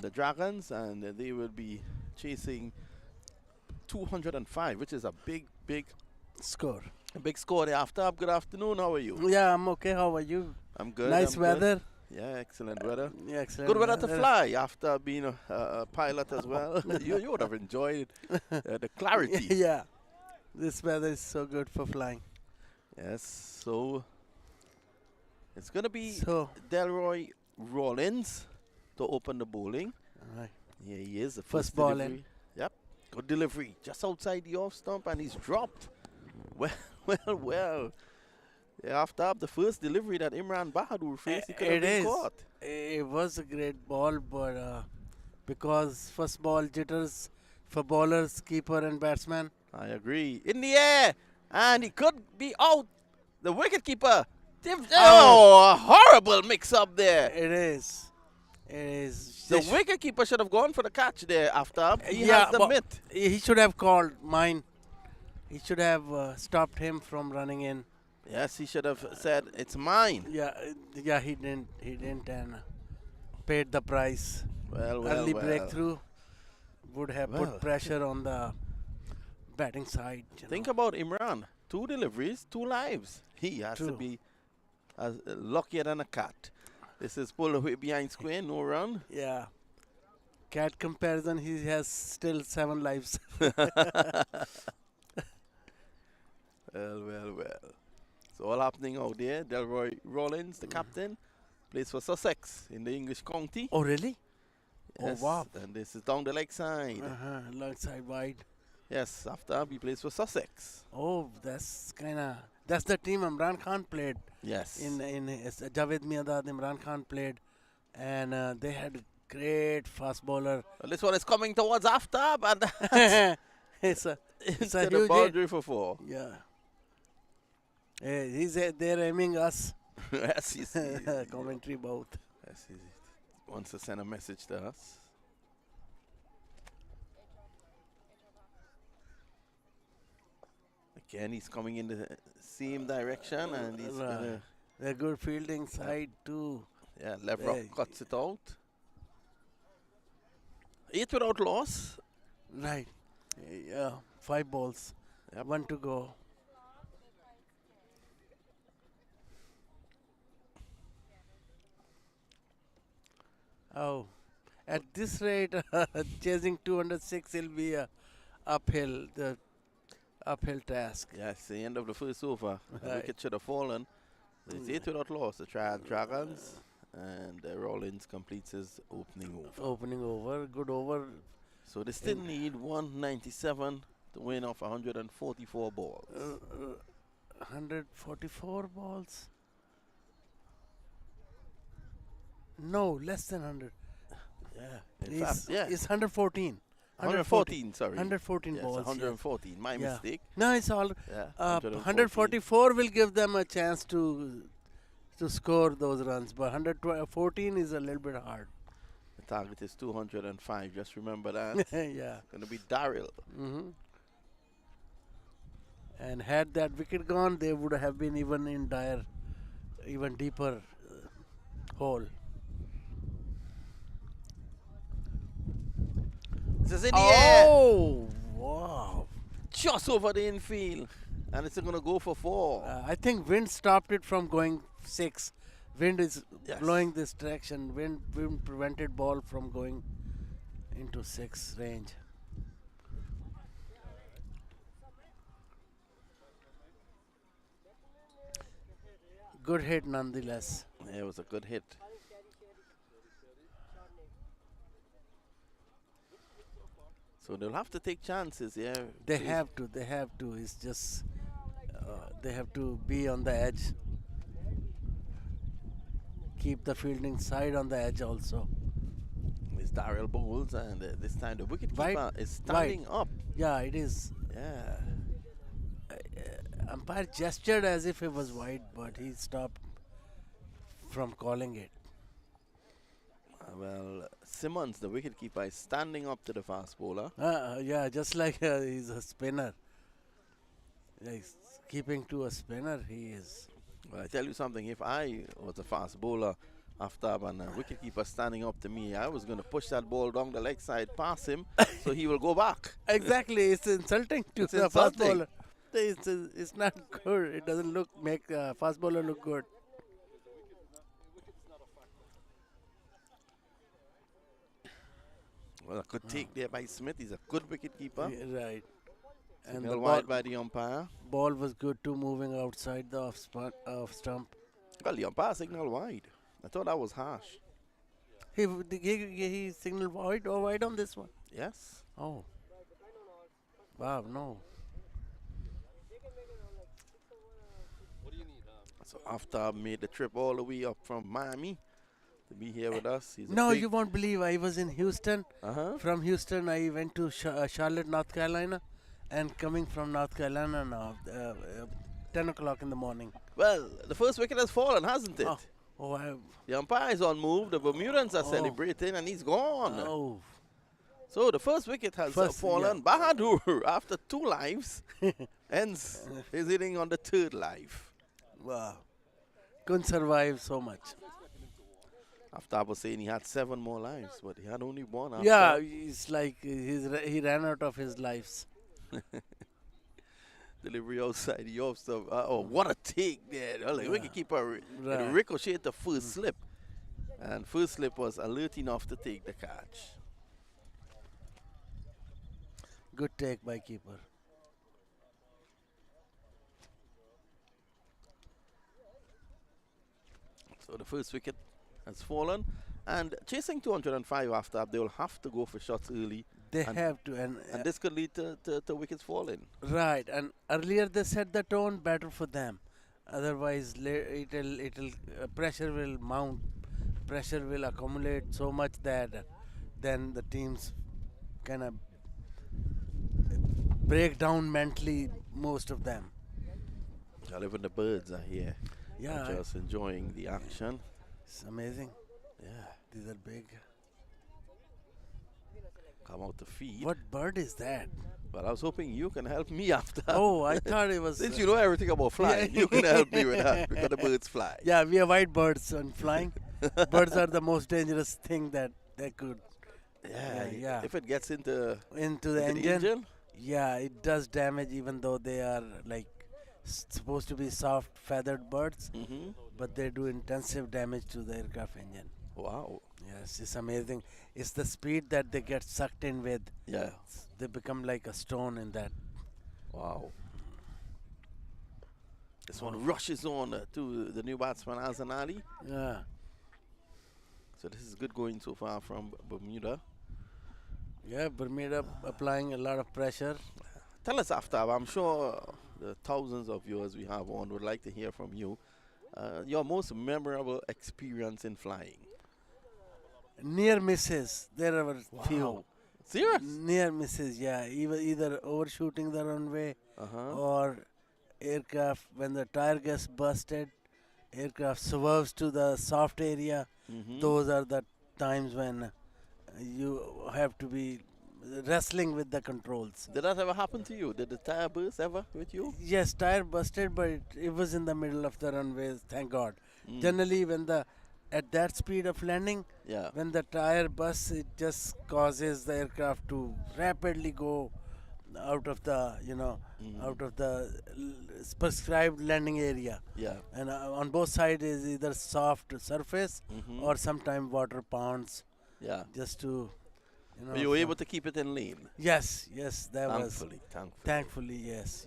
the Dragons, and they will be chasing 205, which is a big score. A big score there. Aftab, good afternoon. How are you? Yeah, I'm okay. How are you? I'm good. Nice weather. Good. Yeah, excellent weather. Yeah, excellent. Good weather to fly after being a pilot as well. you would have enjoyed the clarity. Yeah, this weather is so good for flying. Yes, so It's going to be So- Delroy Rollins to open the bowling. Right. Here he is, the First first ball delivery. in. Yep, good delivery. Just outside the off stump, and he's dropped. Well. After up the first delivery that Imran Bahadur faced, he could have It been is. caught. It was a great ball, but because first ball jitters for bowlers, keeper, and batsman. I agree. In the air, and he could be out. The wicketkeeper. Oh, a horrible mix-up there. It is. It is. The wicketkeeper should have gone for the catch there after. He Yeah, has the but mitt. he should have called mine. He should have stopped him from running in. Yes, he should have said, it's mine. Yeah, he didn't. He didn't, and paid the price. Well, Early breakthrough would have Well. put pressure on the batting side. Think about Imran. 2 deliveries, 2 lives. He has to True. be as luckier than a cat. This is pulled away behind square, no run. Yeah. Cat comparison, he has still 7 lives. Well. It's all happening out there. Delroy Rollins, the captain, plays for Sussex in the English county. Oh, really? Yes, Oh, wow. and this is down the leg side. Leg side wide. Yes, after he plays for Sussex. Oh, that's the team Imran Khan played. Yes. In Javed Miandad, Imran Khan played, and they had a great fast bowler. Well, this one is coming towards after, but it's a into the huge boundary for 4. Yeah. They're aiming us. Yes, you see. Commentary both. Yes, he wants to send a message to us. Again, he's coming in the same direction, and he's gonna. They're good fielding side too. Yeah, left rock cuts it out. 8 without loss. Right. Yeah. 5 balls. Yep. 1 to go. Oh, at this rate, chasing 206 will be a uphill task. Yes, the end of the first over. The Right. wicket should have fallen. It's 8 without loss. The TRIAD Dragons, and Rollins completes his opening over. Opening over, good over. So they still need 197 to win off 144 balls. 144 balls. No, less than 100. Yeah. In fact, yeah. It's 114. 114, sorry. 114 Yes, balls. 114. My Yeah. mistake. No, it's all. Yeah, 144 will give them a chance to score those runs, but 114 is a little bit hard. The target is 205. Just remember that. Yeah. Going to be Daryl. And had that wicket gone, they would have been even deeper hole. This is in the air. Oh, wow. Just over the infield. And it's going to go for 4. I think wind stopped it from going 6. Wind is Yes. blowing this direction. Wind prevented ball from going into 6 range. Good hit nonetheless. Yeah, it was a good hit. So they'll have to take chances, yeah. They have to. It's just they have to be on the edge. Keep the fielding side on the edge also. It's Daryl bowls, and this time the wicketkeeper Wide. is standing Wide. up. Yeah, it is. Yeah. Umpire gestured as if it was wide, but he stopped from calling it. Well, Simmons, the wicketkeeper, is standing up to the fast bowler. Yeah, just like he's a spinner. He's keeping to a spinner, he is. Well, I tell you something, if I was a fast bowler after and a wicketkeeper standing up to me, I was going to push that ball down the leg side past him so he will go back. Exactly, it's insulting to It's the fast insulting. bowler. It's not good. It doesn't make fast bowler look good. Well, a good take there by Smith. He's a good wicketkeeper. Yeah, right. And Signal the wide by the umpire. ball was good too, moving outside the off stump. Well, the umpire signal wide. I thought that was harsh. He signaled wide or wide on this one? Yes. Oh. Wow, no. So after made the trip all the way up from Miami to be here with us. No, you won't believe I was in Houston. Uh-huh. From Houston, I went to Charlotte, North Carolina, and coming from North Carolina now, 10 o'clock in the morning. Well, the first wicket has fallen, hasn't it? Oh, the umpire is on move. The Bermudans are celebrating, and he's gone. Oh. So the first wicket has fallen. Yeah. Bahadur, after 2 lives, ends his inning on the 3rd life. Wow. Couldn't survive so much. After I was saying he had 7 more lives, but he had only 1 after. Yeah, it's like he ran out of his lives. Delivery outside the off stuff. What a take there. Like, wicketkeeper ricocheted the first slip. And first slip was alert enough to take the catch. Good take by keeper. So the first wicket has fallen. And chasing 205 after, they will have to go for shots early. They have to. And this could lead to wickets falling. Right. And earlier they set the tone better for them. Otherwise, it'll pressure will mount. Pressure will accumulate so much that then the teams kind of break down mentally, most of them. Even the birds are here. Yeah. Just enjoying the action. It's amazing. Yeah. These are big. Come out to feed. What bird is that? Well, I was hoping you can help me after. Oh, I thought it was... Since you know everything about flying, you can help me with that because the birds fly. Yeah, we avoid birds and flying. Birds are the most dangerous thing that they could... Yeah. If it gets into the engine, yeah, it does damage even though they are like supposed to be soft feathered birds, but they do intensive damage to the aircraft engine. Wow. Yes, it's amazing. It's the speed that they get sucked in with. Yeah. They become like a stone in that. Wow. This one rushes on to the new batsman, Azanali. Yeah. So this is good going so far from Bermuda. Yeah, Bermuda applying a lot of pressure. Tell us after, I'm sure the thousands of viewers we have on would like to hear from you. Your most memorable experience in flying? Near misses. There are few. Serious? Near misses, yeah. Either overshooting the runway or aircraft, when the tire gets busted, aircraft swerves to the soft area. Those are the times when you have to be wrestling with the controls. Did that ever happen to you? Did the tire burst ever with you? Yes, tire busted, but it was in the middle of the runway, thank God. Generally, when at that speed of landing, when the tire bursts, it just causes the aircraft to rapidly go out of the, out of the prescribed landing area. Yeah. And on both sides is either soft surface or sometimes water ponds. Yeah. Just to, But you were able to keep it in lane? Yes, that thankfully, was. Thankfully, yes.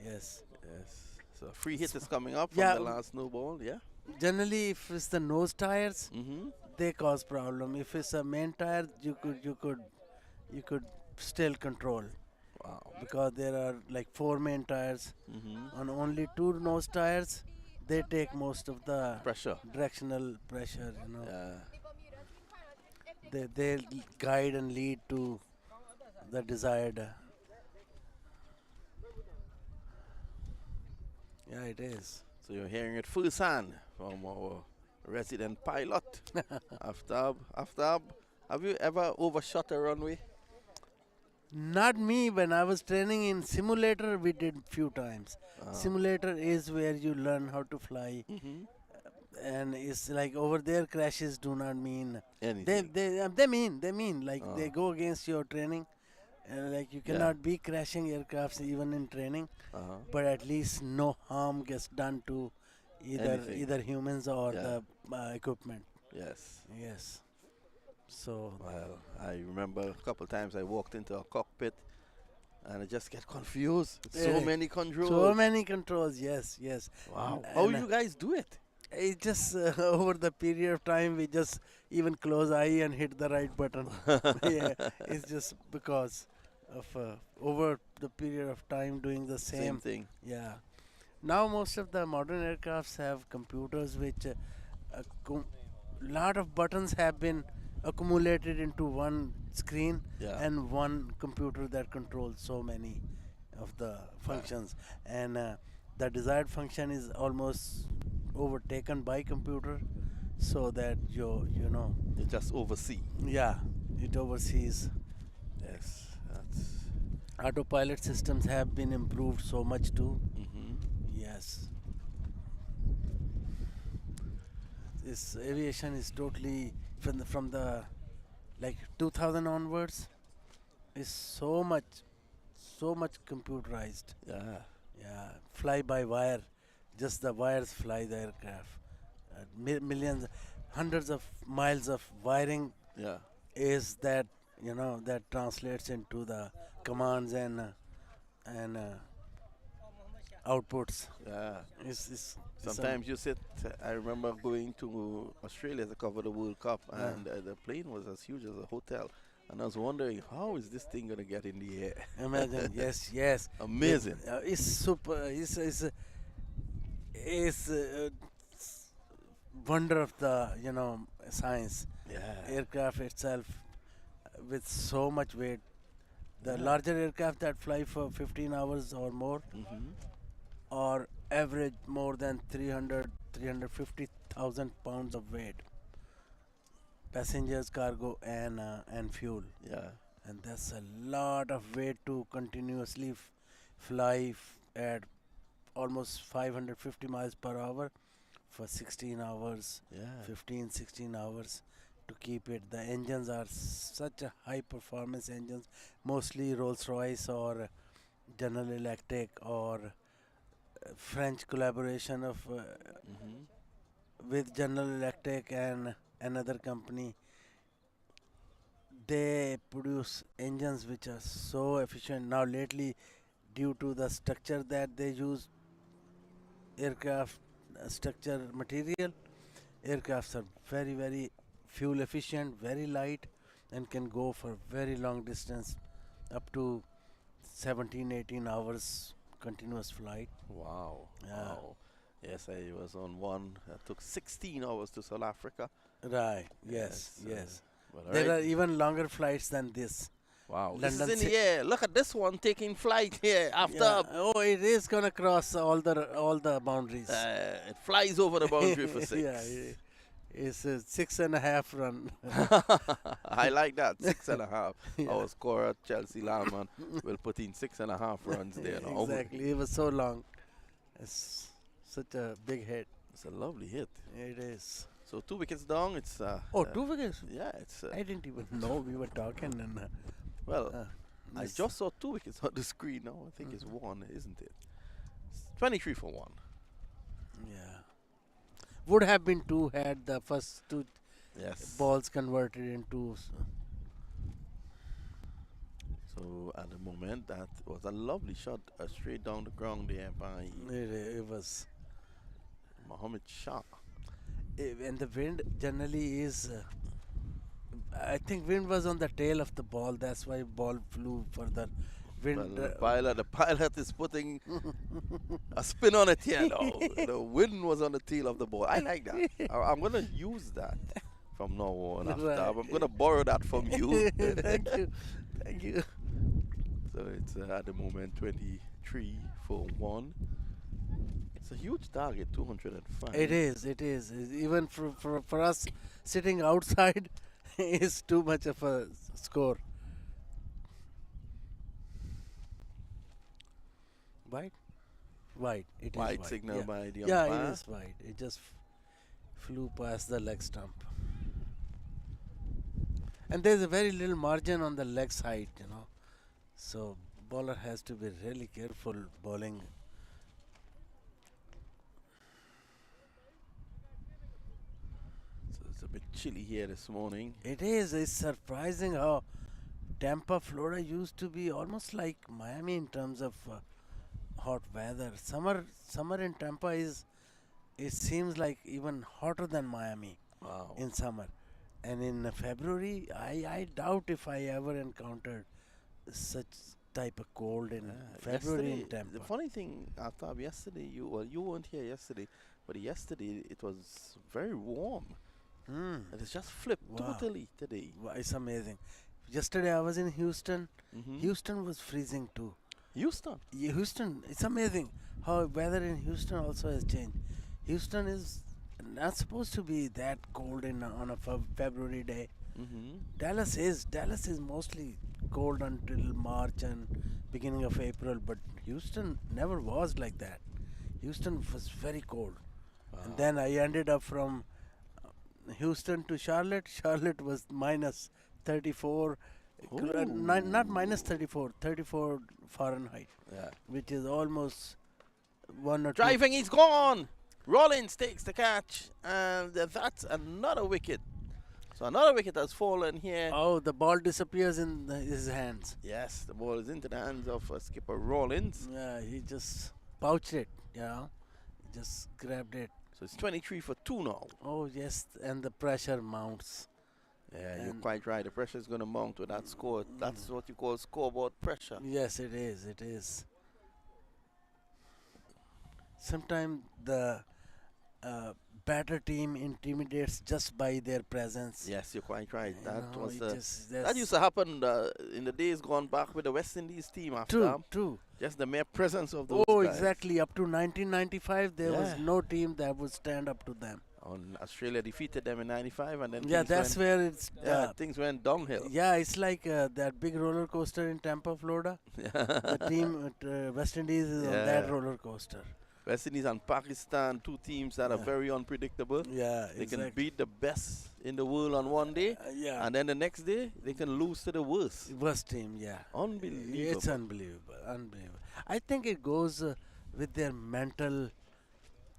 So free hit is coming up from the last no ball, yeah? Generally, if it's the nose tires, they cause problem. If it's a main tire, you could still control. Wow. Because there are like 4 main tires. On only 2 nose tires, they take most of the pressure, directional pressure. They guide and lead to the desired. Yeah, it is. So you're hearing it firsthand from our resident pilot, Aftab. Aftab, have you ever overshot a runway? Not me. When I was training in simulator, we did few times. Simulator is where you learn how to fly. And it's like over there crashes do not mean anything. They mean like they go against your training. Like you cannot be crashing aircrafts even in training, but at least no harm gets done to either humans or the equipment. Yes. So. Well, I remember a couple times I walked into a cockpit and I just get confused. So many controls. So many controls. Yes. Wow. How you guys do it? It just over the period of time we just even close eye and hit the right button. Yeah, it's just because of over the period of time doing the Same thing. Yeah. Now most of the modern aircrafts have computers which lot of buttons have been accumulated into one screen and one computer that controls so many of the functions, and the desired function is almost overtaken by computer, so that you just oversee. Yeah, it oversees. Yes, that's autopilot systems have been improved so much too. Yes, this aviation is totally from the like 2000 onwards is so much computerized. Yeah, fly by wire, just the wires fly the aircraft. Millions, hundreds of miles of wiring is that that translates into the commands and outputs. Sometimes you sit. I remember going to Australia to cover the World Cup, and the plane was as huge as a hotel. And I was wondering, how is this thing gonna get in the air? Imagine, yes. Amazing. It's super. It's wonder of the science. Aircraft itself with so much weight. The larger aircraft that fly for 15 hours or more, or average more than 350,000 pounds of weight. Passengers, cargo, and fuel. And that's a lot of weight to continuously fly at almost 550 miles per hour for 16 hours, 15, 16 hours to keep it. The engines are such a high performance engines, mostly Rolls-Royce or General Electric or French collaboration of with General Electric and another company. They produce engines which are so efficient. Now lately, due to the structure that they use, aircraft structure material, aircrafts are very, very fuel efficient, very light, and can go for very long distance, up to 17, 18 hours continuous flight. Wow. Yes, I was on one that took 16 hours to South Africa. Right, yes. There are even longer flights than this. Wow. This is in the air. Look at this one taking flight here after. Oh, it is going to cross all the boundaries. It flies over the boundary for 6. Yeah, it's a 6.5 run. I like that, 6.5. Our scorer, Chelsea Lallman, will put in 6.5 runs there. Exactly, it was so long. It's such a big hit. It's a lovely hit. It is. So 2 wickets down. It's 2 wickets. Yeah, it's. I didn't even know we were talking. And I just saw 2 wickets on the screen now. I think it's 1, isn't it? It's 23 for 1. Yeah. Would have been 2 had the first 2 balls converted into. So at the moment, that was a lovely shot straight down the ground there by. It was. Mohammed Shah. And the wind generally is. I think wind was on the tail of the ball. That's why ball flew further. Wind. Well, the pilot is putting a spin on it here now. The wind was on the tail of the ball. I like that. I'm going to use that from now on. After. I'm going to borrow that from you. Thank you. So it's at the moment 23 for 1. It's a huge target, 205. It is. Even for us sitting outside, is too much of a score. Wide? It is wide. Signal by the umpire. Yeah, it is wide. It just flew past the leg stump. And there's a very little margin on the leg side, So bowler has to be really careful bowling. So it's a bit chilly here this morning. It is. It's surprising how Tampa, Florida used to be almost like Miami in terms of hot weather. Summer in Tampa is it seems like even hotter than Miami in summer. And in February, I doubt if I ever encountered such type of cold in February in Tampa. The funny thing, Aftab, yesterday, you weren't here yesterday, but yesterday it was very warm. And it's just flipped totally today. Wow, it's amazing. Yesterday I was in Houston. Houston was freezing too. Houston? Yeah, Houston. It's amazing how weather in Houston also has changed. Houston is not supposed to be that cold on a February day. Dallas is mostly cold until March and beginning of April, but Houston never was like that. Houston was very cold. And then I ended up from Houston to Charlotte. Charlotte was minus 34, not minus 34, 34 Fahrenheit, which is almost 1 or 2. Driving, he's gone. Rollins takes the catch, and that's another wicket. So another wicket has fallen here. Oh, the ball disappears in his hands. Yes, the ball is into the hands of skipper Rollins. Yeah, he just pouched it, He just grabbed it. So it's 23 for 2 now. Oh, yes, and the pressure mounts. Yeah, you're quite right. The pressure is going to mount with that score. That's what you call scoreboard pressure. Yes, it is. It is. Sometimes the batter team intimidates just by their presence. Yes, you're quite right. That used to happen in the days gone back with the West Indies team after. True. Just the mere presence of those guys. Exactly. Up to 1995, there was no team that would stand up to them. Australia defeated them in 95, and then things went downhill. Yeah, it's like that big roller coaster in Tampa, Florida. The team at West Indies is on that roller coaster. West Indies and Pakistan, two teams that are very unpredictable. Yeah, they can beat the best in the world on one day, and then the next day they can lose to the worst. Worst team, unbelievable. It's unbelievable. I think it goes with their mental,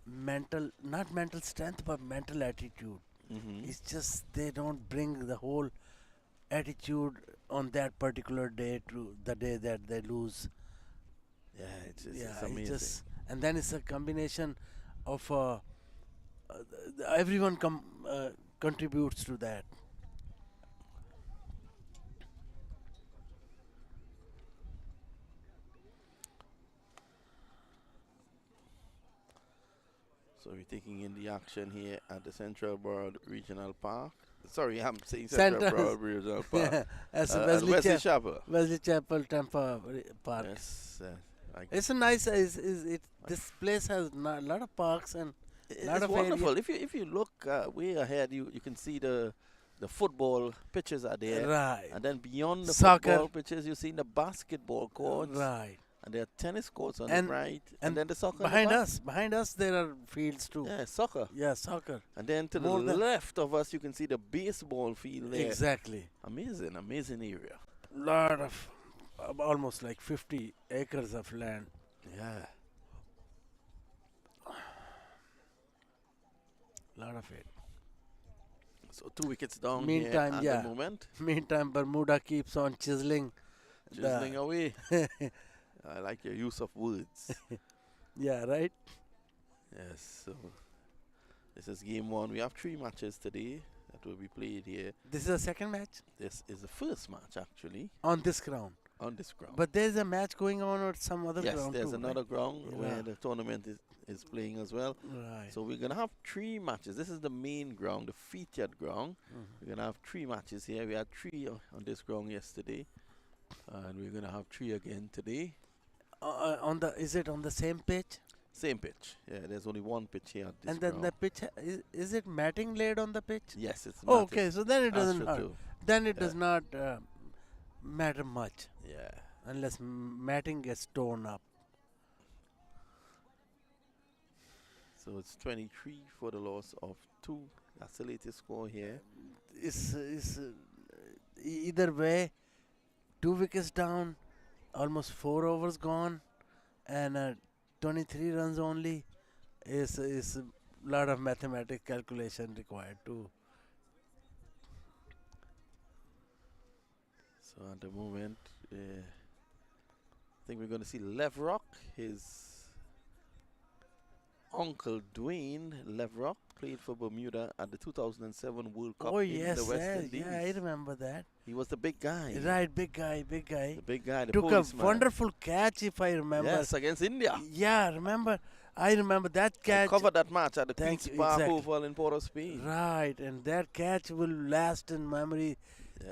not mental strength, but mental attitude. It's just they don't bring the whole attitude on that particular day to the day that they lose. Yeah, it's amazing. And then it's a combination of everyone contributes to that. So we're taking in the action here at the Central Broad Regional Park. Sorry, I'm saying Central Broad Regional Park. As Wesley Chapel. Wesley Chapel, Tampa Park. Yes. It's a nice. This place has a lot of parks and lot of wonderful. If you look way ahead, you can see the football pitches are there. Right. And then beyond the soccer football pitches, you see the basketball courts. Right. And there are tennis courts on the right. And then the soccer. Behind us, there are fields too. Yeah, soccer. Yeah, soccer. And then to the left of us, you can see the baseball field there. Exactly. Amazing area. Lot of. Almost like 50 acres of land. Yeah. Lot of it. So 2 wickets down Meantime, here at the moment. Meantime, Bermuda keeps on chiseling. Away. I like your use of words. Yeah, right? Yes. So this is game 1. We have 3 matches today that will be played here. This is the second match? This is the first match, actually. On this ground? On this ground. But there's a match going on at some other ground. Yes, there's too, another right? ground where the tournament is playing as well. Right. So we're going to have 3 matches. This is the main ground, the featured ground. We're going to have 3 matches here. We had 3 on this ground yesterday. And we're going to have 3 again today. Is it on the same pitch? Same pitch. Yeah, there's only one pitch here. And then the pitch, is it matting laid on the pitch? Yes, it's matting. Okay, so then it doesn't hurt. Then it Yeah. does not matter much. Yeah. Unless matting gets torn up. So it's 23 for the loss of 2. That's the latest score here. Either way, 2 wickets down, almost 4 overs gone, and 23 runs only is a lot of mathematical calculation required too. So at the moment, I think we're going to see Levrock. His uncle Dwayne Leverock played for Bermuda at the 2007 World Cup Oh in yes, the West Indies. yeah, I remember that. He was the big guy. Right, big guy, big guy. The big guy, the Took a policeman. wonderful catch, if I remember. Yes, against India. Yeah, I remember that catch. I covered that match at the Queen's Park exactly. Oval in Port of Spain. Right, and that catch will last in memory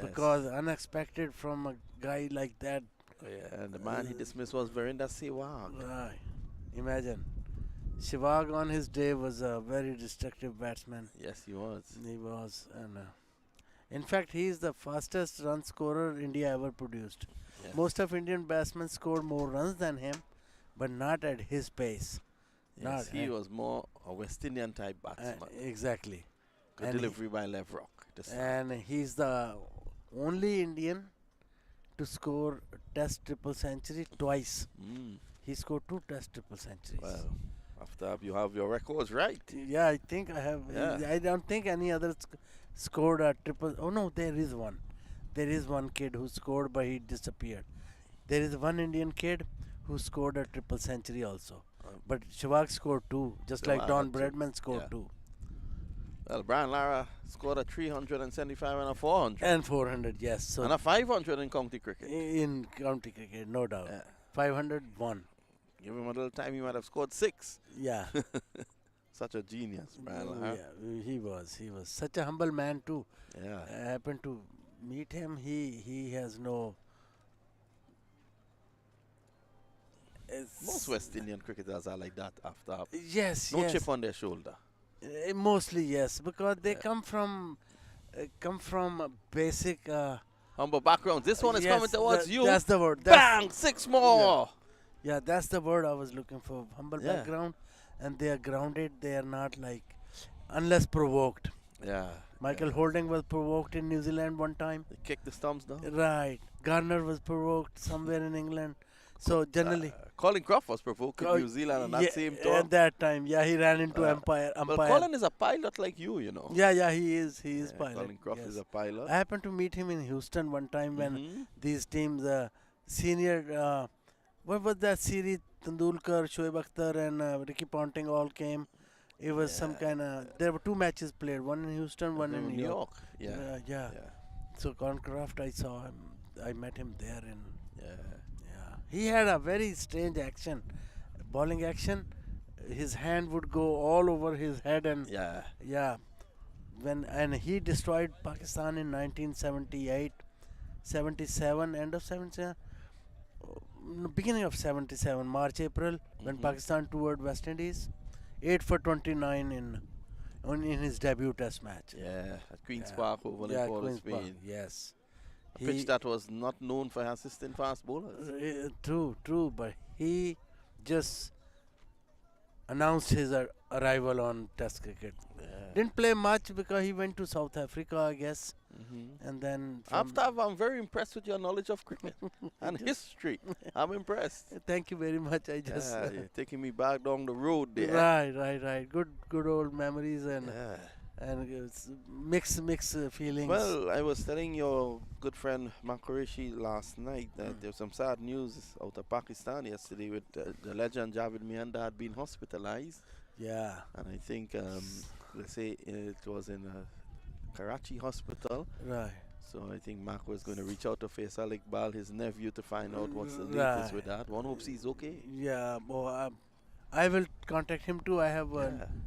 because unexpected from a guy like that. Oh, yeah, and the man he dismissed was Virender Sehwag. Right, imagine. Sehwag on his day was a very destructive batsman. Yes, he was. He was, and in fact, he is the fastest run scorer India ever produced. Yes. Most of Indian batsmen scored more runs than him, but not at his pace. Yes, he was more a West Indian type batsman. Exactly. Good delivery by Leverock. And he's the only Indian to score Test triple century twice. He scored 2 Test triple centuries. Well, after you have your records right. Yeah, I think I have. Yeah. I don't think any other scored a triple. Oh no, there is one. There is one kid who scored, but he disappeared. There is one Indian kid who scored a triple century also. But Sehwag scored 2, just like Don Bradman scored 2. Well, Brian Lara scored a 375 and a 400. And 400, yes. So and a 500 in county cricket. In county cricket, no doubt. 501. Give him a little time, he might have scored 6. Yeah. Such a genius, Brian Oh, Lara. yeah, he was. He was such a humble man too. Yeah. I happened to meet him. He has no. Most West Indian cricketers are like that after. Yes, no yes. chip on their shoulder. Mostly yes, because they come from a basic humble background. This one is coming towards you. That's the word. Bang! 6 more. Yeah, that's the word I was looking for. Humble Yeah. background, and they are grounded. They are not like unless provoked. Yeah. Michael Holding was provoked in New Zealand one time. They kicked the stumps down. Right. Garner was provoked somewhere in England. So generally, Colin Croft was provoked in New Zealand on that same tour. At that time, yeah, he ran into umpire. Well, Colin is a pilot like you know. Yeah, he is. He is pilot. Colin Croft is a pilot. I happened to meet him in Houston one time when these teams, senior, what was that series? Tendulkar, Shoaib Akhtar, and Ricky Ponting all came. It was some kind of. There were 2 matches played. One in Houston, one in New York. Yeah. Yeah. So Colin Croft, I saw him. I met him there in. He had a very strange action, bowling action. His hand would go all over his head and and he destroyed Pakistan in 1978, 77, end of 77, beginning of 77, March, April, when Pakistan toured West Indies, 8 for 29 in his debut Test match. Yeah, at Queen's Park Oval in Port of Spain. Yes. A pitch that was not known for assisting fast bowlers. True, but he just announced his arrival on Test cricket. Didn't play much because he went to South Africa, I guess. And then After I'm very impressed with your knowledge of cricket and history. I'm impressed. Thank you very much. I just you're taking me back down the road there. Right. Good old memories and it's mixed feelings. Well, I was telling your good friend Qureshi last night that there was some sad news out of Pakistan yesterday with the legend Javed Mianda had been hospitalized. Yeah. And I think, let's say it was in a Karachi hospital. Right. So I think Mark was going to reach out to Faisal Iqbal, his nephew, to find out what's the latest with that. One hopes he's okay. Yeah, well, I will contact him too. I have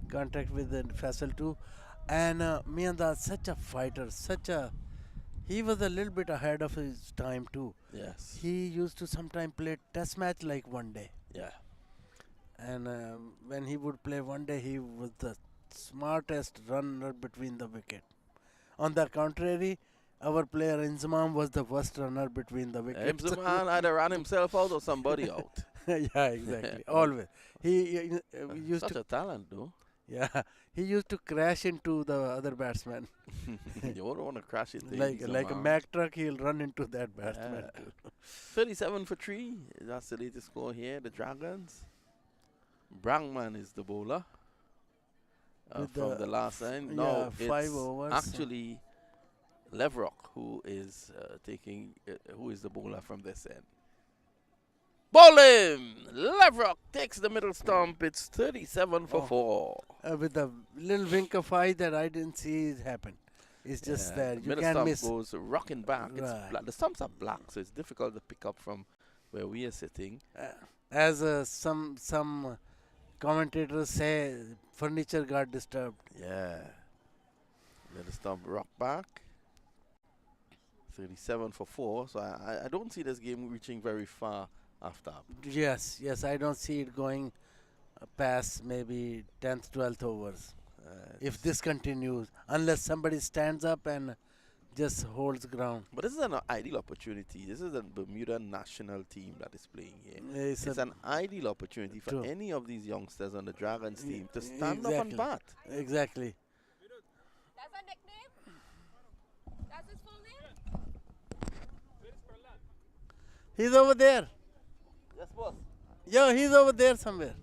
contact with Faisal too. And Mianda, such a fighter, he was a little bit ahead of his time too. Yes. He used to sometimes play Test match like one day. Yeah. And when he would play one day, he was the smartest runner between the wicket. On the contrary, our player Inzamam was the worst runner between the wickets. Inzamam either ran himself out or somebody out. Yeah, exactly. Always. He used Such a talent, though. Yeah, he used to crash into the other batsman. You don't want to crash into like a Mack truck, he'll run into that batsman too. 37 for 3. That's the latest score here. The Dragons. Brangman is the bowler from the last end. No, it's 5 overs. actually Leverock who is who is the bowler from this end. Bowling! Leverock takes the middle stump. It's 37 for 4. With a little wink of eye that I didn't see it happen. It's just that you middle can't stump miss. goes rocking back. It's Right. black. The stumps are black, so it's difficult to pick up from where we are sitting. As some commentators say, furniture got disturbed. Yeah. Middle stump rock back. 37 for 4. So I don't see this game reaching very far after. Yes, I don't see it going past maybe 10th, 12th overs. If this continues, unless somebody stands up and just holds ground. But this is an ideal opportunity. This is a Bermuda national team that is playing here. It's an ideal opportunity for any of these youngsters on the Dragons team to stand up and bat. Exactly. That's a nickname? That's his full name? He's over there. Yes, boss. Yo, he's over there somewhere.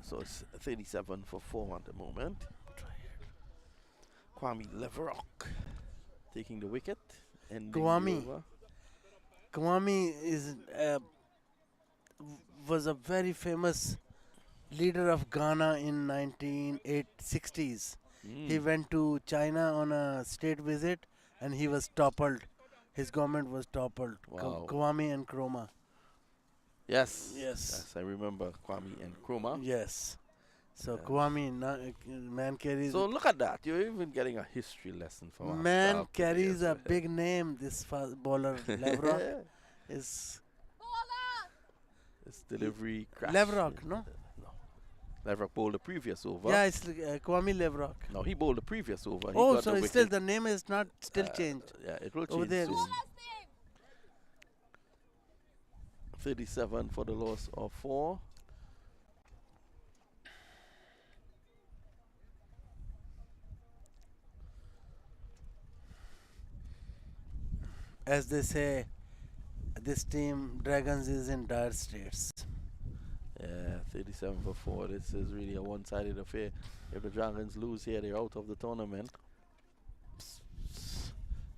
So it's 37 for 4 at the moment. Kwame Leverock taking the wicket. Kwame is was a very famous leader of Ghana in 1960s. He went to China on a state visit and he was toppled. His government was toppled. Wow. Kwame and Nkrumah. Yes, I remember Kwame and Nkrumah. Yes. So Kwame, man carries. So look at that. You're even getting a history lesson from us. Man carries a big name. This bowler, Leverock, is. His delivery crash. Leverock, no? Leverock bowled the previous over. Yeah, it's Kwame Leverock. No, he bowled the previous over. Oh, so still the name is not still changed. Yeah, it will over change there. soon. 37 for the loss of 4. As they say, this team, Dragons, is in dire straits. Yeah, 37 for 4. This is really a one-sided affair. If the Dragons lose here, they're out of the tournament.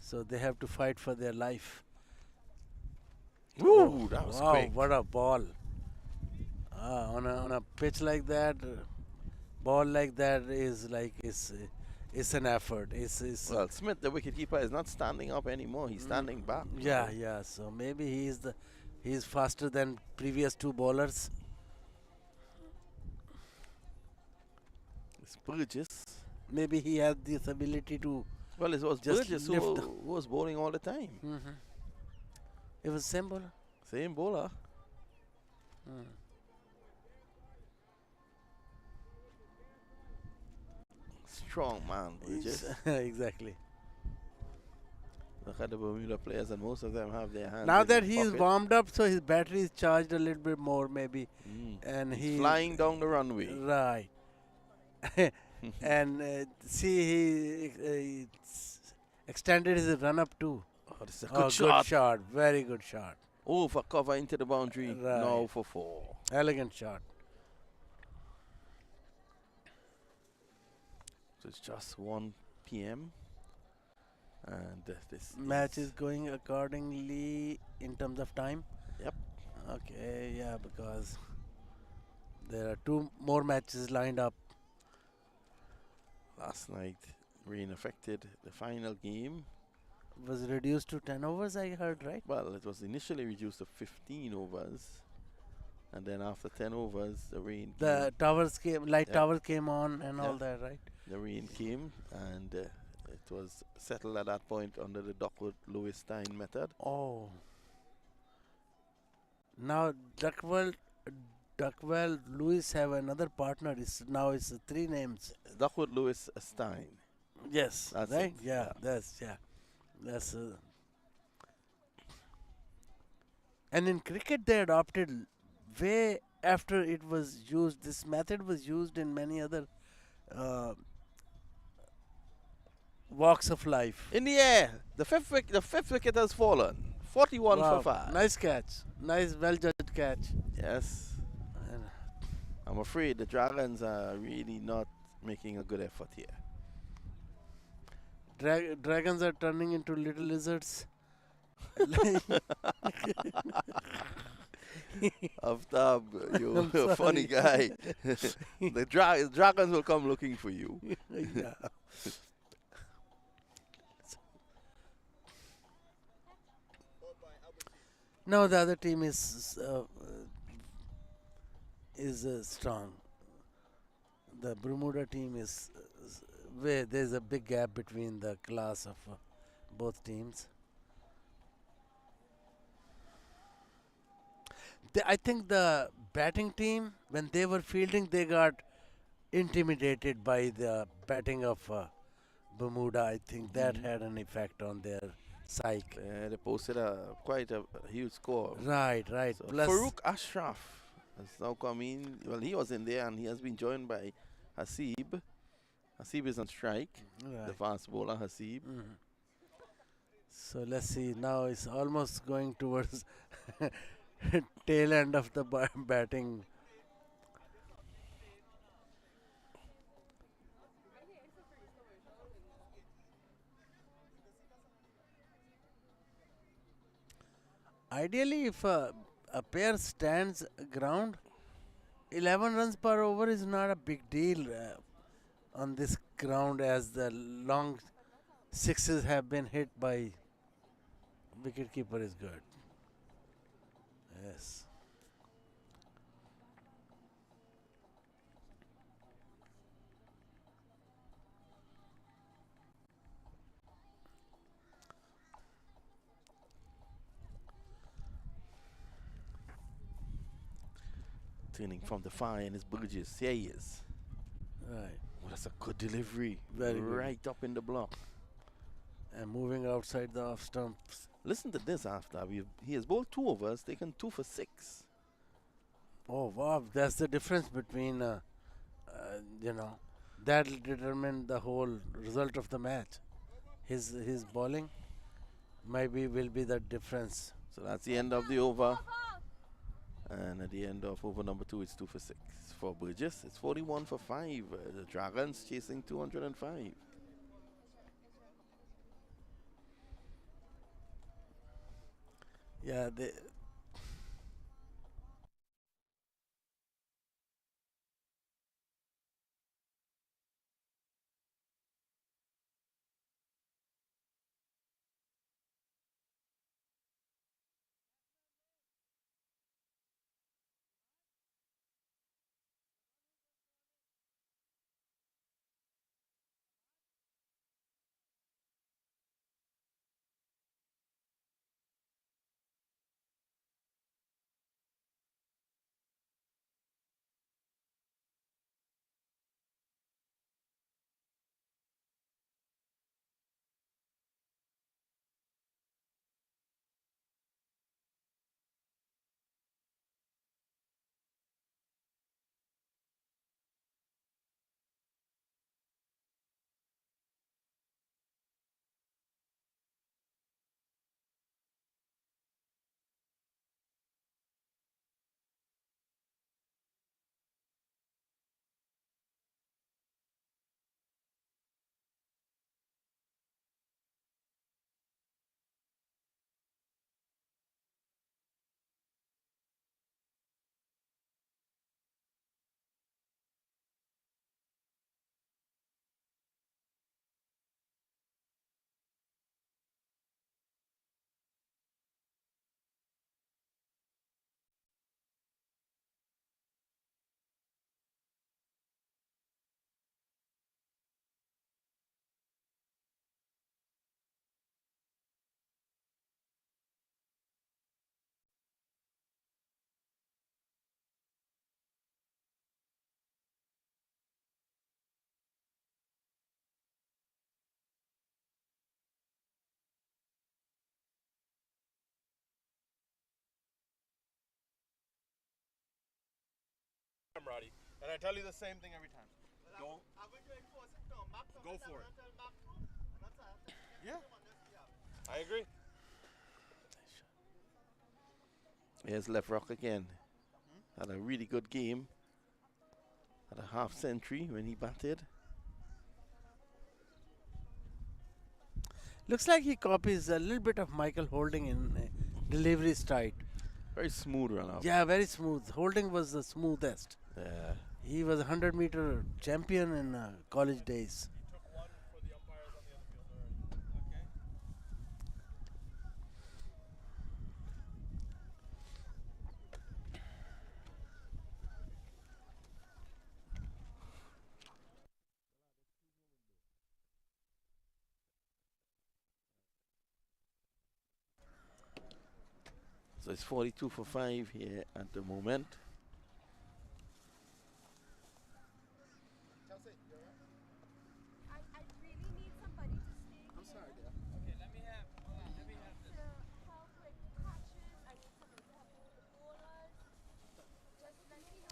So they have to fight for their life. Ooh, that was quick. What a ball. On a pitch like that, ball like that is like it's an effort. Well, Smith, the wicketkeeper, is not standing up anymore. He's standing back. Yeah. So maybe he's faster than previous two bowlers. It's Burgess. Maybe he has this ability to. Well, it was Burgess who was bowling all the time. It was same bowler. Same bowler. Strong man, Burgess. Exactly. Look at the Bermuda players, and most of them have their hands. Now in that their he is pocket. warmed up, so his battery is charged a little bit more, maybe, and he's flying down the runway. Right. And see, he extended his run up too. Oh, this is a good shot. Good shot. Very good shot. Oh, for cover into the boundary. Right. Now for 4. Elegant shot. So it's just 1 p.m. And this match is going accordingly in terms of time. Yep. Okay, yeah, because there are 2 more matches lined up. Last night, rain affected the final game. Was reduced to 10 overs, I heard, right? Well, it was initially reduced to 15 overs. And then after 10 overs, the rain The towers came, towers came on and all that, right? The rain came, and it was settled at that point under the Duckworth-Lewis-Stein method. Oh. Now Duckwell, Lewis have another partner. Now it's 3 names. Duckworth-Lewis-Stein. Yes, That's right? it. Yeah, that's and in cricket they adopted way after it was used. This method was used in many other walks of life. In the air, the fifth wicket has fallen. 41 Wow, for 5. nice catch. Nice, well-judged catch. Yes. I'm afraid the Dragons are really not making a good effort here. Dragons are turning into little lizards. Aftab, you're a funny guy. The dragons will come looking for you. Yeah. No, the other team is strong. The Bermuda team is where there's a big gap between the class of both teams. I think the batting team, when they were fielding, they got intimidated by the batting of Bermuda. I think that had an effect on their psyche. They posted quite a huge score. Right. So Plus Farouk Ashraf has now come in. Well, he was in there and he has been joined by Hasib. Hasib is on strike. Right. The fast bowler Hasib. So let's see. Now it's almost going towards tail end of the batting. Ideally, if a pair stands ground, 11 runs per over is not a big deal on this ground, as the long sixes have been hit by wicketkeeper is good. Yes. Turning from the fire and his Burgess. Here he is. Right. Oh, that's a good delivery. Very good. Right up in the block. And moving outside the off stumps. Listen to this after. He has bowled 2 overs, taken 2 for 6. Oh, wow. That's the difference between, that'll determine the whole result of the match. His bowling will be the difference. So that's the end of the over. And at the end of over number 2, it's 2 for 6. For Burgess, it's 41 for 5. The Dragons chasing 205. Yeah, Roddy, and I tell you the same thing every time. Go for it. Yeah, I agree. Here's left rock again. Had a really good game. Had a half century when he batted. Looks like he copies a little bit of Michael Holding in delivery stride. Very smooth run up. Yeah, very smooth. Holding was the smoothest. Yeah. He was a 100-meter champion in college days. So it's 42 for 5 here at the moment.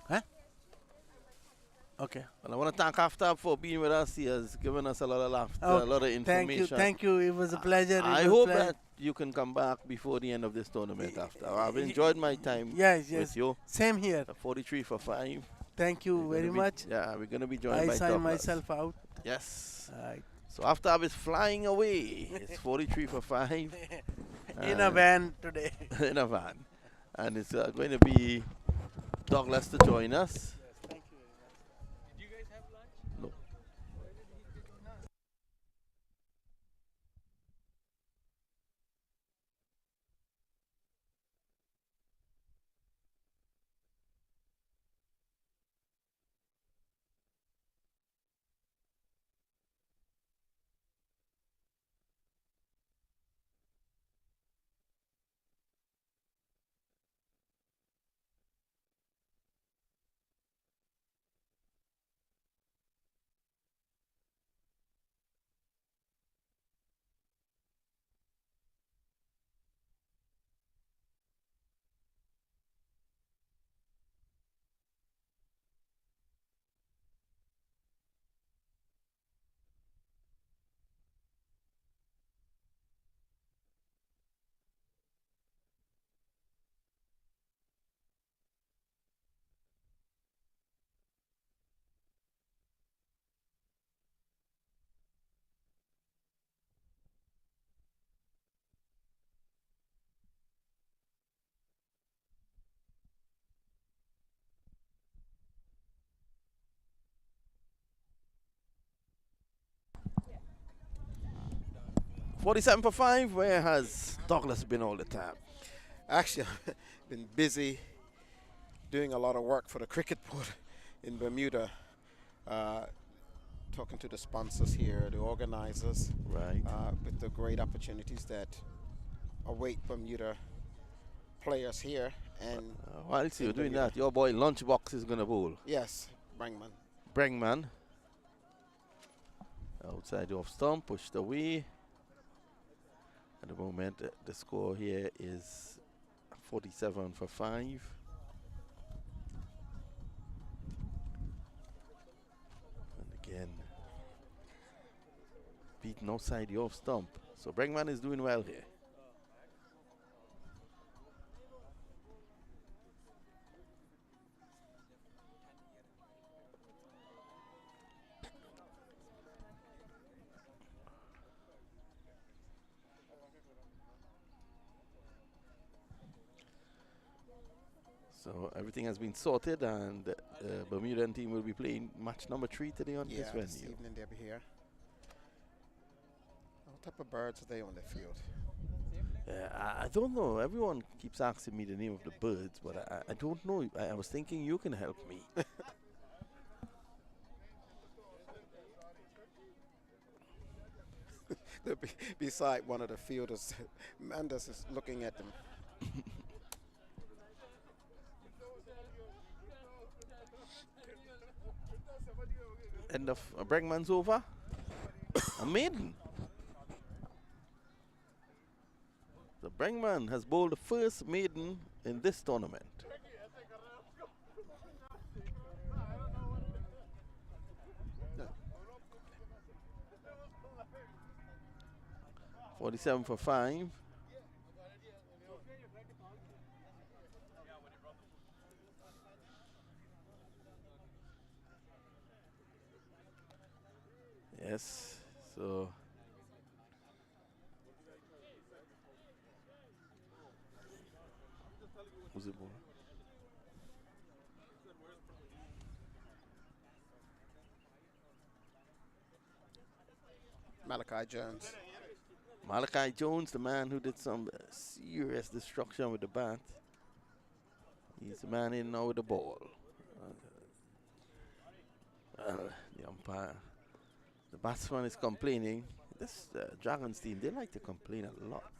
Huh? Okay. Well, I want to thank Aftab for being with us. He has given us a lot of laughter, a lot of information. Thank you. It was a pleasure. I hope that you can come back before the end of this tournament after. I've enjoyed my time with you. Same here. 43 for 5. Thank you very much. Yeah, we're going to be joined by I sign Douglas. myself out. Yes. Right. So Aftab is flying away. It's 43 for 5. In a van today. In a van. And it's going to be Douglas to join us. Thank you very much. Did you guys have lunch? No. $47 for 5. Where has Douglas been all the time? Actually, I've been busy doing a lot of work for the cricket board in Bermuda, talking to the sponsors here, the organizers, with the great opportunities that await Bermuda players here. And whilst you're doing that, your boy Lunchbox is going to bowl. Yes, Brangman. Brangman. Outside off stump, pushed away. At the moment, the score here is 47 for 5. And again, beaten outside the off stump. So Brangman is doing well here. So everything has been sorted, and the Bermudan team will be playing match number 3 today on this venue. This evening they'll be here. What type of birds are they on the field? I don't know. Everyone keeps asking me the name of the birds, but I don't know. I was thinking you can help me. They'll be beside one of the fielders. Mandus is looking at them. End of Brangman's over. A maiden. The Brangman has bowled the first maiden in this tournament. No. 47 for 5. Yes, so Who's it, boy? Malachi Jones. Malachi Jones, the man who did some serious destruction with the bat. He's the man in now with the ball. The umpire. The batsman is complaining. This Dragons team, they like to complain a lot.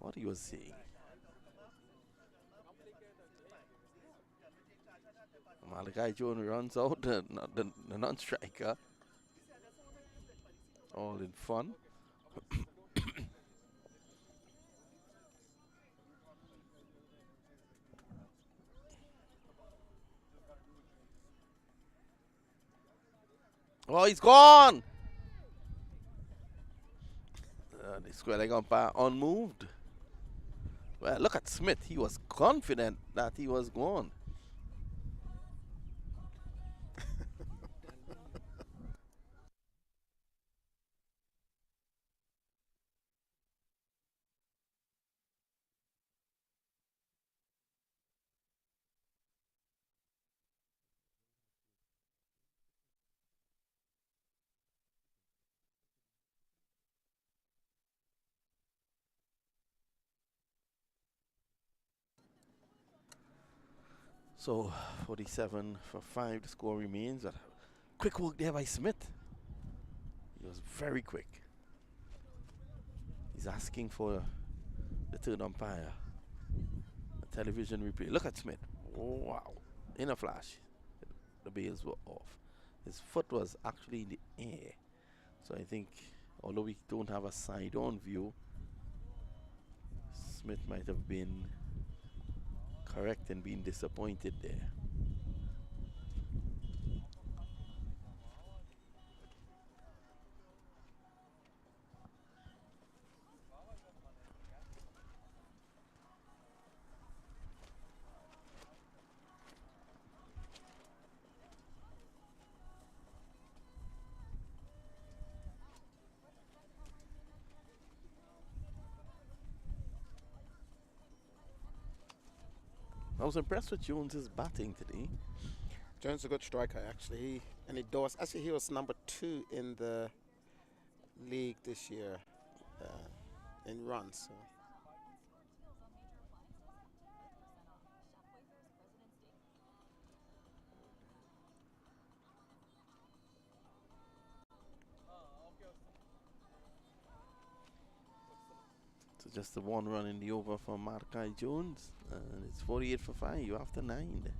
What he was saying. Malachi Jones runs out, the non-striker. All in fun. Oh, he's gone! The square leg umpire unmoved. Well, look at Smith. He was confident that he was gone. So 47 for 5, the score remains. Quick work there by Smith. He was very quick. He's asking for the third umpire. A television replay. Look at Smith. Oh, wow. In a flash, the bails were off. His foot was actually in the air. So I think, although we don't have a side-on view, Smith might have been correct and being disappointed there. I was impressed with Jones's batting today. Jones is a good striker, actually. Actually, he was number 2 in the league this year in runs. So just the one run in the over for Malachi Jones. And it's 48 for 5 after 9.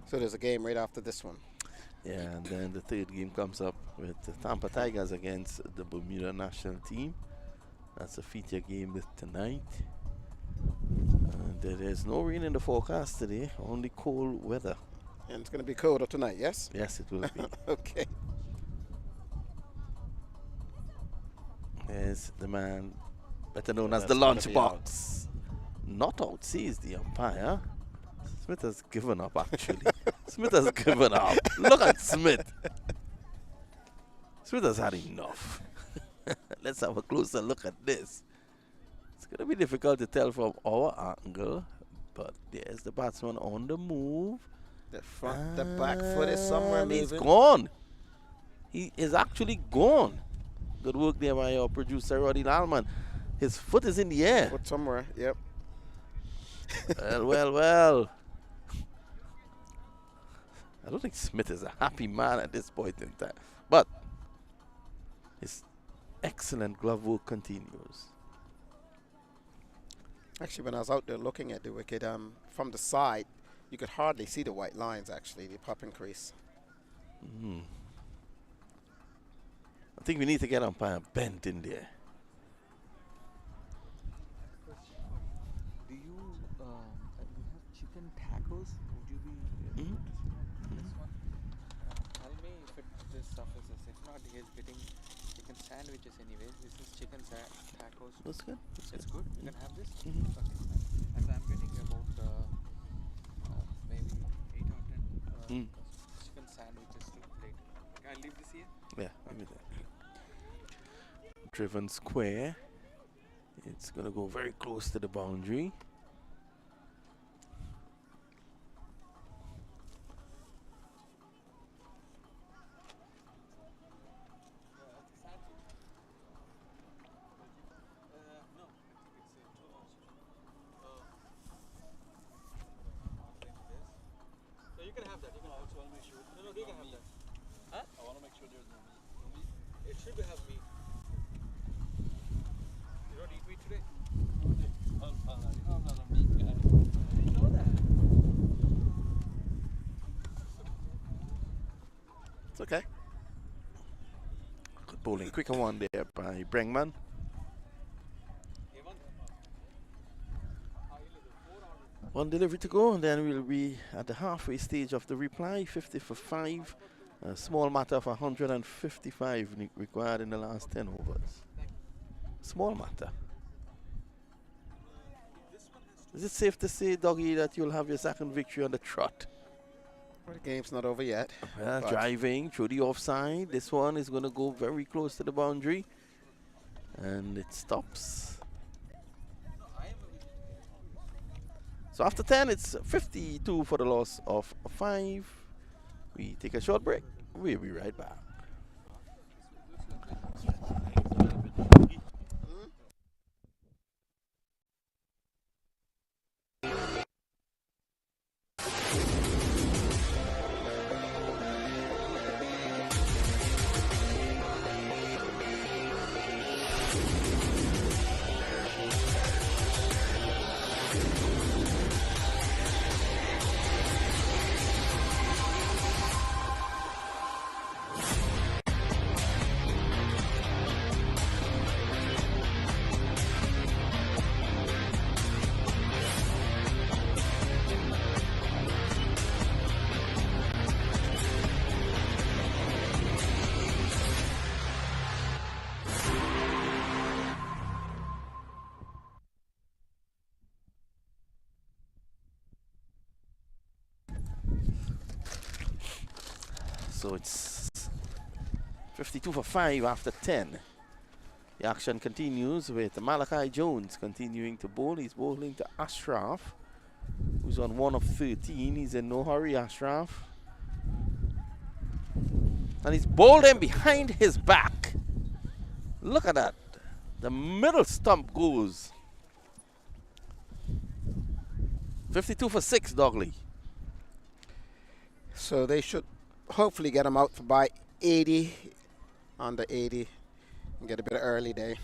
So there's a game right after this one. Yeah, and then the third game comes up with the Tampa Tigers against the Bermuda national team. That's a feature game tonight. And there's no rain in the forecast today, only cold weather. And it's going to be colder tonight, yes? Yes, it will be. Okay. There's the man better known as the lunchbox. Not out, says the umpire. Smith has given up, actually. Smith has given up. Look at Smith. Smith has had enough. Let's have a closer look at this. It's going to be difficult to tell from our angle, but there's the batsman on the move. The back foot is somewhere moving. He's gone. He is actually gone. Good work there by our producer, Roddy Lalman. His foot is in the air. Foot somewhere, yep. Well. I don't think Smith is a happy man at this point in time. But his excellent glove work continues. Actually, when I was out there looking at the wicket, from the side, you could hardly see the white lines, actually, the popping crease. I think we need to get umpire Bent in there. not. He's getting chicken sandwiches anyways. This is chicken tacos. That's good. That's good. You can have this. Mhm. Okay. And I'm getting about maybe 8 or 10 chicken sandwiches to plate. Can I leave this here? Yeah, give me that. Driven square. It's going to go very close to the boundary. You can have that. You can also want to make sure. No, they can have that. Huh? I want to make sure there's no meat. No meat? It should have meat. You don't eat meat today? No, I'm not a meat guy. You know that. It's okay. Good bowling. Quicker one there by Brengman. One delivery to go, and then we'll be at the halfway stage of the reply. 50 for 5. A small matter of 155 required in the last 10 overs. Small matter. Is it safe to say, Doggy, that you'll have your second victory on the trot? Well, the game's not over yet. Driving through the offside. This one is going to go very close to the boundary. And it stops. So after 10, it's 52 for the loss of 5. We take a short break. We'll be right back. So it's 52 for 5 after 10. The action continues with Malachi Jones continuing to bowl. He's bowling to Ashraf, who's on 1 of 13. He's in no hurry, Ashraf. And he's bowled him behind his back. Look at that. The middle stump goes. 52 for 6, Dogley. So they should hopefully get him out for by 80, under 80, and get a bit of early day.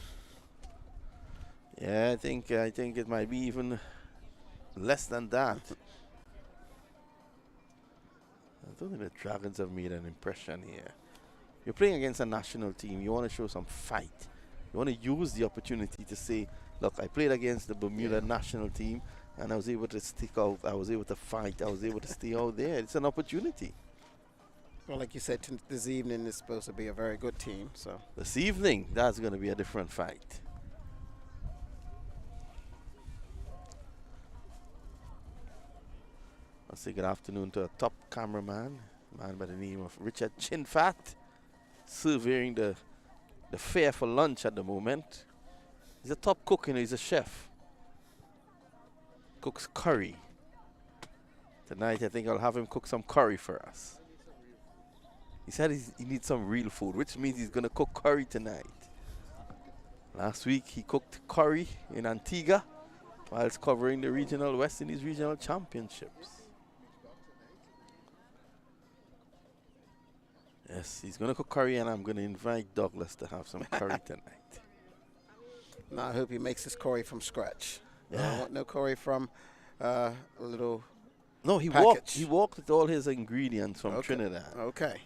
Yeah, I think it might be even less than that. I don't think the Dragons have made an impression here. You're playing against a national team. You want to show some fight. You want to use the opportunity to say, look, I played against the Bermuda national team, and I was able to stick out. I was able to fight. I was able to stay out there. It's an opportunity. Well, like you said, this evening is supposed to be a very good team. So this evening, that's going to be a different fight. I'll say good afternoon to a top cameraman, a man by the name of Richard Chinfat, surveying the fare for lunch at the moment. He's a top cook, you know, he's a chef. Cooks curry. Tonight, I think I'll have him cook some curry for us. He said he needs some real food, which means he's going to cook curry tonight. Last week, he cooked curry in Antigua whilst covering the West Indies Regional Championships. Yes, he's going to cook curry, and I'm going to invite Douglas to have some curry tonight. Now, I hope he makes his curry from scratch. Yeah. I want no curry from a little No, he walked with all his ingredients from Trinidad. Okay.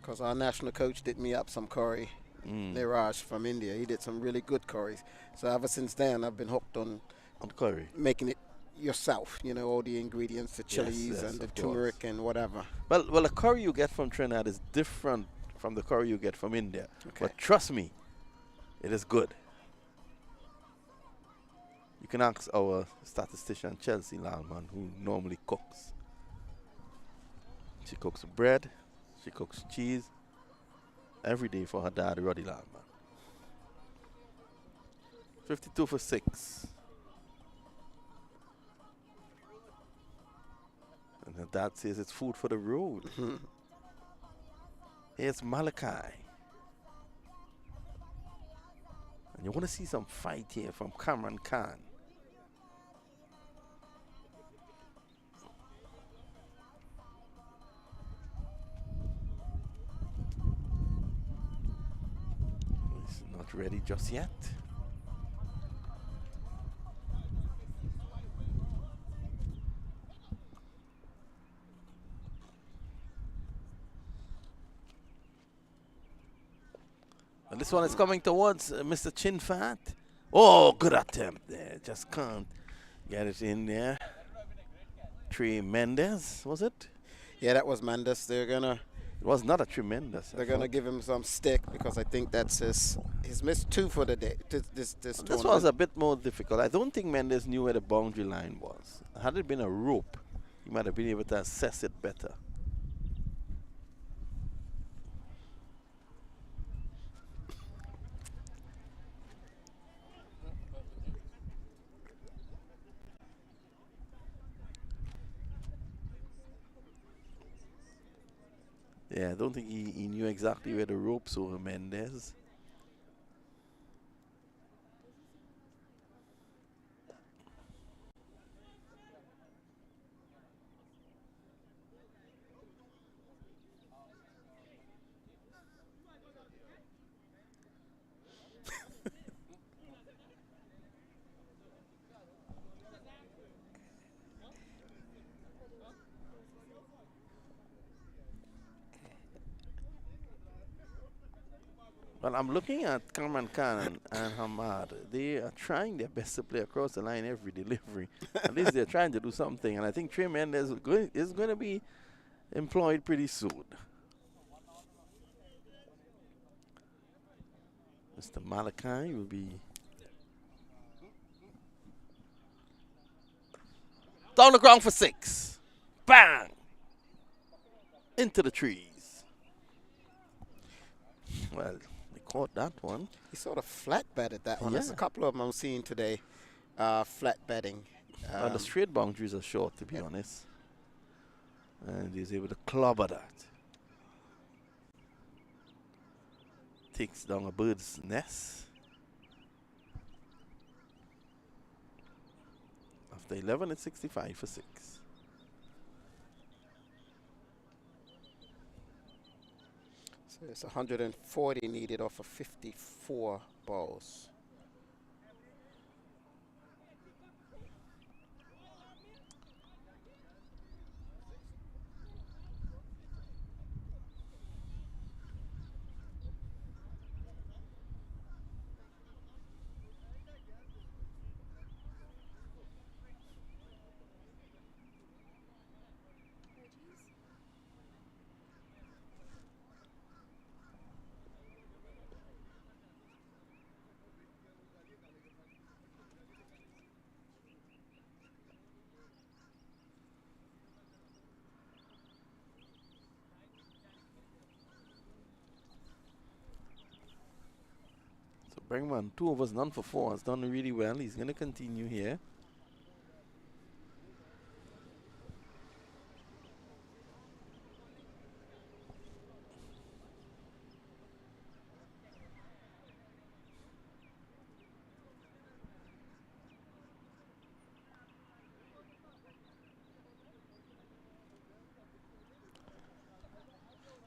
Because our national coach did me up some curry. Niraj from India. He did some really good curries. So ever since then, I've been hooked on curry, making it yourself, you know, all the ingredients, the chilies and the turmeric and whatever. Well, the curry you get from Trinidad is different from the curry you get from India. Okay. But trust me, it is good. You can ask our statistician, Chelsea Lalman, who normally cooks. She cooks bread, she cooks cheese every day for her dad, Roddy Lalman. 52 for 6. And her dad says it's food for the road. Here's Malachi. And you want to see some fight here from Cameron Khan. He's not ready just yet. And this one is coming towards Mr. Chin Fat. Oh, good attempt there. Just can't get it in there. Trey Mendes, was it? Yeah, that was Mendes. They're gonna. It was not a tremendous. They're gonna give him some stick because I think that's he's missed 2 for the day. This This was a bit more difficult. I don't think Mendes knew where the boundary line was. Had it been a rope, he might have been able to assess it better. Yeah, I don't think he knew exactly where the ropes were, Mendes. Well, I'm looking at Cameron Khan and Hamad. They are trying their best to play across the line every delivery. At least they're trying to do something. And I think Trey Mendes is going to be employed pretty soon. Mr. Malachi will be down the ground for 6. Bang! Into the trees. Well, caught that one. He sort of flat betted that one. Yeah. There's a couple of them I'm seeing today, flat betting. The straight boundaries are short, to be honest. And he's able to clobber that. Takes down a bird's nest. After 11, it's 65 for 6. So it's 140 needed off of 54 balls. Bergman, 2 overs, none for 4. Has done really well. He's going to continue here.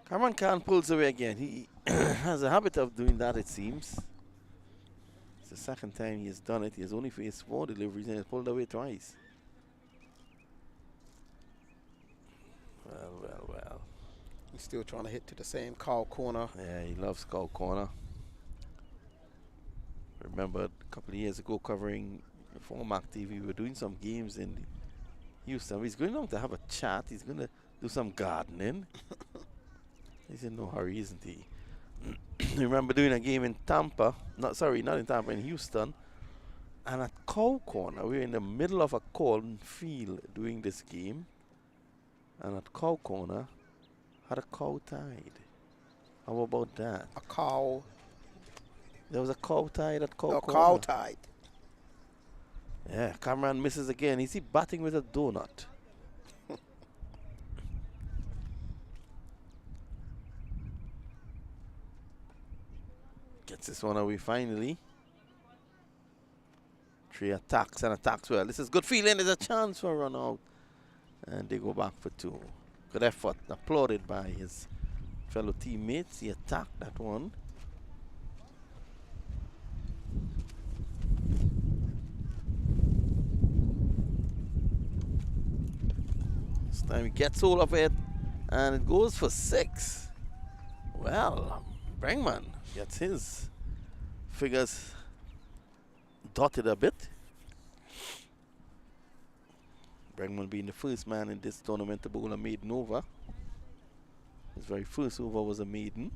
Cameron Khan pulls away again. He has a habit of doing that, it seems. It's the second time he has done it. He has only faced 4 deliveries and has pulled away twice. Well. He's still trying to hit to the same cow corner. Yeah, he loves cow corner. Remember a couple of years ago covering for MAQ TV. We're doing some games in Houston. He's going on to have a chat. He's going to do some gardening. He's in no hurry, isn't he? Remember doing a game in Tampa. Not in Tampa, in Houston. And at Cow Corner, we were in the middle of a cornfield doing this game. And at Cow Corner, had a cow tied. How about that? A cow. There was a cow tied at Cow Corner. Cow tied. Yeah, Cameron misses again. Is he batting with a donut? Gets this one away finally. 3 attacks and attacks well. This is good feeling. There's a chance for a run out. And they go back for 2. Good effort. Applauded by his fellow teammates. He attacked that one. This time he gets hold of it. And it goes for 6. Well, Brangman gets his figures dotted a bit. Brangman being the first man in this tournament to bowl a maiden over. His very first over was a maiden.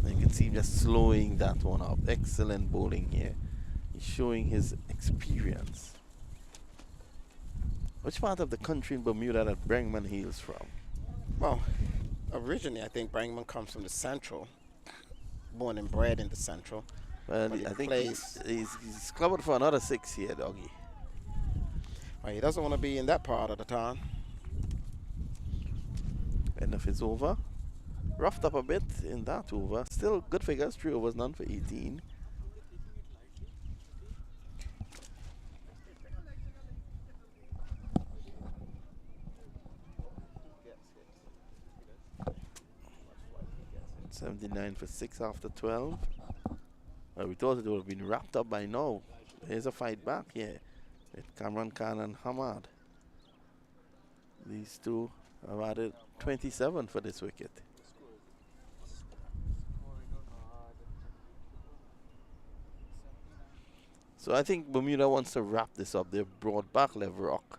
And you can see him just slowing that one up. Excellent bowling here. He's showing his experience. Which part of the country in Bermuda that Brangman hails from? Well, originally I think Brangman comes from the Central. Born and bred in the Central. Well, I think he's covered for another 6 here, doggy. Well, he doesn't want to be in that part of the town. End of his over. Roughed up a bit in that over. Still good figures. 3 overs, none for 18. $79 for 6 after 12. Well, we thought it would have been wrapped up by now. Here's a fight back here with Cameron Khan and Hamad. These two have added 27 for this wicket. So I think Bermuda wants to wrap this up. They've brought back Lev Rock.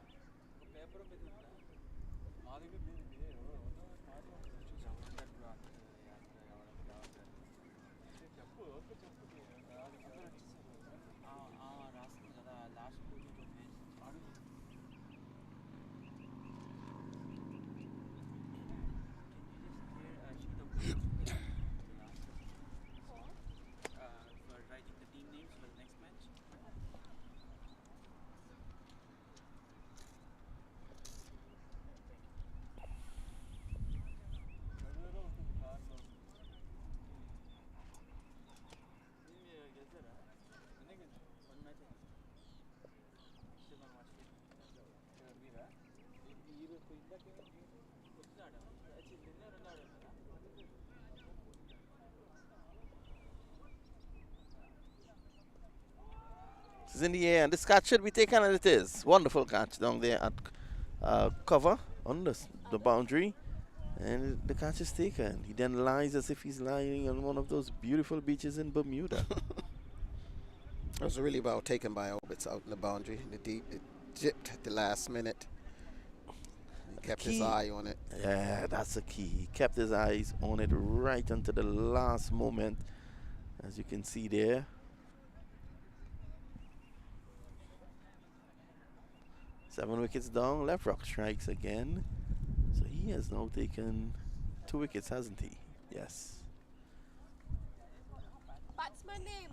This is in the air, and this catch should be taken, and it is. Wonderful catch down there at cover on the boundary, and the catch is taken. He then lies as if he's lying on one of those beautiful beaches in Bermuda. It was really well taken by Orbits out in the boundary. It dipped at the last minute. He kept his eye on it. Yeah, that's the key. He kept his eyes on it right until the last moment, as you can see there. Seven wickets down. Left Rock strikes again. So he has now taken 2 wickets, hasn't he? Yes. Batsman name.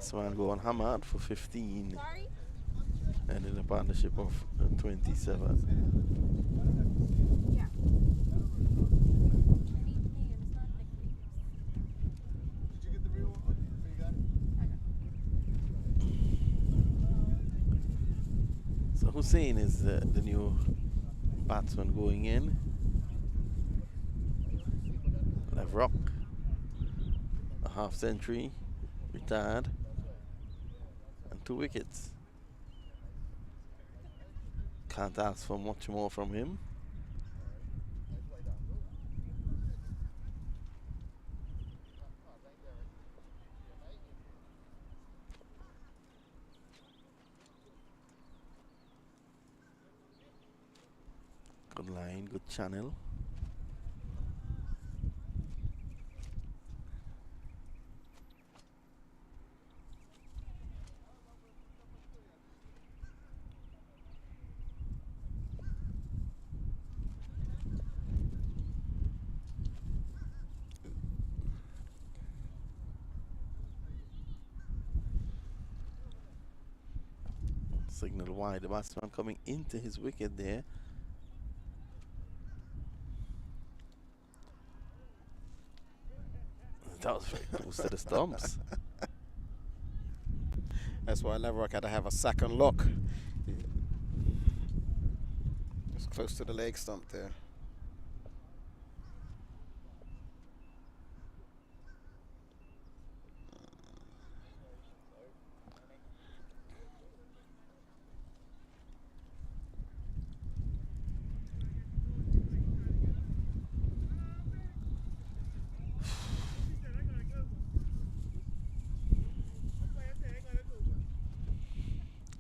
batsman going hammered for 15. And in a partnership of 27. So Hussein is the new batsman going in. Rock, a half century, retired, and 2 wickets. Can't ask for much more from him. Good line, good channel. Signal wide, the batsman coming into his wicket there. That was very close to the stumps. That's why Leverrock had to have a second look. Just close to the leg stump there.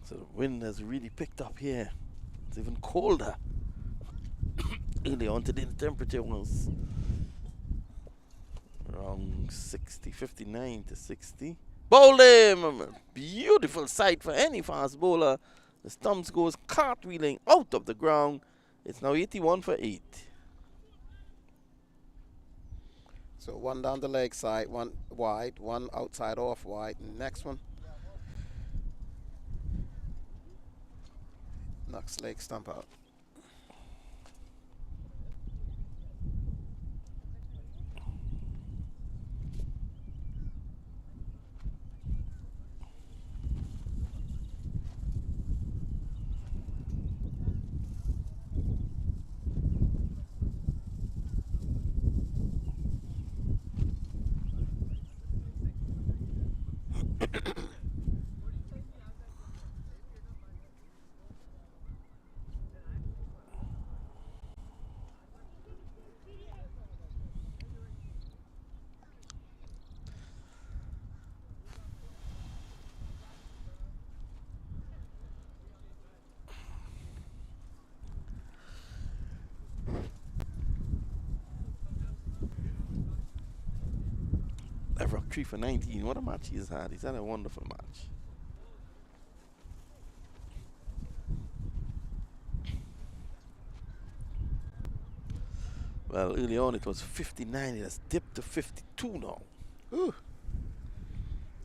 So the wind has really picked up here. It's even colder. Early on today the temperature was around 60, 59 to 60. Bowled him! Beautiful sight for any fast bowler. The stumps goes cartwheeling out of the ground. It's now 81 for 8. So one down the leg side, one wide, one outside off wide. Next one. Knocks leg stump out. Leverrock 3 for 19. What a match he's had. He's had a wonderful match. Well, early on it was 59. It has dipped to 52 now. Ooh.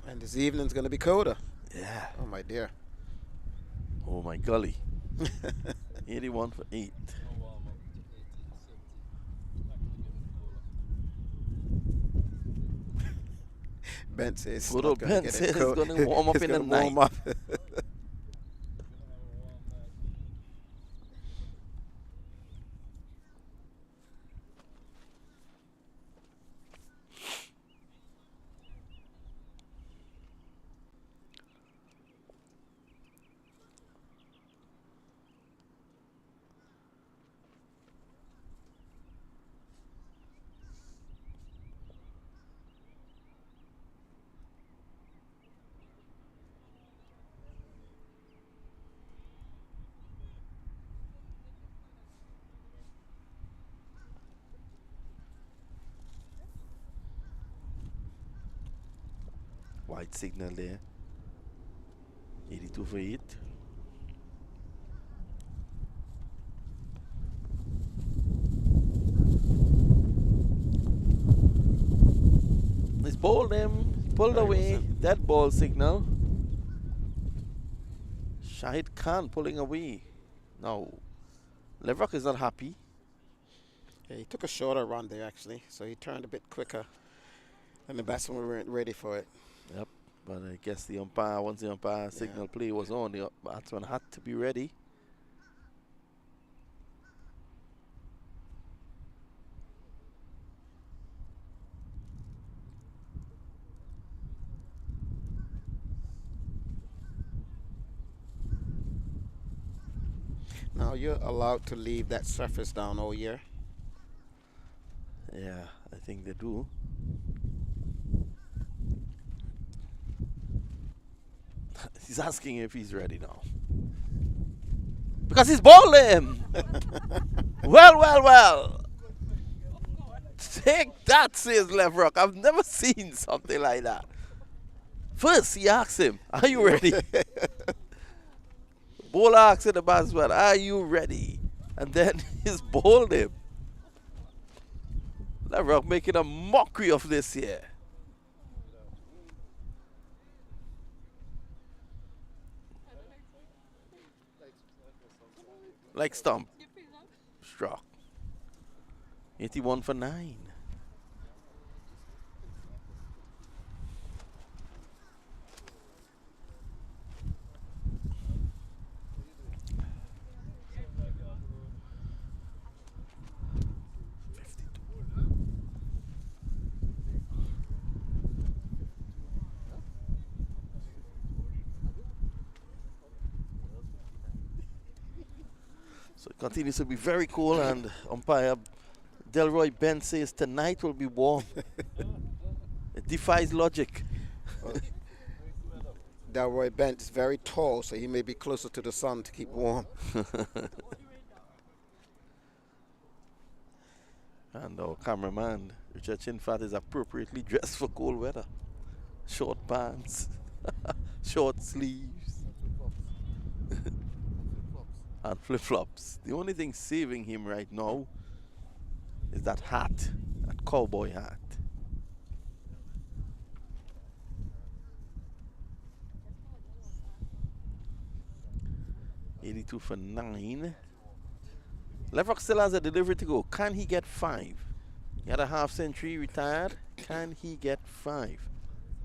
And this evening's going to be colder. Yeah. Oh, my dear. Oh, my golly. 81 for 8. Ben says Good old Ben says it's going to warm up in the night. Warm up. White signal there. 82 for 8. He's bowled him. pulled away. Dead ball signal. Shahid Khan pulling away. No. Leverock is not happy. Yeah, he took a shorter run there, actually, so he turned a bit quicker, and the batsmen weren't ready for it. Yep, but I guess the umpire, once the umpire signal play was on, the batsman had to be ready. Now you're allowed to leave that surface down all year. Yeah, I think they do. He's asking if he's ready now. Because he's bowling! Well. Take that, says Leverock. I've never seen something like that. First, he asks him, are you ready? Bowler asks the batsman, are you ready? And then he's bowled him. Leverock making a mockery of this here. Like stump. Struck. 81 for 9. So it continues to be very cool, and umpire Delroy Ben says tonight will be warm. It defies logic. Delroy Bent is very tall, so he may be closer to the sun to keep warm. And our cameraman, Richard Chinfat, is appropriately dressed for cold weather. Short pants, short sleeves, and flip-flops. The only thing saving him right now is that hat, that cowboy hat. $82 for 9. Leverock still has a delivery to go. Can he get 5? He had a half century, retired. Can he get 5?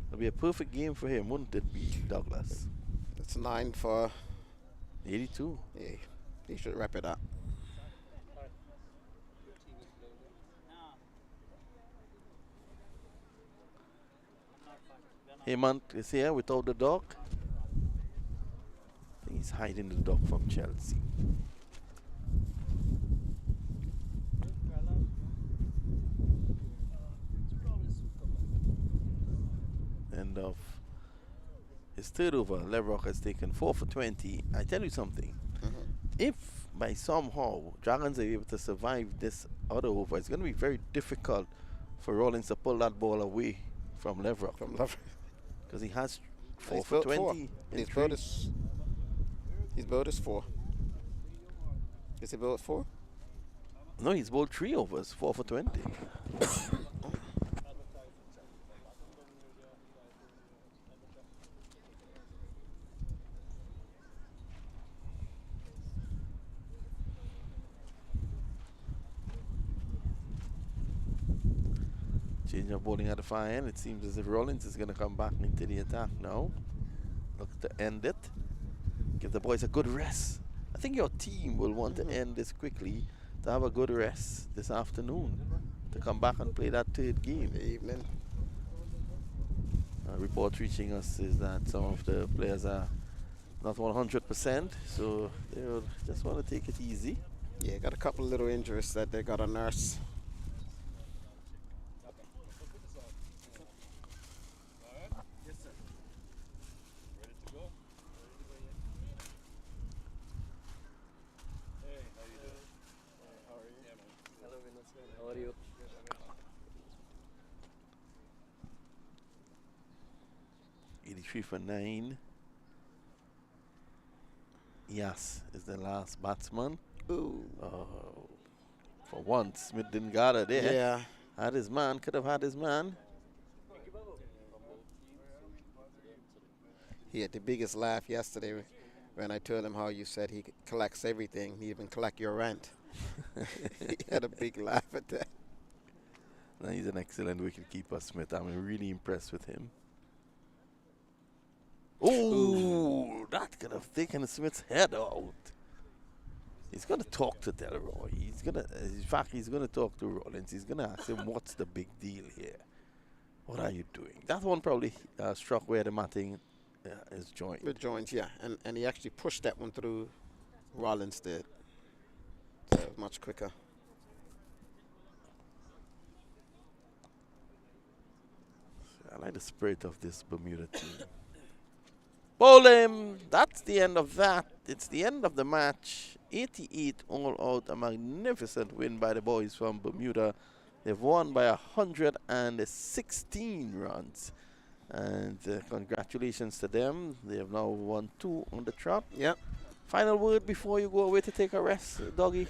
It'll be a perfect game for him, wouldn't it be, Douglas? It's 9 for 82. Yeah, he should wrap it up. Hemant is here without the dog. I think he's hiding the dog from Chelsea. End of his third over. Leverock has taken 4 for 20. I tell you something. If by somehow Dragons are able to survive this other over, it's going to be very difficult for Rollins to pull that ball away from Leverock. Because he has 4 for 20. His bowled is 4. Is he bowled 4? No, he's bowled 3 overs, 4 for 20. Change of bowling at the far end. It seems as if Rollins is going to come back into the attack now. Look to end it. Give the boys a good rest. I think your team will want to end this quickly to have a good rest this afternoon to come back and play that third game. Evening. Report reaching us is that some of the players are not 100%, so they'll just want to take it easy. Yeah, got a couple little injuries that they got to nurse. How are you? 83 for 9. Yes, is the last batsman. Ooh. For once, Smith didn't got it there. Yeah. Had his man, could have had his man. He had the biggest laugh yesterday when I told him how you said he collects everything. He even collect your rent. He had a big laugh at that. No, he's an excellent wicketkeeper, Smith. I'm really impressed with him. Oh, that could have taken Smith's head out. He's going to talk to Delroy. In fact, he's going to talk to Rollins. He's going to ask him, what's the big deal here? What are you doing? That one probably struck where the matting is joined. The joints, yeah. And he actually pushed that one through. Rollins did. So it was much quicker. I like the spirit of this Bermuda team. Bowl him. That's the end of that. It's the end of the match. 88 all out. A magnificent win by the boys from Bermuda. They've won by 116 runs. And congratulations to them. They have now won 2 on the trot. Yep. Final word before you go away to take a rest, Doggy?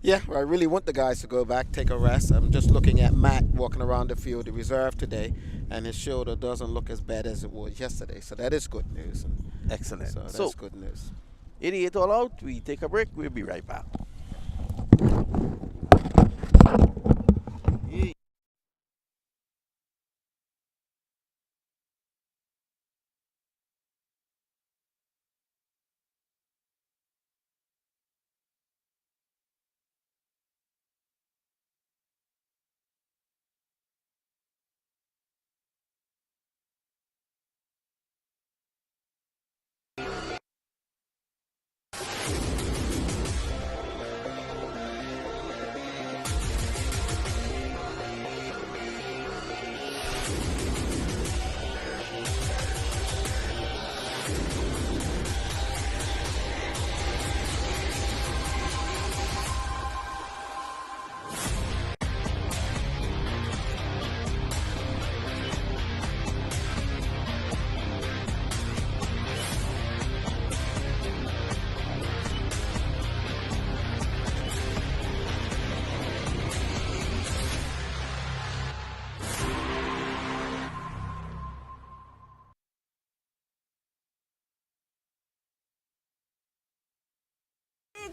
Yeah, I really want the guys to go back, take a rest. I'm just looking at Matt walking around the field, the reserve today, and his shoulder doesn't look as bad as it was yesterday. So that is good news. Excellent. So that's good news. 88 all out. We take a break. We'll be right back.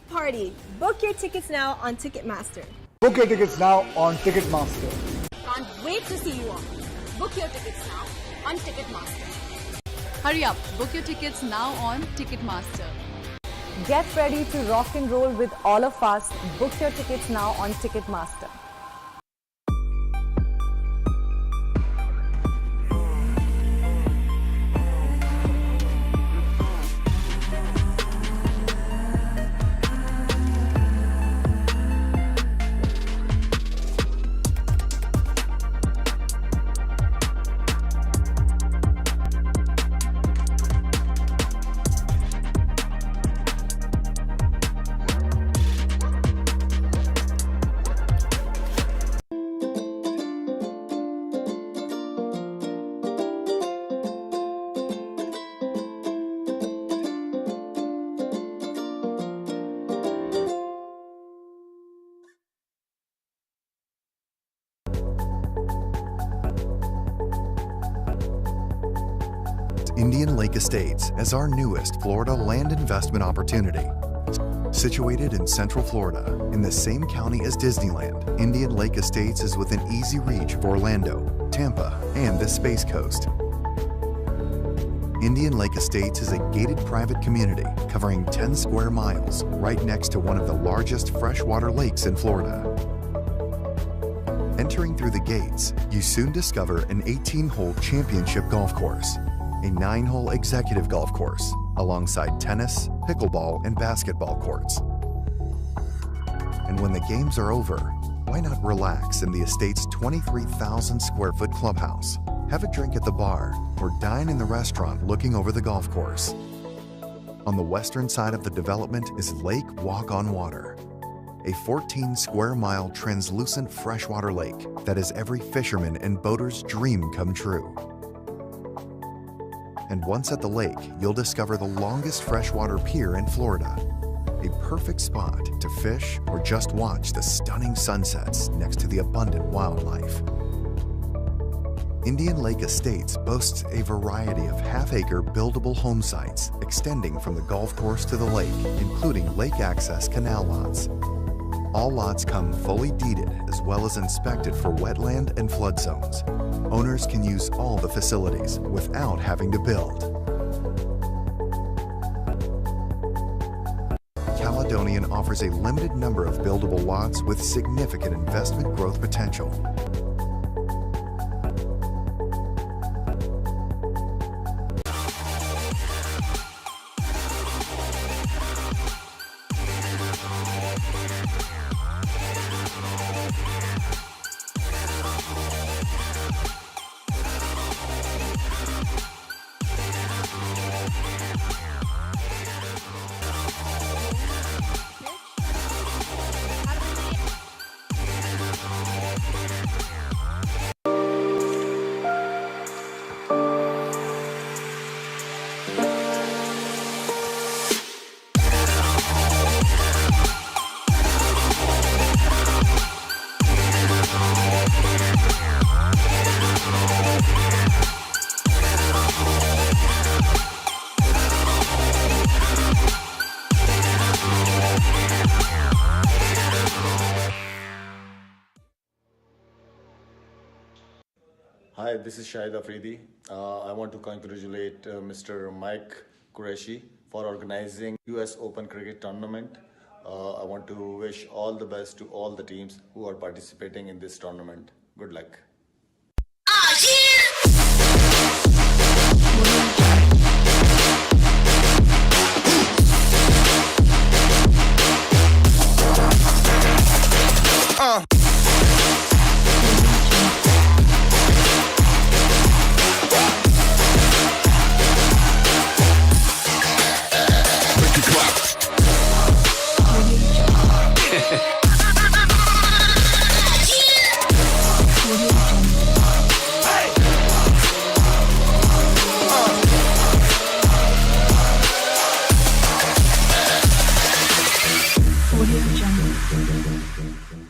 Party. Book your tickets now on Ticketmaster. Book your tickets now on Ticketmaster. Can't wait to see you all. Book your tickets now on Ticketmaster. Hurry up, book your tickets now on Ticketmaster. Get ready to rock and roll with all of us. Book your tickets now on Ticketmaster. Indian Lake Estates as our newest Florida land investment opportunity. Situated in Central Florida, in the same county as Disneyland, Indian Lake Estates is within easy reach of Orlando, Tampa, and the Space Coast. Indian Lake Estates is a gated private community covering 10 square miles right next to one of the largest freshwater lakes in Florida. Entering through the gates, you soon discover an 18-hole championship golf course, a 9-hole executive golf course, alongside tennis, pickleball, and basketball courts. And when the games are over, why not relax in the estate's 23,000 square foot clubhouse, have a drink at the bar, or dine in the restaurant looking over the golf course. On the western side of the development is Lake Walk on Water, a 14 square mile translucent freshwater lake that is every fisherman and boater's dream come true. And once at the lake, you'll discover the longest freshwater pier in Florida, a perfect spot to fish or just watch the stunning sunsets next to the abundant wildlife. Indian Lake Estates boasts a variety of half-acre buildable home sites extending from the golf course to the lake, including lake access canal lots. All lots come fully deeded as well as inspected for wetland and flood zones. Owners can use all the facilities without having to build. Caledonian offers a limited number of buildable lots with significant investment growth potential. Hi, this is Shahid Afridi. I want to congratulate Mr. Mike Qureshi for organizing US Open Cricket Tournament. I want to wish all the best to all the teams who are participating in this tournament. Good luck. Audio Jungle.